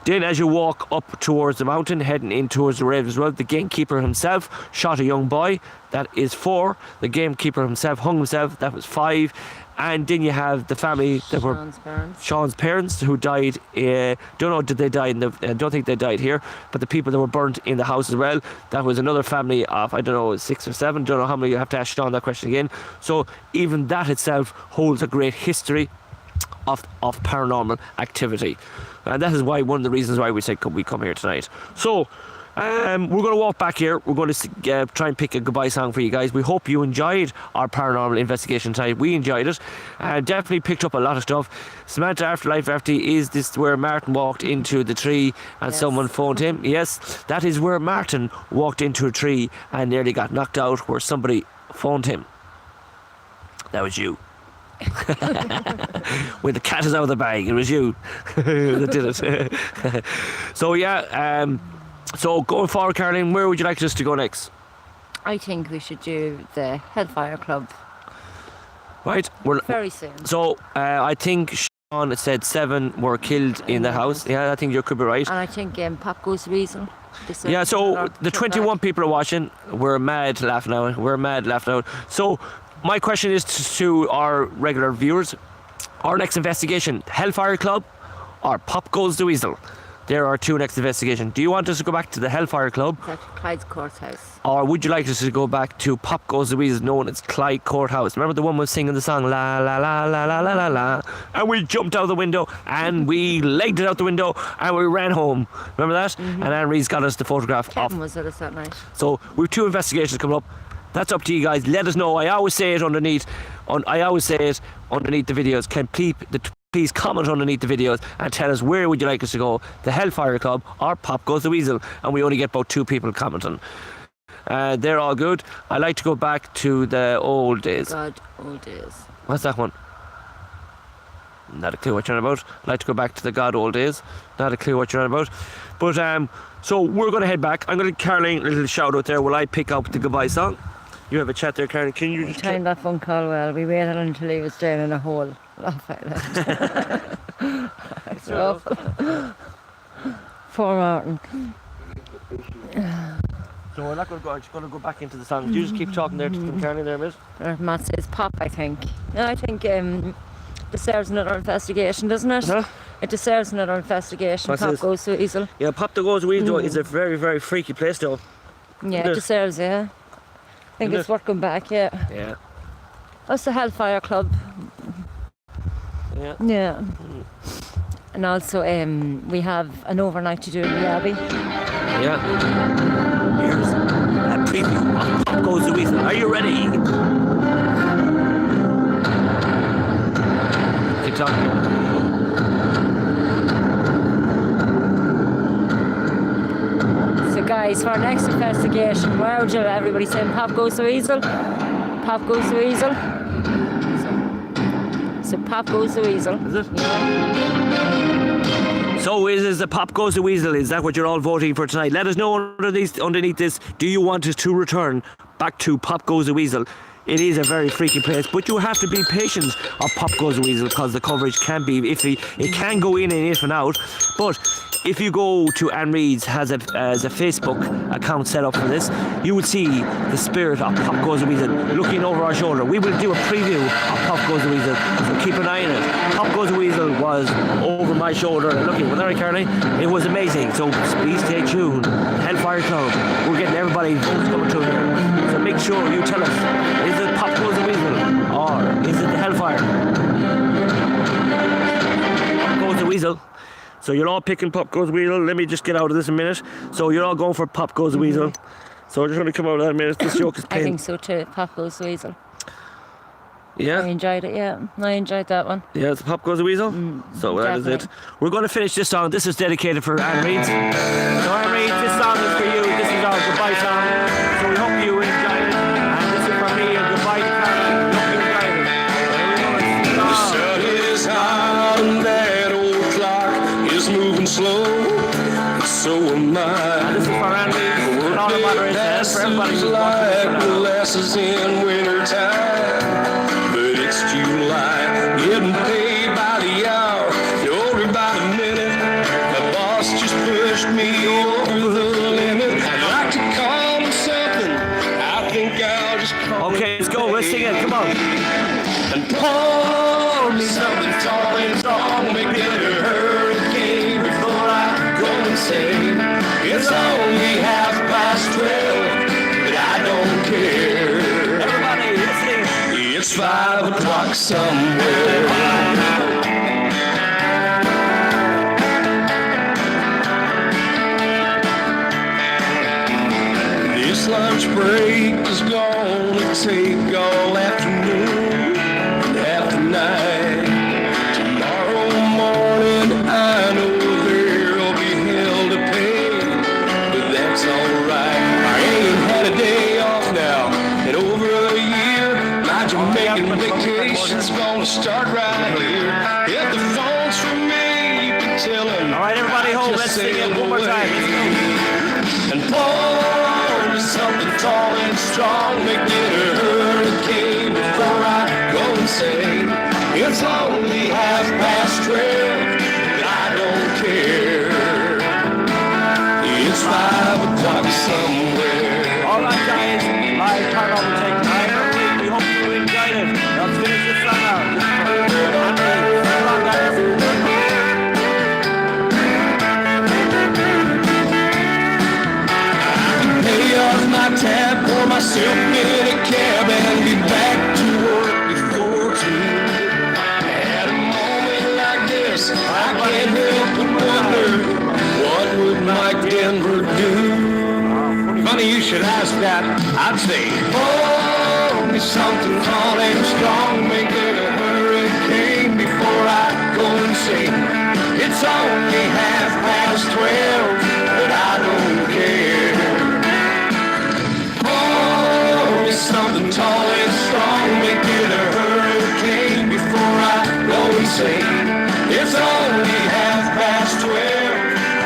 Then as you walk up towards the mountain, heading in towards the Ravenswood, the gamekeeper himself shot a young boy. That is 4. The gamekeeper himself hung himself. That was 5. And then you have the family that were Sean's parents who died. Don't know, did they die in the? I don't think they died here. But the people that were burnt in the house as well. That was another family of, I don't know, 6 or 7. Don't know how many. You have to ask Sean that question again. So even that itself holds a great history of paranormal activity. And that is why one of the reasons why we said we come here tonight. So we're going to walk back here. We're going to try and pick a goodbye song for you guys. We hope you enjoyed our paranormal investigation tonight. We enjoyed it. Definitely picked up a lot of stuff. Samantha Afterlife FT, is this where Martin walked into the tree and someone phoned him? Yes, that is where Martin walked into a tree and nearly got knocked out, where somebody phoned him. That was you. When the cat is out of the bag, it was you that did it. So yeah, so going forward, Caroline, where would you like us to go next? I think we should do the Hellfire Club Right, we're very soon. So I think Sean said 7 were killed in the house. Yeah, I think you could be right. And I think Pop Goes the Weasel. Yeah, so the 21 people are watching. We're mad laughing out. So my question is to our regular viewers: our next investigation, Hellfire Club or Pop Goes the Weasel? There are 2 next investigations. Do you want us to go back to the Hellfire Club? That's Clyde's Courthouse. Or would you like us to go back to Pop Goes the Weasel, known as Clyde Courthouse? Remember the one was singing the song la la la la la la la la, and we jumped out the window and we legged it out the window and we ran home. Remember that? Mm-hmm. And Anne Rees got us the photograph. Kevin was with us that night. So we've 2 investigations coming up. That's up to you guys. Let us know. I always say it underneath the videos. Please comment underneath the videos and tell us where would you like us to go, the Hellfire Club or Pop Goes the Weasel, and we only get about 2 people commenting. They're all good. I like to go back to the old days. God, old days. What's that one? Not a clue what you're on about. I like to go back to the God old days. Not a clue what you're on about. But so we're going to head back. I'm going to give Caroline a little shout out there while I pick up the goodbye song. You have a chat there, Caroline. Can you just timed that phone call well. We waited until he was down in a hole. Laugh out loud. It's awful. Poor Martin. So we're not going to go. I'm just going to go back into the song. You just keep talking there to them, Caroline, there, miss. Matt says Pop, I think. Yeah, I think deserves another investigation, doesn't it? Huh? It deserves another investigation. What's Pop this? Goes to Weasel. Yeah, Pop Goes the Weasel is a very, very freaky place, though. Yeah, it deserves, yeah. I think it's worth going back, yeah. Yeah. That's the Hellfire Club. Yeah. Yeah. And also we have an overnight to do in the Abbey. Yeah. Here's a preview of Pop Goes the Weasel. Are you ready? Keep talking. So guys, for our next investigation, where would you everybody saying Pop Goes the Weasel? Pop Goes the Weasel. So Pop Goes the Weasel. Is it? Yeah. So is the Pop Goes the Weasel? Is that what you're all voting for tonight? Let us know underneath this. Do you want us to return back to Pop Goes the Weasel? It is a very freaky place, but you have to be patient of Pop Goes the Weasel because the coverage can be iffy. It can go in and out, but if you go to Anne Reid's has a Facebook account set up for this, you would see the spirit of Pop Goes the Weasel looking over our shoulder. We will do a preview of Pop Goes the Weasel, so keep an eye on it. Pop Goes the Weasel was over my shoulder and looking. Wasn't that right, Caroline? It was amazing. So please stay tuned. Hellfire Club. We're getting everybody coming to here. So make sure you tell us, is it Pop Goes the Weasel or is it the Hellfire? Pop Goes the Weasel. So you're all picking Pop Goes the Weasel. Let me just get out of this a minute. So you're all going for Pop Goes the Weasel. So we're just going to come out of that a minute. This joke is I think so too. Pop Goes the Weasel. Yeah? I enjoyed it, yeah. I enjoyed that one. Yeah, it's Pop Goes the Weasel. So that is it. We're going to finish this song. This is dedicated for Anne Reid. So Anne Reid, this song is for you. This is our goodbye song. So we hope you enjoy it. And this is for me and goodbye to Caroline. Hope you enjoy it. The sun is hot and that old clock is moving slow. And so am I. And this is for Anne Reid. And all the moderators and for everybody who's watching like molasses in winter time. But it's July, getting paid by the hour, everybody something tall and strong, make it a hurricane before I go insane. It's only 12:30, but I don't care. Everybody, listening. It's 5 o'clock somewhere. This lunch break is gonna take all afternoon, half the night. Tomorrow morning, I know there'll be hell to pay, but that's alright. I ain't had a day off now in over a year. My Jamaican vacation's gonna start right here. If the phone's for me, you can tell him. All right, everybody home. Let's sing it one more time. Let's go. And pour me something tall and strong, make it a hurricane before I go insane. It's only 12:30, but I don't care. It's 5 o'clock somewhere. All right, guys. Live turn over take time. We hope you enjoyed it. Let's finish this song out. Come on, guys. Pay off my tab, pour myself in a cab, and be back to work before 2. At a moment like this, I can't help but wonder, what would Mike Denver do? Funny you should ask that. I'd say, pour me something tall and strong, make it a hurricane before I go insane. It's only 12:30, but I don't care. Something tall and strong, make it a hurricane before I go insane. It's only 12:30,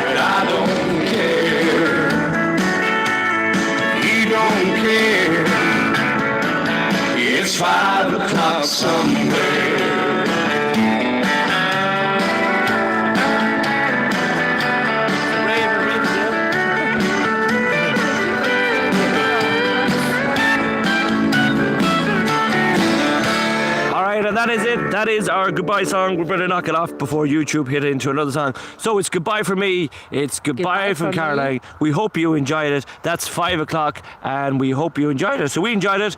but I don't care. He don't care. It's 5 o'clock somewhere. And that is it. That is our goodbye song. We better knock it off before YouTube hit into another song. So it's goodbye from me. It's goodbye from Caroline. We hope you enjoyed it. That's 5 o'clock, and we hope you enjoyed it. So we enjoyed it.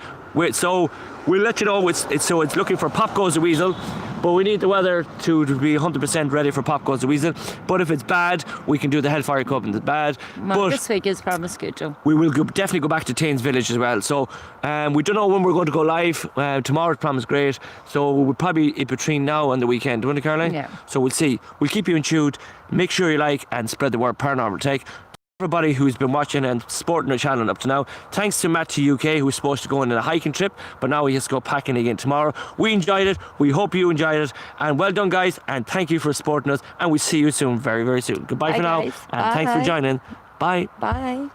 So we'll let you know. It's looking for Pop Goes the Weasel. But we need the weather to be 100% ready for Pop Goes the Weasel. But if it's bad, we can do the Hellfire Cup and it's bad. Well, this week is promised good, Joe. We will definitely go back to Taines Village as well. So we don't know when we're going to go live. Tomorrow's promised great. So we'll probably in between now and the weekend. Won't it, Caroline? Yeah. So we'll see. We'll keep you in tune. Make sure you like and spread the word Paranormal Take. Everybody who's been watching and supporting the channel up to now, thanks to Matt to UK, who was supposed to go on a hiking trip, but now he has to go packing again tomorrow. We enjoyed it. We hope you enjoyed it. And well done, guys. And thank you for supporting us. And we'll see you soon, very, very soon. Goodbye for now. Guys. And thanks for joining. Bye. Bye.